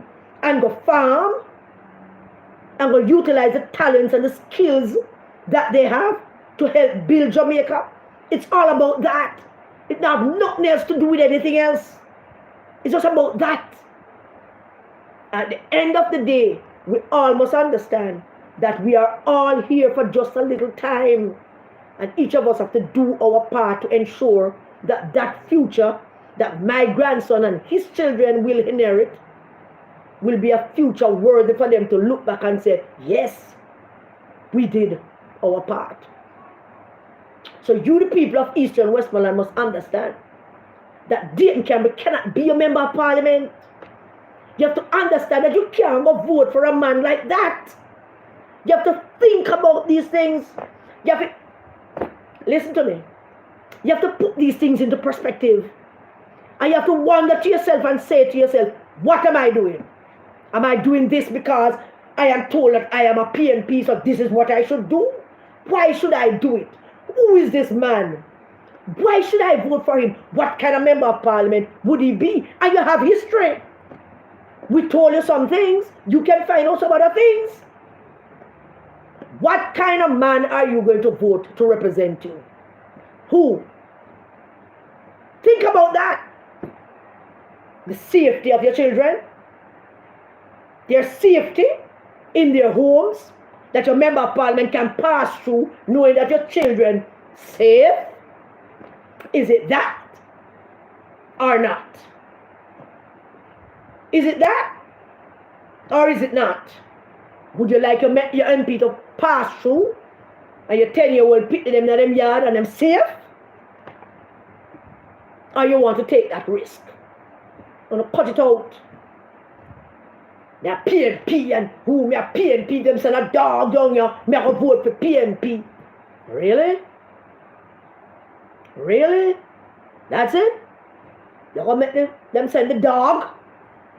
and go farm and go utilize the talents and the skills that they have to help build Jamaica. It's all about that. It has nothing else to do with anything else. It's just about that. At the end of the day, we all must understand that we are all here for just a little time. And each of us have to do our part to ensure that that future that my grandson and his children will inherit will be a future worthy for them to look back and say, yes, we did our part. So you, the people of Eastern Westmoreland, must understand that Dayton cannot be a member of parliament. You have to understand that you can't go vote for a man like that. You have to think about these things. You have to, listen to me. You have to put these things into perspective. And you have to wonder to yourself and say to yourself, what am I doing? Am I doing this because I am told that I am a PNP, so this is what I should do? Why should I do it? Who is this man? Why should I vote for him? What kind of member of parliament would he be? And you have history. We told you some things. You can find out some other things. What kind of man are you going to vote to represent you? Who? Think about that. The safety of your children. Their safety in their homes. That your member of parliament can pass through knowing that your children safe. Is it that or not? Is it that or is it not? Would you like your MP to pass through and your 10-year-old pick them in them yard and them safe? Or you want to take that risk? You want to cut it out? Me a PNP and who me a PNP them send a dog down here, me a go vote for PNP. Really? Really? That's it? You're going to make them send the dog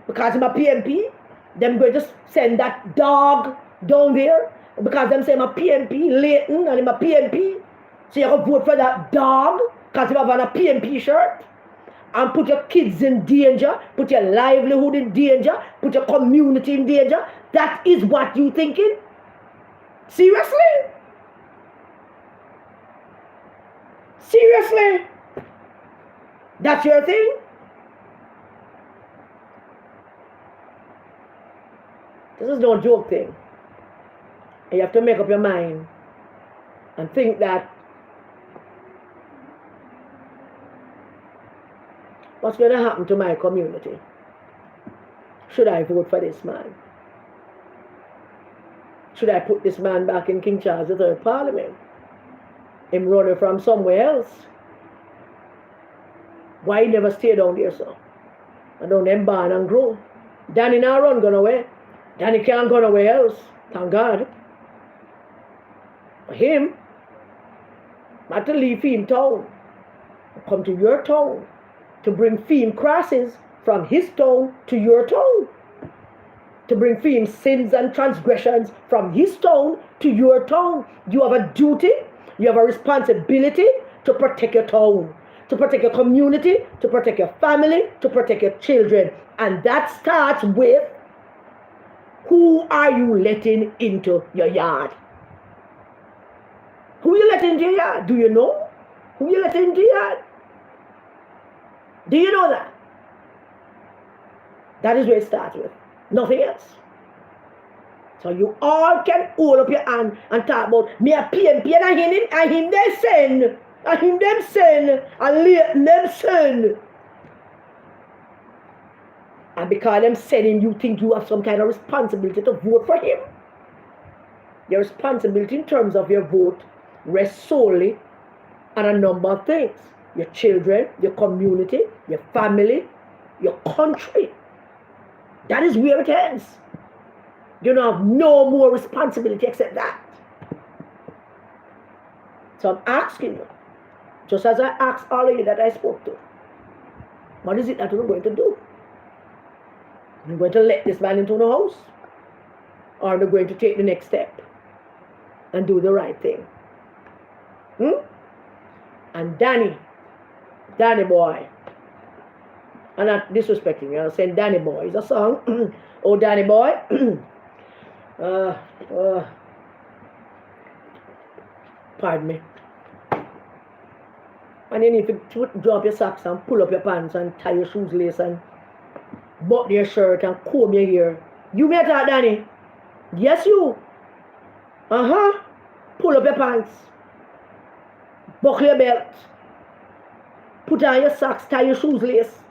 because I'm a PNP? Them going to send that dog down there because them say I'm a PNP, Leighton, and I'm a PNP. So you're going to vote for that dog because you have on a PNP shirt? And put your kids in danger, put your livelihood in danger, put your community in danger. That is what you thinking? Seriously? Seriously? That's your thing? This is no joke thing. And you have to make up your mind and think that what's going to happen to my community? Should I vote for this man? Should I put this man back in King Charles III Parliament? Him running from somewhere else? Why he never stay down there, sir? And down them barn and grow. Danny now run gone away. Danny can't go nowhere else. Thank God. But him, not to leave him town. Come to your town. To bring fame crosses from his town to your town. To bring fame sins and transgressions from his town to your town. You have a duty, you have a responsibility to protect your town, to protect your community, to protect your family, to protect your children. And that starts with who are you letting into your yard? Who you letting into your yard? Do you know? Who you letting into your yard? Do you know that? That is where it starts with. Nothing else. So you all can hold up your hand and talk about me a PNP and I him they send. I him them send. And let them send. And because them sending, you think you have some kind of responsibility to vote for him. Your responsibility in terms of your vote rests solely on a number of things. Your children, your community, your family, your country. That is where it ends. You don't have no more responsibility except that. So I'm asking you, just as I asked all of you that I spoke to, what is it that we're going to do? I'm going to let this man into the house, or I'm going to take the next step and do the right thing. And Danny boy, I'm not disrespecting you, I'm saying Danny boy is a song. Oh, Danny boy. Pardon me. And you need to drop your socks and pull up your pants and tie your shoes lace and button your shirt and comb your hair. You may talk, Danny. Yes, you. Pull up your pants. Buckle your belt. Put on your socks, tie your shoes lace.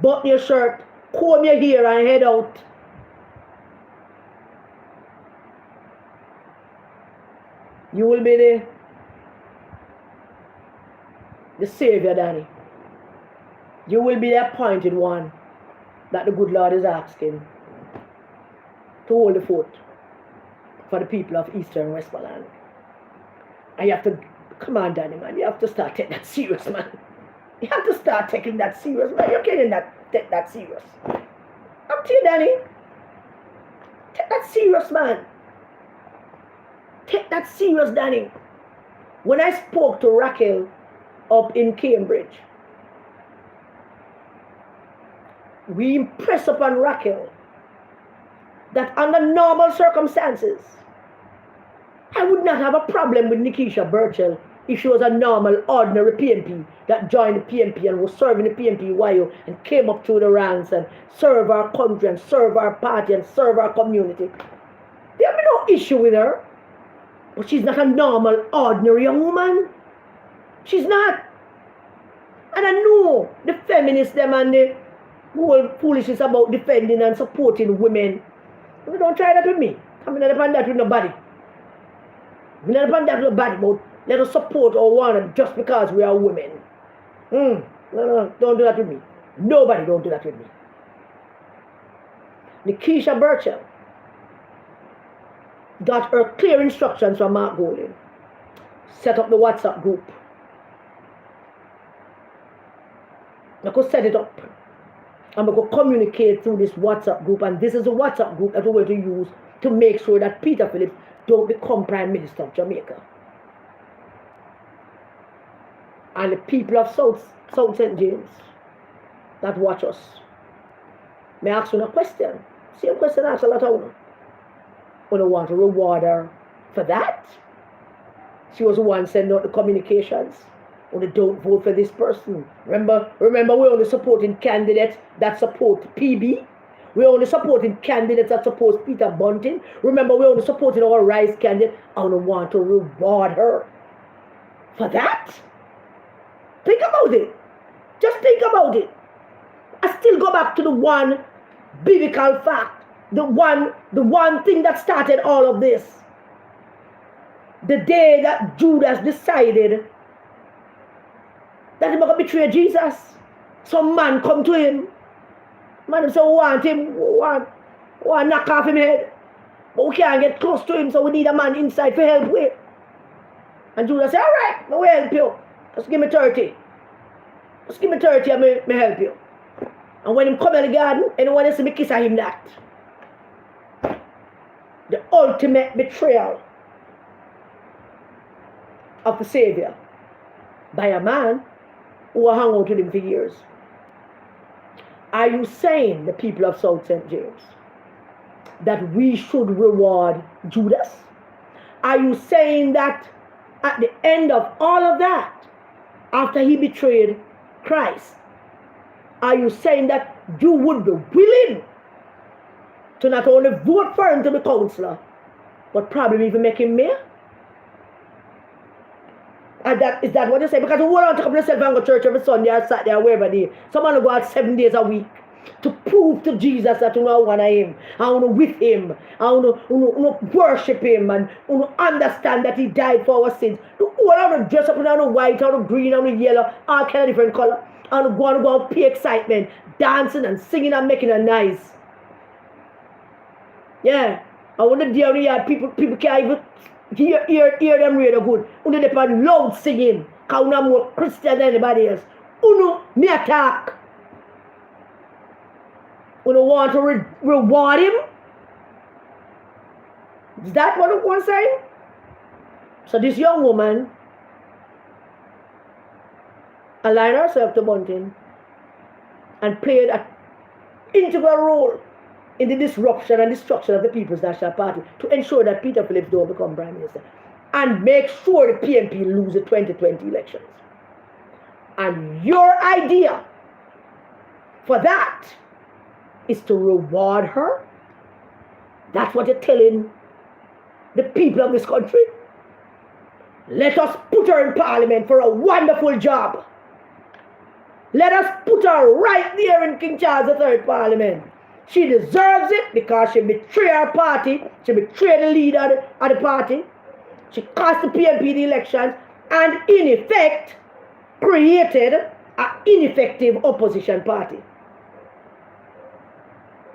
Button your shirt. Comb your hair and head out. You will be the Savior, Danny. You will be the appointed one that the good Lord is asking to hold the fort for the people of Eastern Westmoreland. And you have to, come on, Danny, man, you have to start taking that serious, man. You have to start taking that serious, man. You're getting take that serious. Up to you, Danny. Take that serious, man. Take that serious, Danny. When I spoke to Raquel up in Cambridge, we impress upon Raquel that under normal circumstances, I would not have a problem with Nikisha Burchell if she was a normal, ordinary PNP that joined the PNP and was serving the PNP YO and came up through the ranks and serve our country and serve our party and serve our community. There would be no issue with her. But she's not a normal, ordinary young woman. She's not. And I know the feminists, them, and the whole foolishness about defending and supporting women. You don't try that with me. I'm not upon that with nobody. I'm not upon that with nobody, but let us support our one just because we are women. No, don't do that with me. Nobody don't do that with me. Nikisha Burchell got her clear instructions from Mark Golding. Set up the WhatsApp group. I could set it up. And we could communicate through this WhatsApp group. And this is the WhatsApp group that we're going to use to make sure that Peter Phillips don't become Prime Minister of Jamaica. And the people of South St. James that watch us. May I ask you a question? Same question I ask a lot of them. We don't want to reward her for that. She was the one sending out the communications. Only don't vote for this person. Remember we're only supporting candidates that support PB. We're only supporting candidates that support Peter Bunting. Remember, we're only supporting our Rice candidate. I don't want to reward her for that. Think about it. Just think about it. I still go back to the one biblical fact. The one thing that started all of this. The day that Judas decided that he was going to betray Jesus. Some man come to him. Man say, we want him, we want knock off him head. But we can't get close to him, so we need a man inside for help with. And Judas said, all right, I will help you. Just give me 30. Just give me 30 and me help you. And when him come in the garden, anyone else see me kiss him that. The ultimate betrayal of the Savior by a man who hung out with him for years. Are you saying, the people of South St. James, that we should reward Judas? Are you saying that at the end of all of that, after he betrayed Christ, are you saying that you would be willing to not only vote for him to be counselor, but probably even make him mayor? And is that what you say? Because you want to come to yourself and go to church every Sunday or Saturday or wherever day. Someone will go out 7 days a week to prove to Jesus that you know one of him, and you with him, and you worship him, and you understand that he died for our sins. You all have to dress up in the white, or the green, or the yellow, all kind of different color, and you go out pay excitement, dancing and singing and making a noise. Yeah, and when the day on the yard, people can't even hear them really good. Uno depend loud singing, because uno more Christian than anybody else. Uno me attack. We don't want to reward him. Is that what it was saying? So this young woman aligned herself to Bunting and played an integral role in the disruption and destruction of the People's National Party to ensure that Peter Phillips don't become Prime Minister and make sure the PNP lose the 2020 elections. And your idea for that is to reward her? That's what you're telling the people of this country? Let us put her in Parliament for a wonderful job. Let us put her right there in King Charles III Parliament. She deserves it because she betrayed her party. She betrayed the leader of the party. She cost the PNP the elections and in effect created an ineffective opposition party.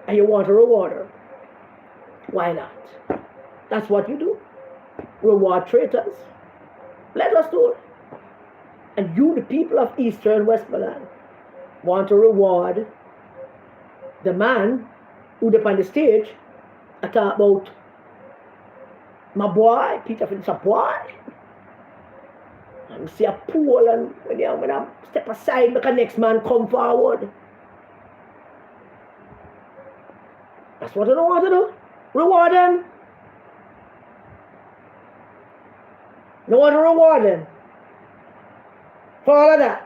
And you want to reward her. Why not? That's what you do. Reward traitors. Let us do it. And you, the people of Eastern Westmoreland, want to reward the man who up on the stage I talk about my boy, Peter Phillips, a boy. And see a pool and when I step aside, make a next man come forward. That's what I don't want to do. Reward them. I don't want to reward them for all of that.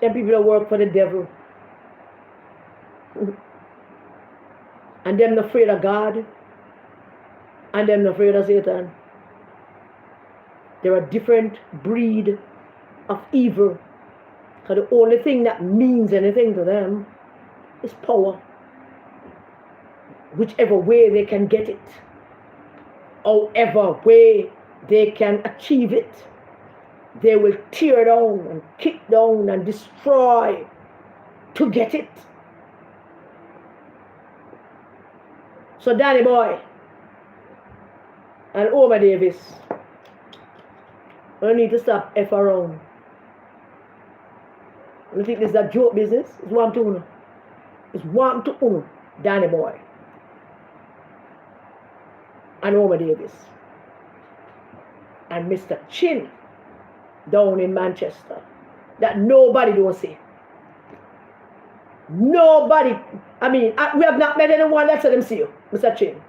Them people that work for the devil. And them not afraid of God. And them not afraid of Satan. They're a different breed of evil. Because the only thing that means anything to them is power. Whichever way they can get it. However way they can achieve it. They will tear down and kick down and destroy to get it. So Danny Boy and Oma Davis, we need to stop F around. You think this is a joke business? It's one to uno. It's one to uno. Danny Boy and Oma Davis and Mr. Chin down in Manchester that nobody don't see. Nobody. I mean, we have not met anyone that said them see you, Mr. Chin.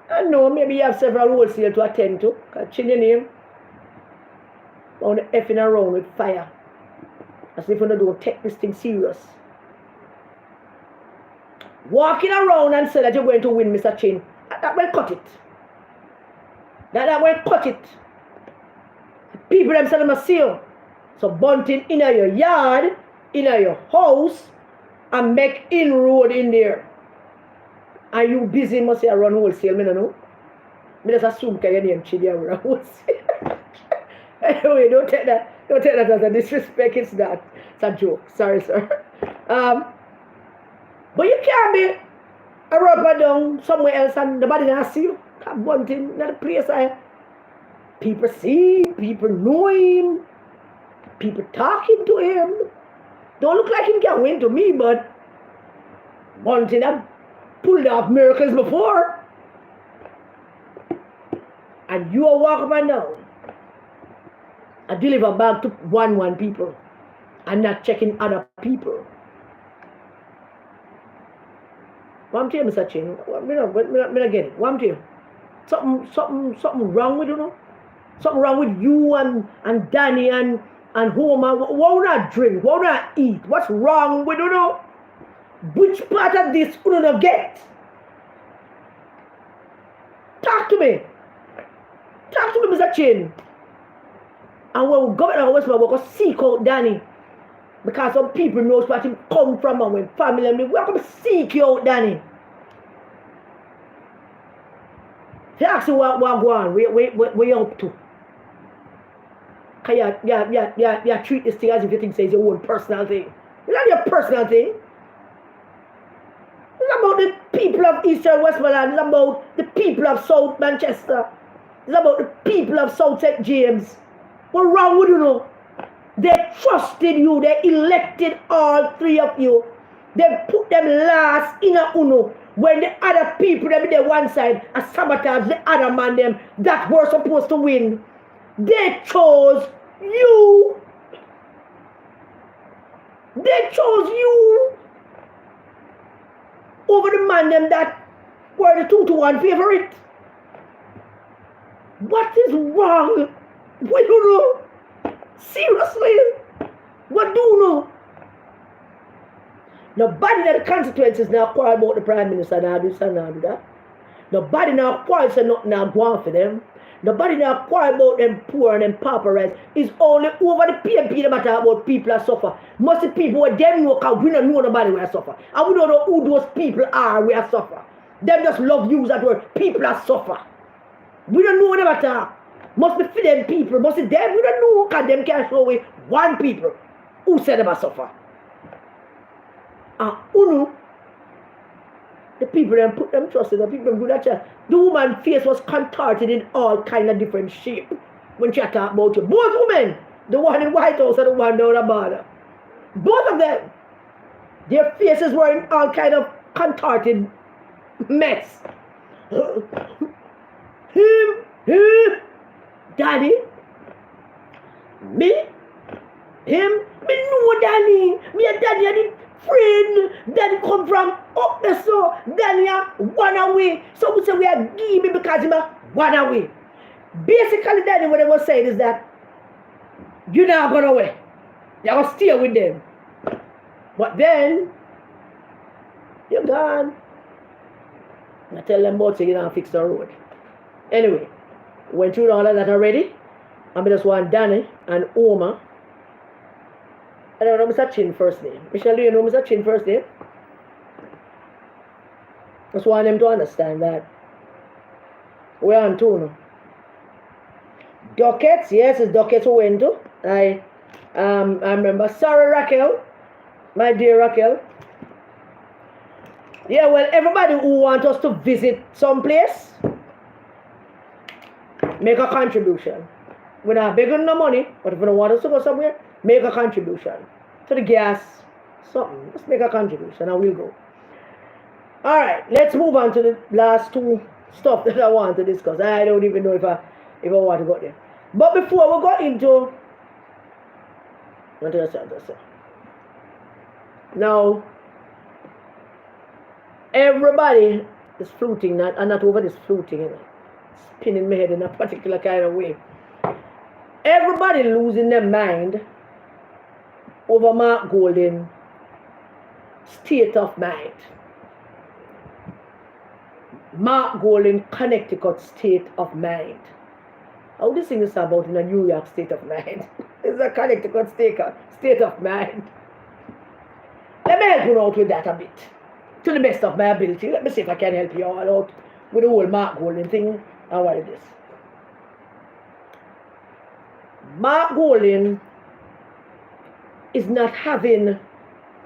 I know maybe you have several wholesale to attend to. Because Chin your name on the effing around with fire. As if you don't take this thing serious. Walking around and say that you're going to win, Mr. Chin. That will cut it. That will cut it. People themselves must see you. So Bunting in your yard, in your house, and make inroad in there. And you busy must say run wholesale, I don't know. I just assume that your name Chidi run wholesale. Anyway, don't take that as a disrespect, it's not. It's a joke. Sorry, sir. But you can't be a rubber down somewhere else and nobody not see you. Bunting, not a place people see, people know him, people talking to him. Don't look like him can win to me, but Bunting have pulled off miracles before. And you are walking up and down and deliver back to one people and not checking other people. What I'm telling you, Mr. Chin, I don't get it. What I'm telling you? Something wrong with you, know? Something wrong with you and Danny and Homer. Why would I drink? Why would I eat? What's wrong with you, know? Which part of this you don't get? Talk to me. Talk to me, Mr. Chin. And when we go back to Westmore, we're going to seek out Danny. Because some people know where he come from and when family and me, we're going to seek you out, Danny. He asks you what go on, where you up to? Because you treat this thing as if you think it's your own personal thing. It's not your personal thing. It's It's about the people of Eastern Westmoreland. It's about the people of South Manchester. It's about the people of South St. James. What's wrong with you now? They trusted you. They elected all three of you. They put them last in a uno. When the other people, they be there one side, and sabotage the other man them that were supposed to win. They chose you. They chose you over the man them that were the 2-1 favorite. What is wrong? We don't know. Seriously? What do you know? Nobody in the constituencies now quarrel about the Prime Minister now do this and now do that. Nobody now quarrel say nothing now go on for them. Nobody now quarrel about them poor and them paupers. It's only over the PMP that matter about people that suffer. Most of the people what them know because we don't know nobody will suffer. And we don't know who those people are who suffer. Them just love use that word, people that suffer. We don't know them at all. Must be for them people, must be them, we don't know because them can't show away one people who said them suffer. And Unu, the people them put them trust in the people them do that chat. The woman's face was contorted in all kind of different shape when she talked about you. Both women, the one in White House and the one down the border. Both of them, their faces were in all kind of contorted mess. Him, Daddy, me, him, me know Danny, me and Daddy and his friend, Daddy come from up there so, Danny one away, so we say we are giving because him one away. Basically, Daddy, what I was saying is that you're not going away, you're going to stay with them, but then, you're gone. I tell them about you don't fix the road. Anyway, went through all of that already. I just want Danny and Oma. I don't know Mr. Chin first name. Michelle, do you know Mr. Chin first name? Just want them to understand that. We're on two now. Ducats, yes, it's Ducats who went to. I remember. Sorry, Raquel. My dear Raquel. Yeah, well, everybody who wants us to visit someplace, make a contribution. We're not begging no money, but if you don't want us to go somewhere, make a contribution. To the gas, something. Let's make a contribution and we'll go. Alright, let's move on to the last two stuff that I want to discuss. I don't even know if I want to go there. But before we go into what did I say? Now everybody is fluting, not over this fluting, you know. Spinning my head in a particular kind of way. Everybody losing their mind over Mark Golden state of mind. Mark Golden Connecticut state of mind. How this thing is about in a New York state of mind? It's a Connecticut state of mind. Let me help you out with that a bit. To the best of my ability. Let me see if I can help you all out with the whole Mark Golden thing and what it is. Mark Golden is not having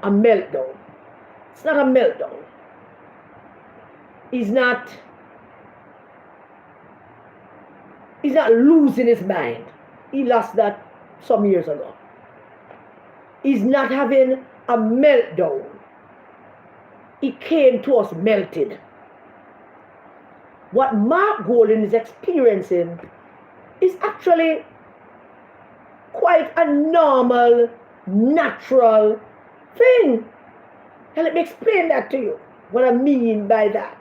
a meltdown. It's not a meltdown. He's not losing his mind. He lost that some years ago. He's not having a meltdown. He came to us melted. What Mark Golden is experiencing is actually quite a normal, natural thing. And let me explain that to you, what I mean by that.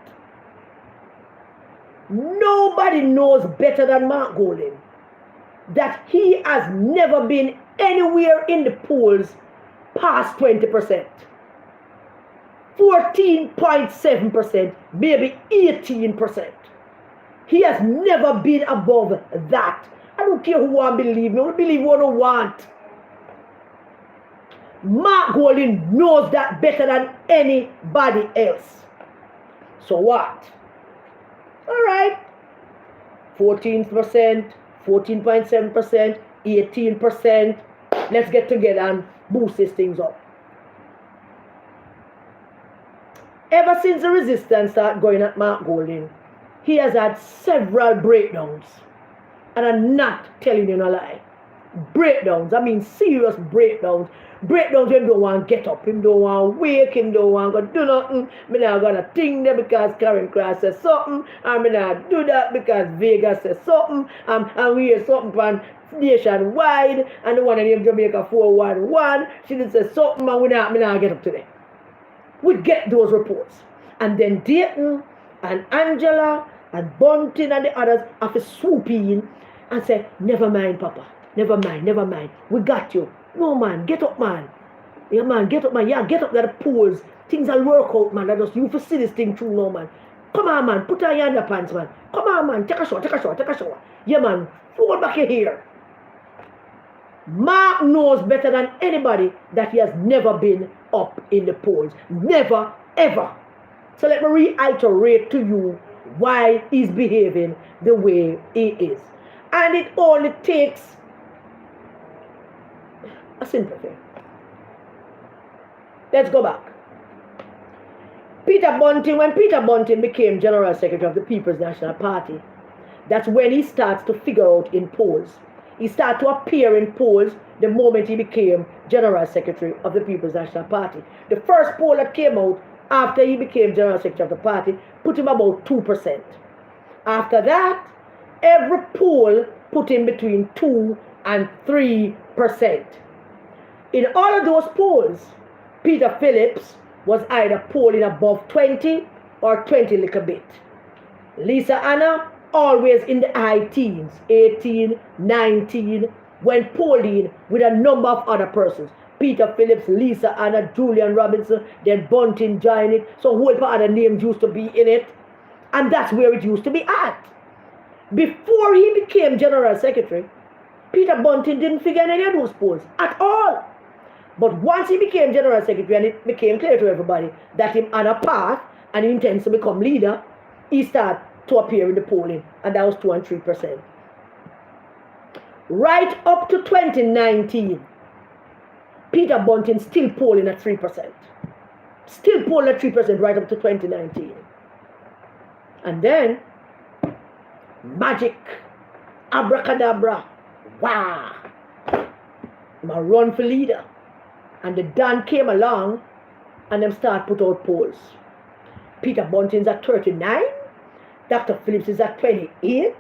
Nobody knows better than Mark Golden that he has never been anywhere in the polls past 20%. 14.7%, maybe 18%. He has never been above that. I don't care who want to believe me, I believe what I want. Mark Golden knows that better than anybody else. So what? Alright. 14%, 14.7%, 18%. Let's get together and boost these things up. Ever since the resistance started going at Mark Golding, he has had several breakdowns. And I'm not telling you no lie. Breakdowns, I mean serious breakdowns. Breakdowns him don't want to get up, him don't want to wake, him don't want to do nothing. Me not gonna think that because Karen Cross says something, and me not do that because Vegas says something, and we hear something from nationwide, and the one in Jamaica 411, she did say something, and me not get up today. We get those reports. And then Dayton and Angela and Bunting and the others have to swoop in and say, never mind, Papa. Never mind. We got you. No, man, get up, man. Yeah, man, get up, man. Yeah, get up there, the pools. Things will work out, man. I just, you for see this thing through now, man. Come on, man. Put on your underpants, man. Come on, man. Take a shower. Yeah, man. Fold back your hair. Mark knows better than anybody that he has never been up in the polls. Never, ever. So let me reiterate to you why he's behaving the way he is. And it only takes a simple thing. Let's go back. When Peter Bunting became General Secretary of the People's National Party, that's when he starts to figure out in polls. He started to appear in polls the moment he became General Secretary of the People's National Party. The first poll that came out after he became General Secretary of the party put him about 2%. After that, every poll put him between 2 and 3%. In all of those polls, Peter Phillips was either polling above 20 or 20 little bit. Lisa Anna always in the high teens, 18, 19, when polling with a number of other persons. Peter Phillips, Lisa Anna, Julian Robinson, then Bunting joined it. So a whole lot of other names used to be in it. And that's where it used to be at. Before he became General Secretary, Peter Bunting didn't figure in any of those polls at all. But once he became General Secretary and it became clear to everybody that he's on a path and he intends to become leader, he started to appear in the polling, and that was 2 and 3%. Right up to 2019, Peter Bunting still polling at 3%. Still polling at 3% right up to 2019. And then, magic, abracadabra, wow, my run for leader. And the Dan came along and them start put out polls. Peter Bunting's at 39. Dr. Phillips is at 28.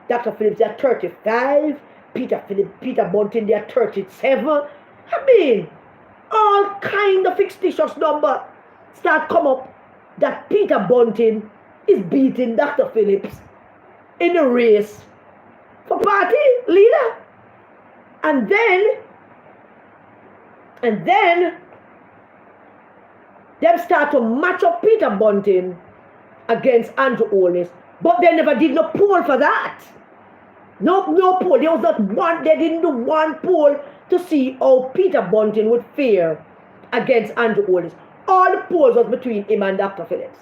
Dr. Phillips is at 35. Peter Bunting is at 37. I mean, all kind of fictitious number start come up that Peter Bunting is beating Dr. Phillips in the race for party leader. And then them start to match up Peter Bunting against Andrew Holness, but they never did no poll for that. No poll. There was not one. They didn't do one poll to see how Peter Bunting would fare against Andrew Holness. All the polls was between him and Dr. Phillips.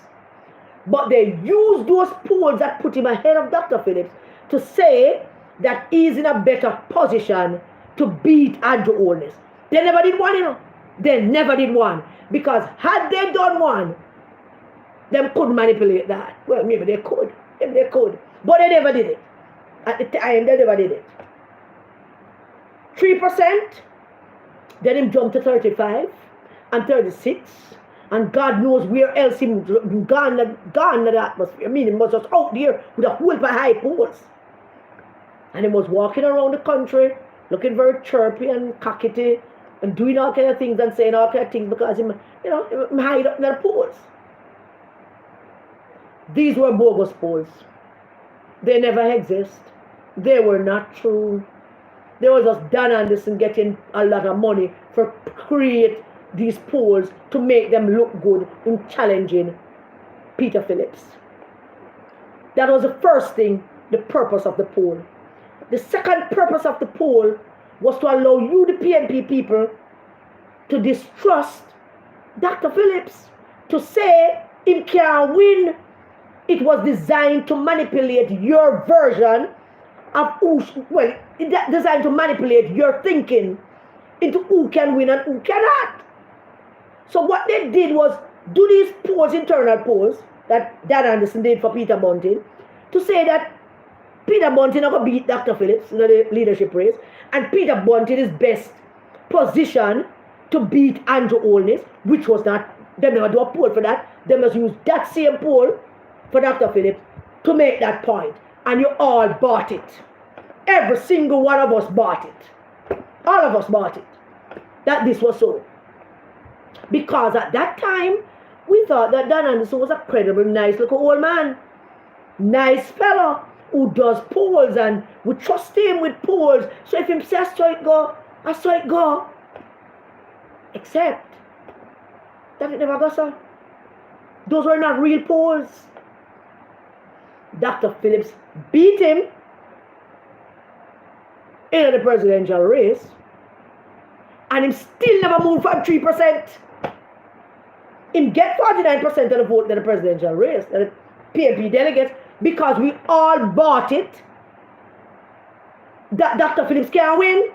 But they used those polls that put him ahead of Dr. Phillips to say that he's in a better position to beat Andrew Holness. They never did one, you know. They never did one. Because had they done one, them could manipulate that. Well, maybe they could. Maybe they could. But they never did it. At the time, they never did it. 3%, then him jumped to 35 and 36. And God knows where else he gone in the atmosphere. I mean, he was just out there with a whole of high polls. And he was walking around the country, looking very chirpy and cockety, and doing all kind of things and saying all kind of things because he hide up in the polls. These were bogus polls. They never exist. They were not true. They was just Dan Anderson getting a lot of money for create these polls to make them look good in challenging Peter Phillips. That was the first thing, the purpose of the poll. The second purpose of the poll was to allow you, the PNP people, to distrust Dr. Phillips, to say he can't win. It was designed to manipulate your version of designed to manipulate your thinking into who can win and who cannot. So what they did was do these polls, internal polls, that Dan Anderson did for Peter Bunting, to say that Peter Bunting not going to beat Dr. Phillips in the leadership race, and Peter Bunting is best positioned to beat Andrew Holness, which was not, they never do a poll for that. They must use that same poll for Dr. Phillips to make that point. And you all bought it. Every single one of us bought it. All of us bought it. That this was so. Because at that time, we thought that Dan Anderson was a credible, nice little old man. Nice fellow who does polls, and we trust him with polls. So if him says so it go, I saw it go. Except that it never got so. Those were not real polls. Dr. Phillips beat him in the presidential race, and him still never moved from 3%. Him get 49% of the vote in the presidential race, the PNP delegates, because we all bought it that Dr. Phillips can't win.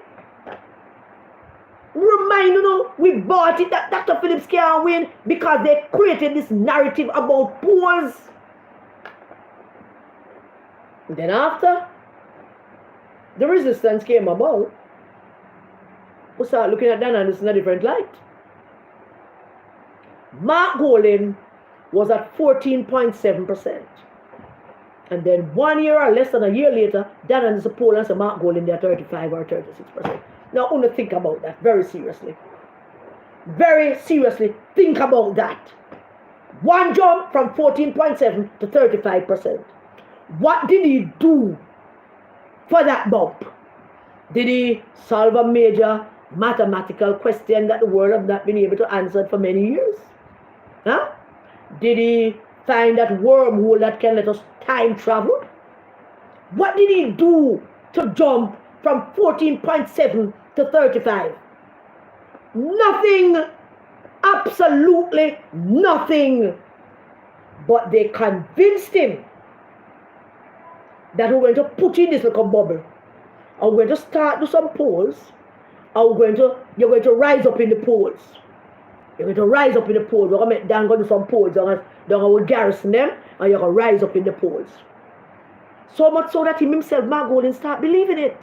Remind you know, we bought it that Dr. Phillips can't win because they created this narrative about polls. Then after the resistance came about, we start looking at Dan Anderson in a different light. Mark Golding was at 14.7%. And then 1 year or less than a year later, Dan Anderson poll and Mark Golding there 35 or 36%. Now I want to think about that very seriously. Very seriously, think about that. One jump from 14.7 to 35%. What did he do for that bump? Did he solve a major mathematical question that the world have not been able to answer for many years? Huh? Did he find that wormhole that can let us time travel? What did he do to jump from 14.7 to 35? Nothing. Absolutely nothing. But they convinced him that we're going to put in this little bubble. And we're going to start do some polls. And you're going to rise up in the polls. You're going to rise up in the polls. We're going to make Dan go do some polls. They're going to garrison them. And you're going to rise up in the polls. So much so that him himself, Mark Golding, start believing it.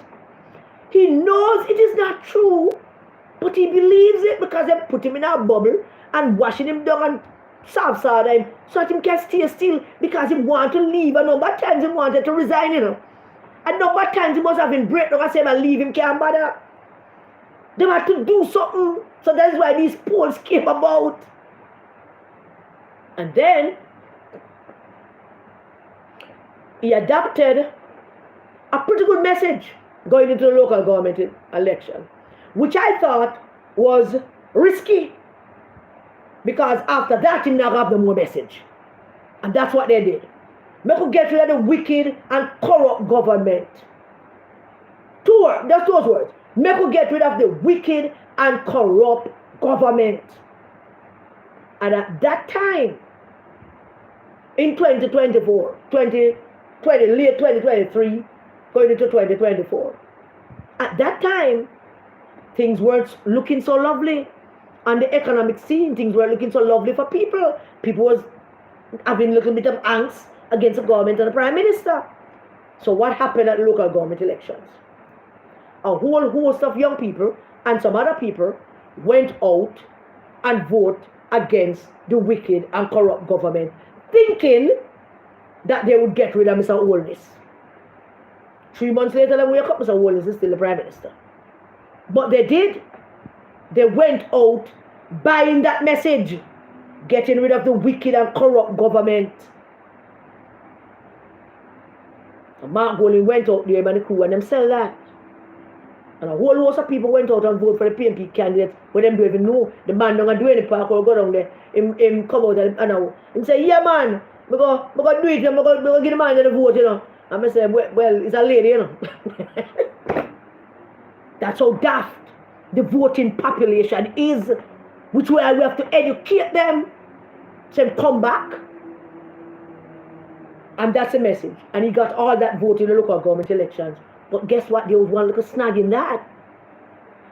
He knows it is not true. But he believes it because they put him in a bubble and washing him down and soft him so that he can stay still because he want to leave. And number of times he wanted to resign, you know. And number of times he must have been break down and say, I leave him, can't bother. They had to do something. So that's why these polls came about. And then he adopted a pretty good message going into the local government election, which I thought was risky. Because after that, he now have no more message. And that's what they did. Make us get rid of the wicked and corrupt government. That's those words. Make us get rid of the wicked and corrupt government. And at that time, in 2024, late 2023, going into 2024, at that time, things weren't looking so lovely. On the economic scene, things were looking so lovely for people. People was having a little bit of angst against the government and the Prime Minister. So what happened at local government elections? A whole host of young people and some other people went out and voted against the wicked and corrupt government, thinking that they would get rid of Mr. Holness. 3 months later, they wake up, Mr. Holness is still the Prime Minister. But they did. They went out buying that message, getting rid of the wicked and corrupt government. And Mark Golding went out there and the crew and them sell that. And a whole host of people went out and voted for the PNP candidate when them don't even know the man don't do any park or go down there. Him come out and say, yeah man, we go do it, we go give the man the vote, you know. And I say, well, it's a lady, you know. That's how daft the voting population is, which way we have to educate them, say come back. And that's the message. And he got all that vote in the local government elections. But guess what? There was one little snag in that.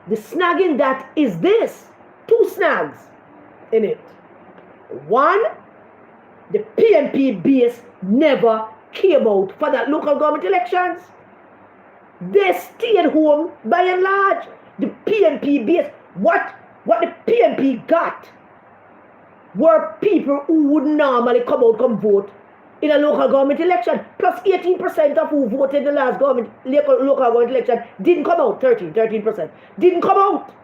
The snag in that is this. 2 snags in it. One, the PNP base never came out for that local government elections. They stayed home by and large. The PNP base, what the PNP got were people who would normally come vote in a local government election. Plus 18% of who voted in the last local government election didn't come out. 13% didn't come out.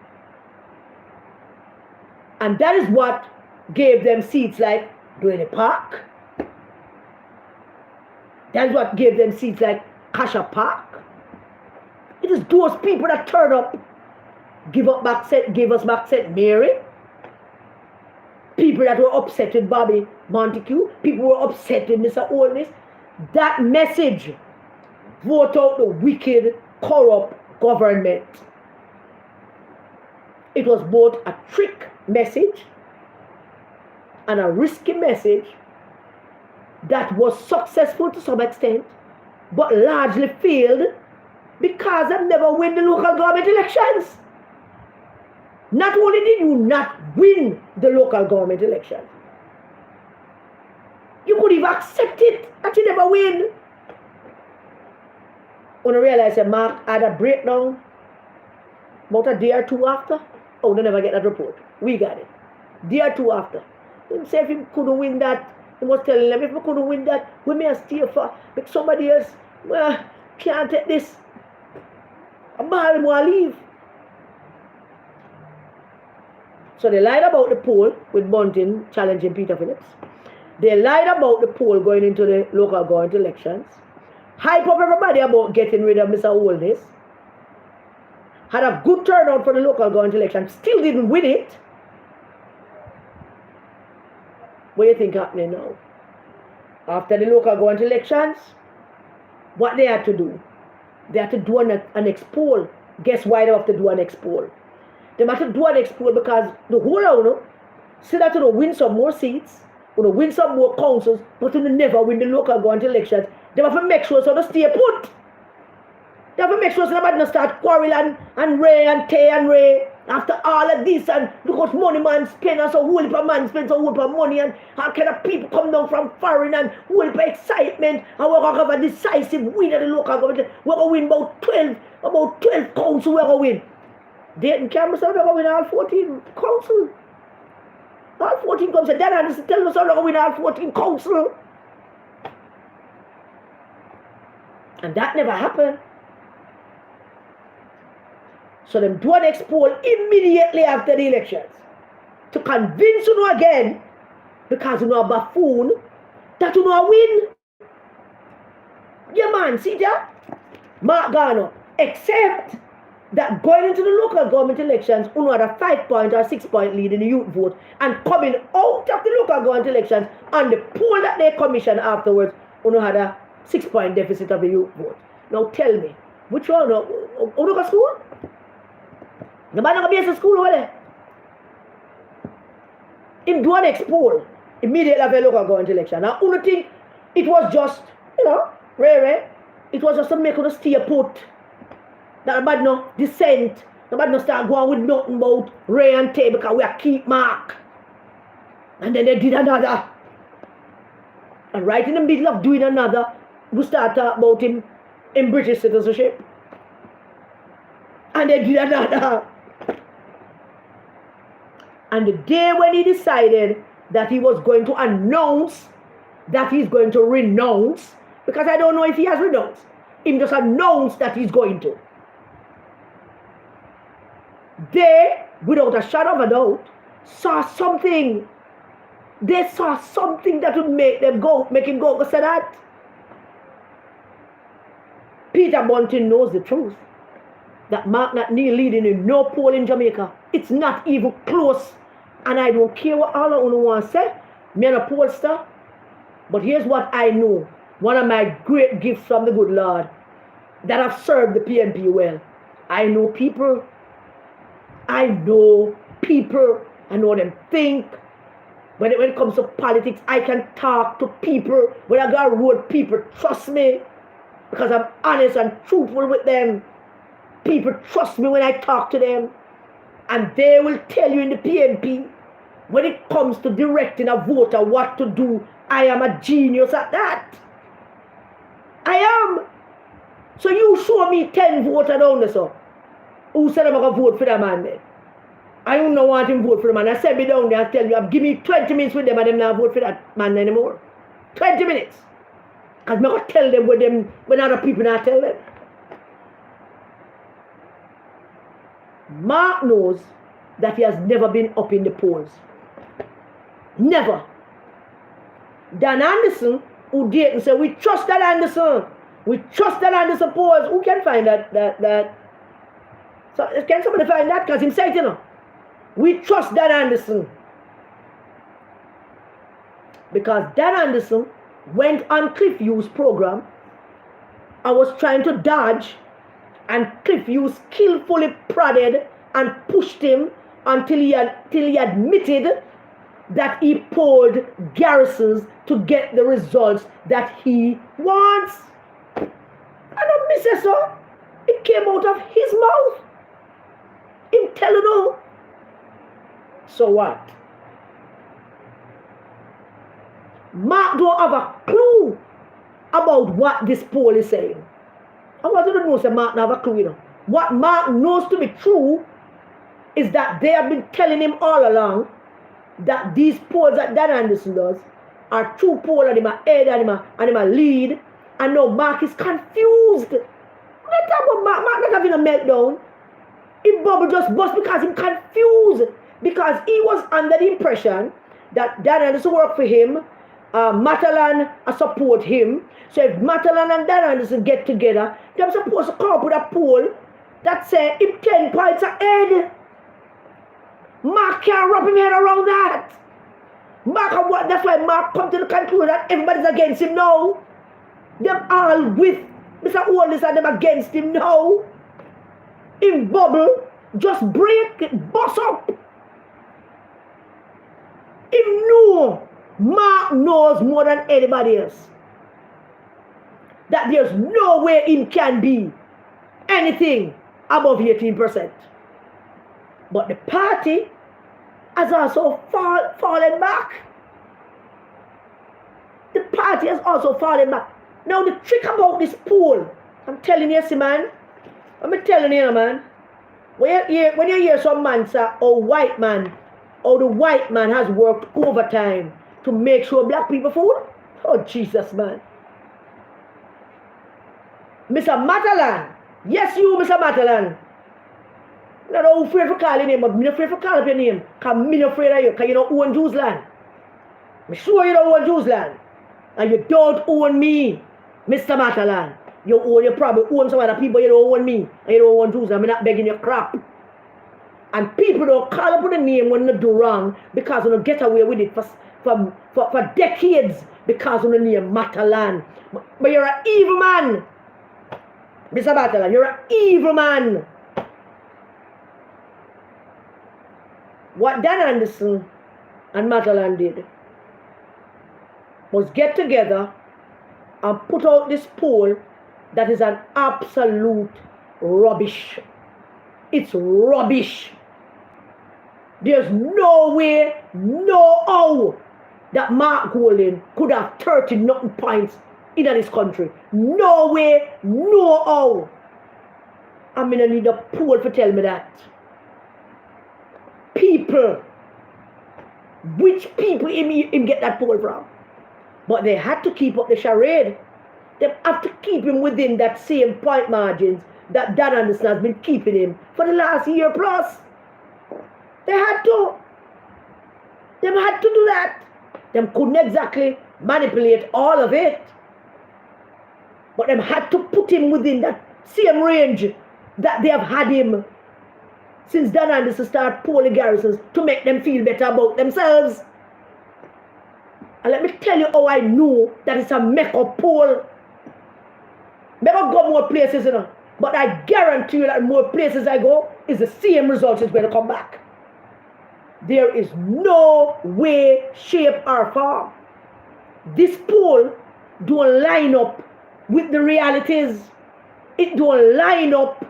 And that is what gave them seats like Duane Park. That's what gave them seats like Kasha Park. It is those people that turned up, gave us back St. Mary. People that were upset with Bobby Montague. People were upset with Mr. Holness. That message, vote out the wicked, corrupt government. It was both a trick message and a risky message that was successful to some extent, but largely failed because they never win the local government elections. Not only did you not win the local government elections, you could have accepted that you never win. When I realized that Mark had a breakdown about a day or two after, oh, they never get that report. We got it. Day or two after. He said if he couldn't win that, he was telling them, if we couldn't win that, we may stay for, make somebody else, well, can't take this. A ball more leave. So they lied about the poll with Bunting challenging Peter Phillips. They lied about the poll going into the local government elections. Hype up everybody about getting rid of Mr. Holness. Had a good turnout for the local government election. Still didn't win it. What do you think happening now? After the local government elections, what they had to do? They had to do an expoll. Guess why they have to do an expoll? They have to do an expoll because the whole of say that you win some more seats, you win some more councils, but you never win the local government elections. They have to make sure so they stay put. They have to make sure so nobody don't start quarreling and Ray and Tay and Ray. After all of this, and look what money man spend, and so whole heap of man spends a whole heap of money, and how kind of people come down from foreign and whole heap of excitement, and we're going to have a decisive win at the local government. We're going to win about 12 councils we're going to win. Dayton Cameron said we're going to win all 14 councils. All 14 councils. Then I tell us we're going to win all 14 councils. And that never happened. So them do an expoll immediately after the elections to convince you again, because you know a buffoon, that you know a win. Yeah man, see that? Mark Garner, except that going into the local government elections, you had a 5-point or 6-point lead in the youth vote, and coming out of the local government elections and the poll that they commissioned afterwards, you had a 6-point deficit of the youth vote. Now tell me, which one? You go to school? Nobody going to be in school over there. Him do an expoll immediately after the local government election. Now, you think it was just, Ray, it was just to make us stay put. That nobody no dissent. Nobody no start going with nothing about Ray and Tay because we are keep Mark. And then they did another. And right in the middle of doing another, we start talking about him in British citizenship. And they did another. And the day when he decided that he was going to announce that he's going to renounce, because I don't know if he has renounced, he just announced that he's going to. They, without a shadow of a doubt, saw something. They saw something that would make him go say that. Peter Bunting knows the truth. That Mark Natney leading in no poll in Jamaica. It's not even close. And I don't care what all of you want to say. Me and a pollster. But here's what I know. One of my great gifts from the good Lord. That have served the PNP well. I know people. I know them think. When it comes to politics, I can talk to people. When I got road, people trust me. Because I'm honest and truthful with them. People trust me when I talk to them. And they will tell you in the PNP When it comes to directing a voter what to do, I am a genius at that. I am. So you show me 10 voters down there, so who said I'm going to vote for that man then? I don't know want him to vote for the man. I send me down there and tell you, give me 20 minutes with them and them not vote for that man anymore. 20 minutes. Because I'm going to tell them when other people not tell them. Mark knows that he has never been up in the polls. Never. Dan Anderson, who did and said, we trust Dan Anderson. We trust Dan Anderson polls. Who can find that? So can somebody find that? Because him said, you know, we trust Dan Anderson. Because Dan Anderson went on Cliff Hughes' program and was trying to dodge, and Cliff Hughes skillfully prodded and pushed him until he admitted that he polled garrisons to get the results that he wants. And I miss so. It came out of his mouth. Him telling you. So what? Mark don't have a clue about what this poll is saying. I want you to know that Mark don't have a clue. You know. What Mark knows to be true is that they have been telling him all along that these polls that Dan Anderson does are true polls and him a head and him a lead, and now Mark is confused. Not about Mark not having a meltdown. His bubble just bust because he's confused. Because he was under the impression that Dan Anderson work for him, Matalan support him. So if Matalan and Dan Anderson get together, they're supposed to come up with a poll that say him 10 points ahead. Mark can't wrap his head around that. That's why Mark come to the conclusion that everybody's against him now. Them all with Mr. Oldest and them against him now. In bubble, just break, bust up. Mark knows more than anybody else that there's no way him can be anything above 18%. But the party has also fallen back. The party has also fallen back. Now the trick about this poll, I'm telling you, see man, I'm telling you, man, when you hear some man say, oh white man, the white man has worked overtime to make sure black people food. Oh Jesus, man. Mr. Matalan. Yes, you, Mr. Matalan. I'm not afraid for calling your name, but I'm not afraid for calling your name. Because I'm not afraid of you, because you don't own Jews land. I'm sure you don't own Jews land. And you don't own me, Mr. Matalan. You probably own some other people, you don't own me. And you don't own Jews land. I'm not begging your crap. And people don't call up with a name when they do wrong because they don't get away with it for decades because of the name Matalan. But you're an evil man. Mr. Matalan, you're an evil man. What Dan Anderson and Matalan did was get together and put out this poll that is an absolute rubbish. It's rubbish. There's no way, no how that Mark Golding could have 30 nothing points in this country. No way, no how. I'm gonna need a poll to tell me that. People. Which people him get that poll from? But they had to keep up the charade. They have to keep him within that same point margins that Dan Anderson has been keeping him for the last year plus. They had to. They had to do that. They couldn't exactly manipulate all of it. But they had to put him within that same range that they have had him since Dan Anderson started polling garrisons to make them feel better about themselves. And let me tell you how I know that it's a make-up poll. Maybe I'll go more places, you know. But I guarantee you that more places I go, is the same results is going to come back. There is no way, shape, or form. This poll don't line up with the realities. It don't line up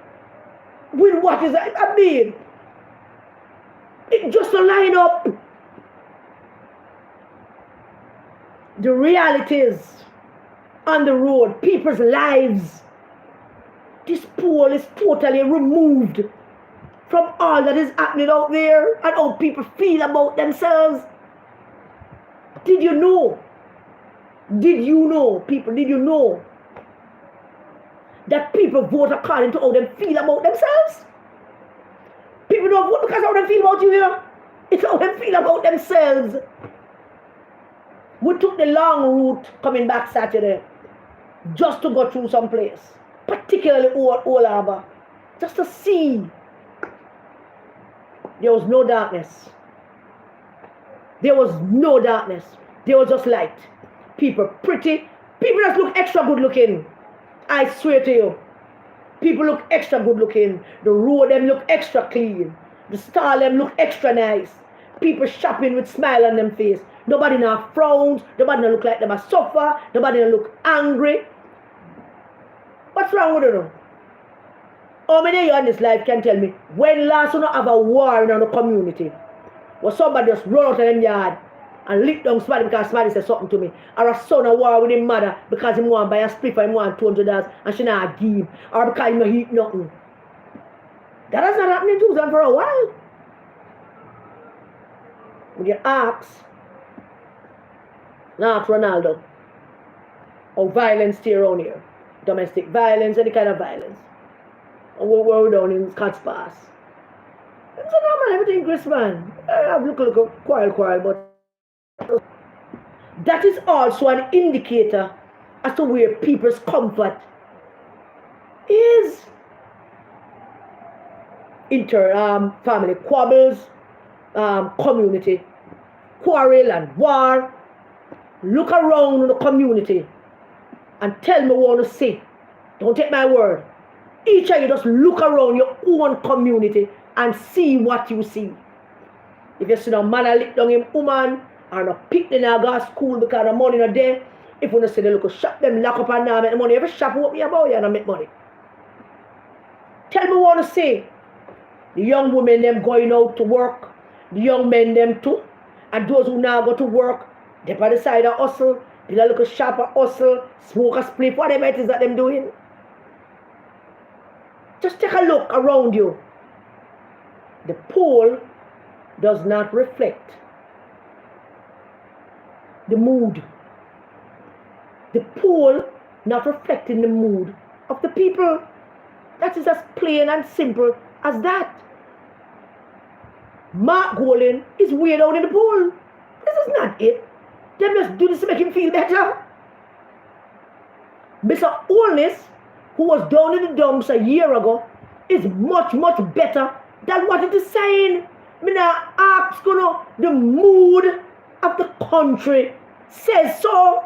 with what is, I mean, it just don't line up. the realities on the road, people's lives. This poll is totally removed from all that is happening out there and how people feel about themselves. Did you know? Did you know, people? Did you know that people vote according to how they feel about themselves? People don't vote because of how they feel about you here. It's how they feel about themselves. We took the long route coming back Saturday just to go through some place, particularly Old Harbour, just to see. There was no darkness. There was no darkness. There was just light. People pretty. People just look extra good looking. I swear to you. People look extra good looking. The road them look extra clean. The stall them look extra nice. People shopping with smile on them face. Nobody now frowns. Nobody now look like them a suffer. Nobody now look angry. What's wrong with them? How many of you in this life can tell me when last you not have a war in the community? Where somebody just run out of them yard and lick down somebody because somebody said something to me. Or a son of war with his mother because he want to buy a split for him want $200 and she not give him. Or because he not eat nothing. That has not happened in Tucson for a while. When you ask Ronaldo how violence stay around here. Domestic violence, any kind of violence. And we're down in Scott's Pass. It's a normal everything, Chris, man. I have look quarrel, but that is also an indicator as to where people's comfort is. Family quarrels, community quarrel and war. Look around in the community and tell me what to say. Don't take my word. Each of you just look around your own community and see what you see. If you see a man a lick down him woman or a pick them and go to school because the money not there, if you see the local shop them lock up and now make the money, every shop what me about you and make money. Tell me what to say. The young women them going out to work, the young men them too, and those who now go to work, they by the side of hustle, they look a shop a hustle, smoke a split, whatever it is that them doing. Just take a look around you. The poll does not reflect the mood. The poll not reflecting the mood of the people. That is as plain and simple as that. Mark Golan is way down in the poll. This is not it. They just do this to make him feel better. Mr. Holness, who was down in the dumps a year ago, is much, much better than what it is saying. Me now ask you know, the mood of the country says so.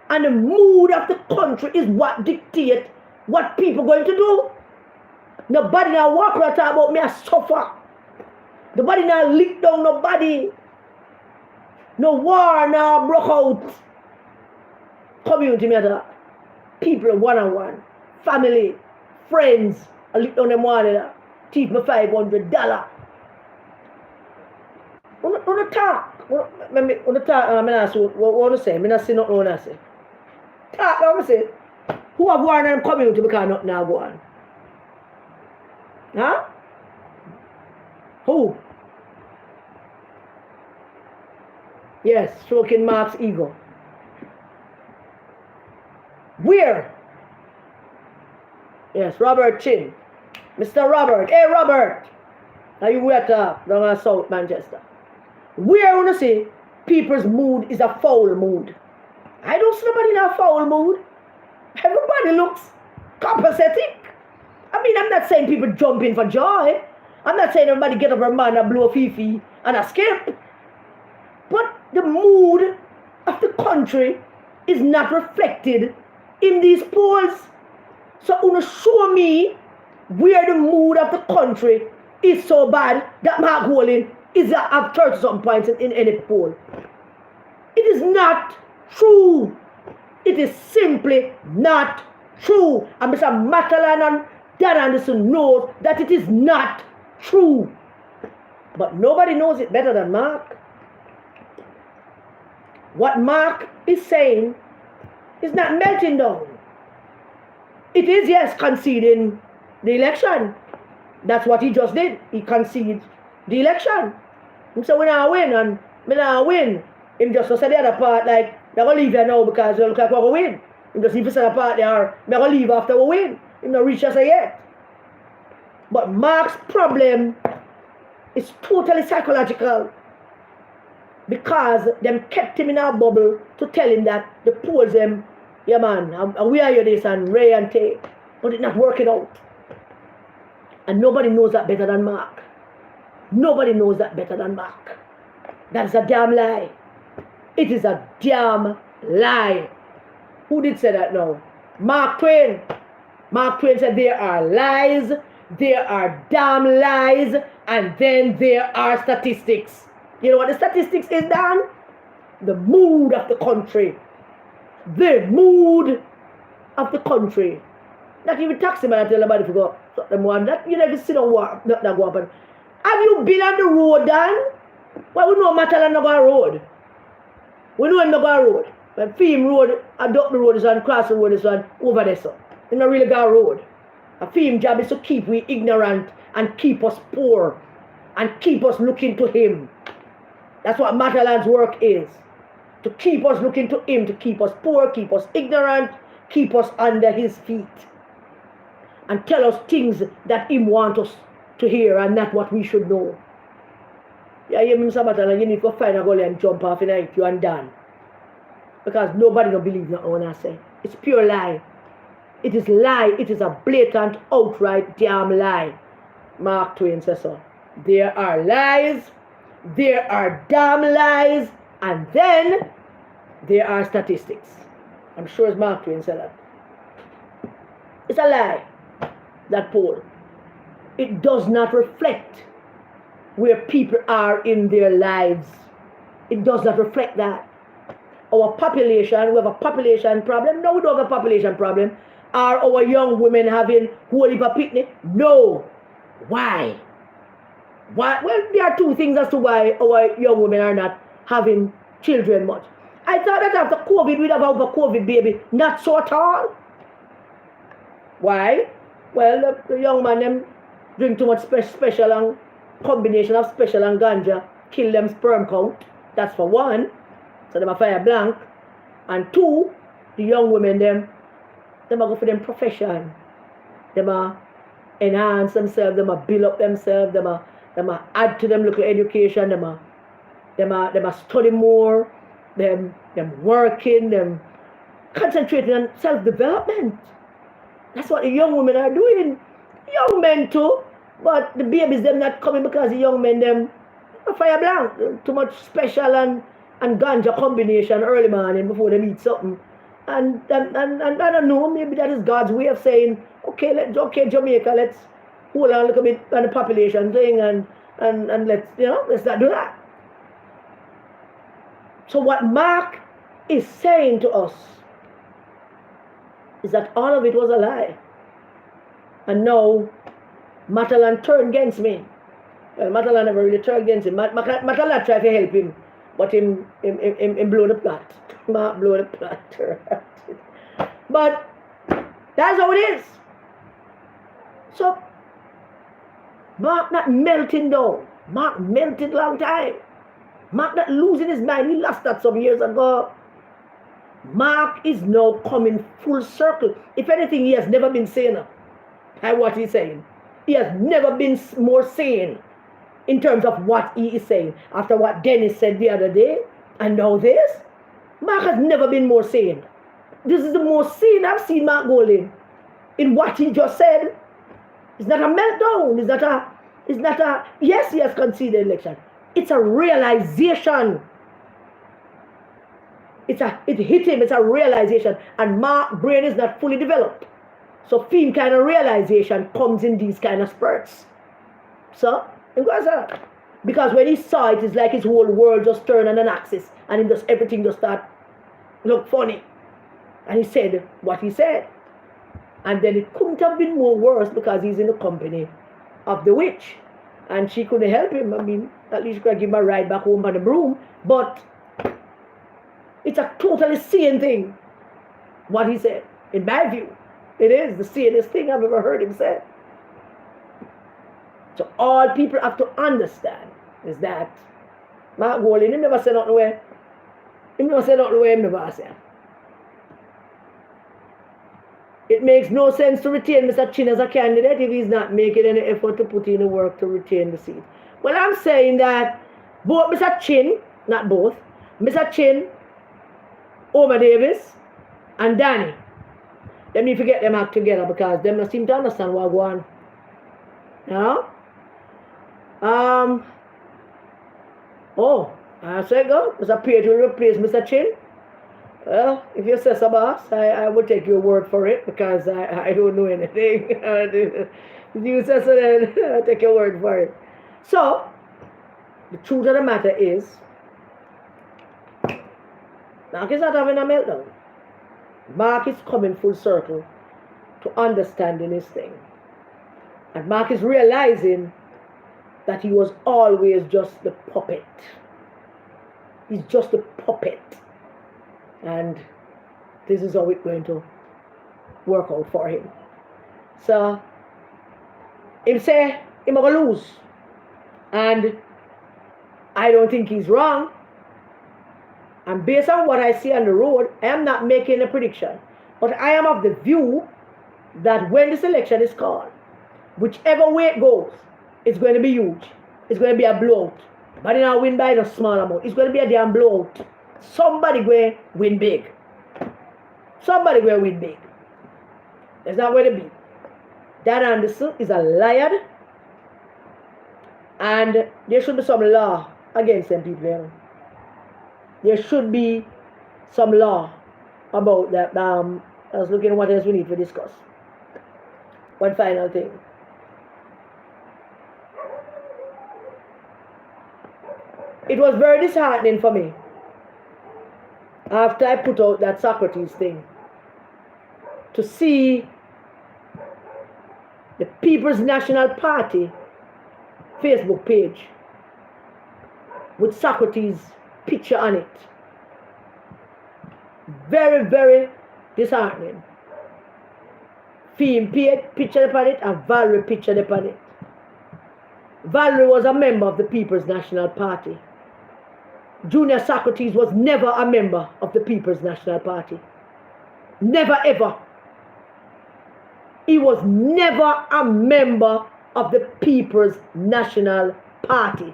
And the mood of the country is what dictates what people going to do. Nobody now walk around talk about me a suffer. Nobody now lick down nobody. No war now broke out. Community matter. People one-on-one. Family. Friends. I lick down them one another. Teach me $500. Wanna talk? Wanna talk? I ask you, what wanna say? I not say nothing wanna say. Talk, I wanna say. Who have war in them community because nothing now go on? Huh? Who? Yes, stroking Mark's ego. Where? Yes, Robert Chin. Mr. Robert. Hey, Robert. Now you wait down in South Manchester. Where I want to say people's mood is a foul mood. I don't see nobody in a foul mood. Everybody looks copacetic. I mean, I'm not saying people jump in for joy. I'm not saying everybody get up a man and blow a fifi and escape. But the mood of the country is not reflected in these polls. So you show me where the mood of the country is so bad that Mark Golan is at 30-something points in any poll. It is not true. It is simply not true. And Mr. Matalan and Dan Anderson knows that it is not true. But nobody knows it better than Mark. What Mark is saying is not melting down. It is, yes, conceding the election. That's what he just did. He conceded the election. So when I win and when I win, him just say the other part like, they're going to leave here now because they look like we're going to win. Him just leave the other part there, they're going to leave after we win. Him not reach us yet. But Mark's problem is totally psychological because them kept him in our bubble to tell him that the polls them, yeah man, and we are you this and Ray and Tay, but it's not working out. And nobody knows that better than Mark. Nobody knows that better than Mark. That's a damn lie. It is a damn lie. Who did say that now? Mark Twain. Mark Twain said there are lies, there are damn lies, and then there are statistics. You know what the statistics is, Dan? The mood of the country. The mood of the country. Not even taxi man tell somebody to go them one. That you never sit on what that go happen. Have you been on the road, Dan? Well, we know Matalan no go road. We know him no go road. But Fim road, adopt the road is one, cross the road is one, over there so. He not really go road. A Fim job is to keep we ignorant and keep us poor and keep us looking to him. That's what Matalan's work is. To keep us looking to him, to keep us poor, keep us ignorant, keep us under his feet. And tell us things that him want us to hear and not what we should know. Yeah, you Mr. Matalan, you need to find a goal and jump off in it, you and done. Because nobody don't believe in what I say. It's pure lie. It is lie. It is a blatant, outright damn lie. Mark Twain says so. There are lies, there are damn lies, and then there are statistics. I'm sure it's Mark Twain said that. It's a lie, that poll. It does not reflect where people are in their lives. It does not reflect that. Our population, we have a population problem. No, we don't have a population problem. Are our young women having whole heap of picnic? No. Why? Why? Well, there are two things as to why our young women are not having children much. I thought that after COVID, we'd have over COVID baby. Not so at all. Why? Well, the young man them drink too much special and combination of special and ganja, kill them sperm count. That's for one. So them a fire blank. And two, the young women them a go for them profession. Them a enhance themselves, them a build up themselves, them a add to them local education, them a study more, them working, them concentrating on self-development. That's what the young women are doing. Young men too, but the babies them not coming because the young men them a fire blank. Too much special and ganja combination early morning before they eat something. And I don't know, maybe that is God's way of saying, okay, Jamaica, let's hold on a little bit on the population thing and let's not do that. So what Mark is saying to us is that all of it was a lie. And now Matalan turned against me. Well, Matalan never really turned against him. Matalan tried to help him, but him blew the plot. Mark blew the plot. But that's how it is. So Mark not melting down. Mark melted long time. Mark not losing his mind. He lost that some years ago. Mark is now coming full circle. If anything, he has never been saner by what he's saying. He has never been more sane in terms of what he is saying. After what Dennis said the other day, and now this, Mark has never been more sane. This is the most sane I've seen Mark Golding in what he just said. It's not a meltdown. It's not a, yes, he has conceded election. It's a realization. It hit him, it's a realization. And Mark's brain is not fully developed. So theme kind of realization comes in these kind of spurts. So, because when he saw it, it's like his whole world just turned on an axis and everything just start look funny. And he said what he said. And then it couldn't have been more worse because he's in the company of the witch. And she couldn't help him. I mean, at least she could give him a ride back home on the broom. But It's a totally sane thing, what he said. In my view, it is the sanest thing I've ever heard him say. So all people have to understand is that Mark Golding, he never said nothing where. He never said nothing where he never said. It makes no sense to retain Mr. Chin as a candidate if he's not making any effort to put in the work to retain the seat. Well, I'm saying that both Mr. Chin, not both, Mr. Chin, Omar Davis, and Danny, let me forget them act together because them don't seem to understand what going on. You know? I say go. Mr. Page will replace Mr. Chin. Well, if you say so, boss, I will take your word for it because I don't know anything. If you say so, then I'll take your word for it. So, the truth of the matter is, Mark is not having a meltdown. Mark is coming full circle to understanding his thing. And Mark is realizing that he was always just the puppet. He's just a puppet. And this is how it's going to work out for him. So, him say, he's going to lose. And I don't think he's wrong. And based on what I see on the road, I am not making a prediction. But I am of the view that when this election is called, whichever way it goes, it's going to be huge. It's going to be a blowout. But not win by a small amount. It's going to be a damn blowout. Somebody will win big. Somebody will win big. That's not going to be. Dan Anderson is a liar. And there should be some law against them people. There should be some law about that. I was looking at what else we need to discuss. One final thing. It was very disheartening for me after I put out that Socrates thing to see the People's National Party Facebook page with Socrates' picture on it. Very, very disheartening. Theme picture upon it and Valerie picture upon it. Valerie was a member of the People's National Party. Junior Socrates was never a member of the People's National Party. Never ever. He was never a member of the People's National Party.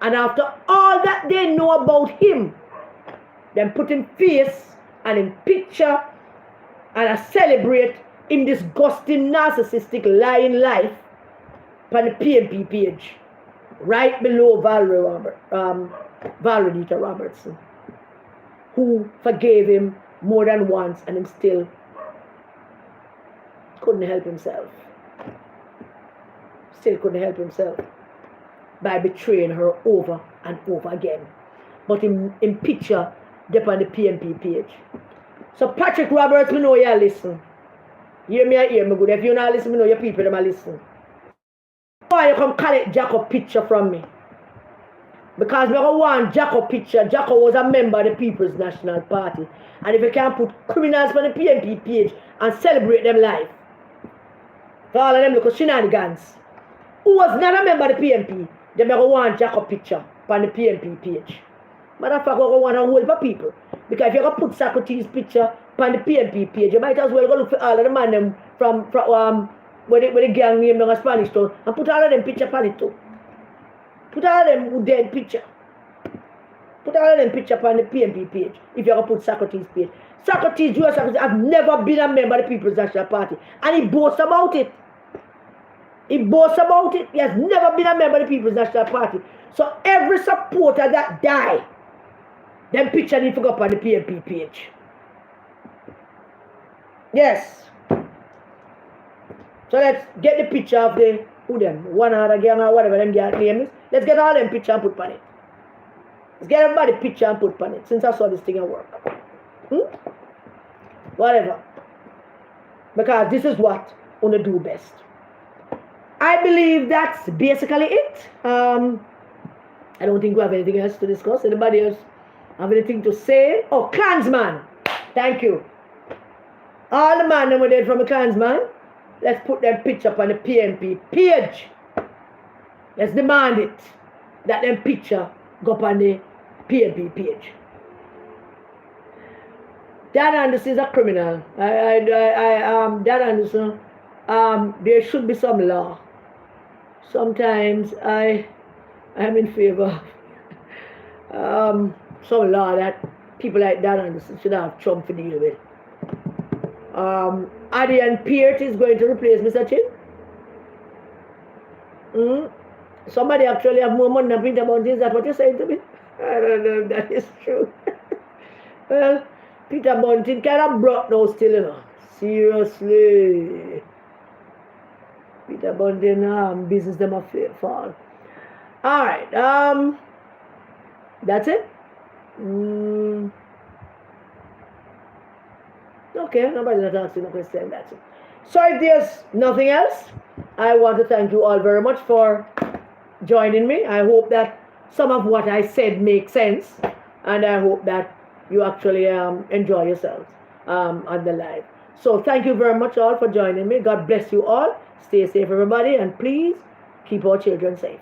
And after all that they know about him, them put in face and in picture and I celebrate him disgusting, narcissistic, lying life on the PNP page, right below Valerie Dita Robertson, who forgave him more than once and him still couldn't help himself. Still couldn't help himself by betraying her over and over again. But in picture, up on the PNP page. So Patrick Roberts, me know you listen. Hear me good. If you not listen, me know your people them listen. Why you come collect Jacob picture from me? Because me don't want Jacob picture. Jacob was a member of the People's National Party. And if you can't put criminals on the PNP page and celebrate them life, for all of them look shenanigans. Who was not a member of the PNP, they don't want Jacob picture on the PNP page. Matter of fact, we want a whole heap of people. Because if you go put Socrates' picture on the PNP page, you might as well go look for all of the man them from where the gang name in Spanish town and put all of them picture on it too. Put all of them dead picture. Put all of them picture on the PNP page if you go put Socrates' page. Socrates, Junior Socrates, has never been a member of the People's National Party. And he boasts about it. He boasts about it. He has never been a member of the People's National Party. So every supporter that died, them picture need to go up on the PNP page. Yes. So let's get the picture of the, who them, one other gang or whatever them gang name is. Let's get all them picture and put on it. Let's get everybody picture and put on it since I saw this thing at work. Whatever. Because this is what I want to do best. I believe that's basically it. I don't think we have anything else to discuss. Anybody else Have anything to say? Oh, Klansman. Thank you. All the man that were dead from the Klansman, let's put their picture up on the PNP page. Let's demand it that them picture go up on the PNP page. Dan Anderson is a criminal. Dan Anderson, there should be some law. Sometimes I am in favor of some law that people like Dan Anderson should have Trump to deal with. Adrian Peart is going to replace Mr. Chin. Somebody actually have more money than Peter Bunting. Is that what you're saying to me? I don't know if that is true. Well, Peter Bunting kind of brought no still, you know. Seriously. Peter Bunting, business them a fall. Alright, that's it. Okay, nobody's not asking no question, that's it. So if there's nothing else, I want to thank you all very much for joining me. I hope that some of what I said makes sense, and I hope that you actually enjoy yourselves on the live. So thank you very much all for joining me. God bless you all. Stay safe, everybody, and please keep our children safe.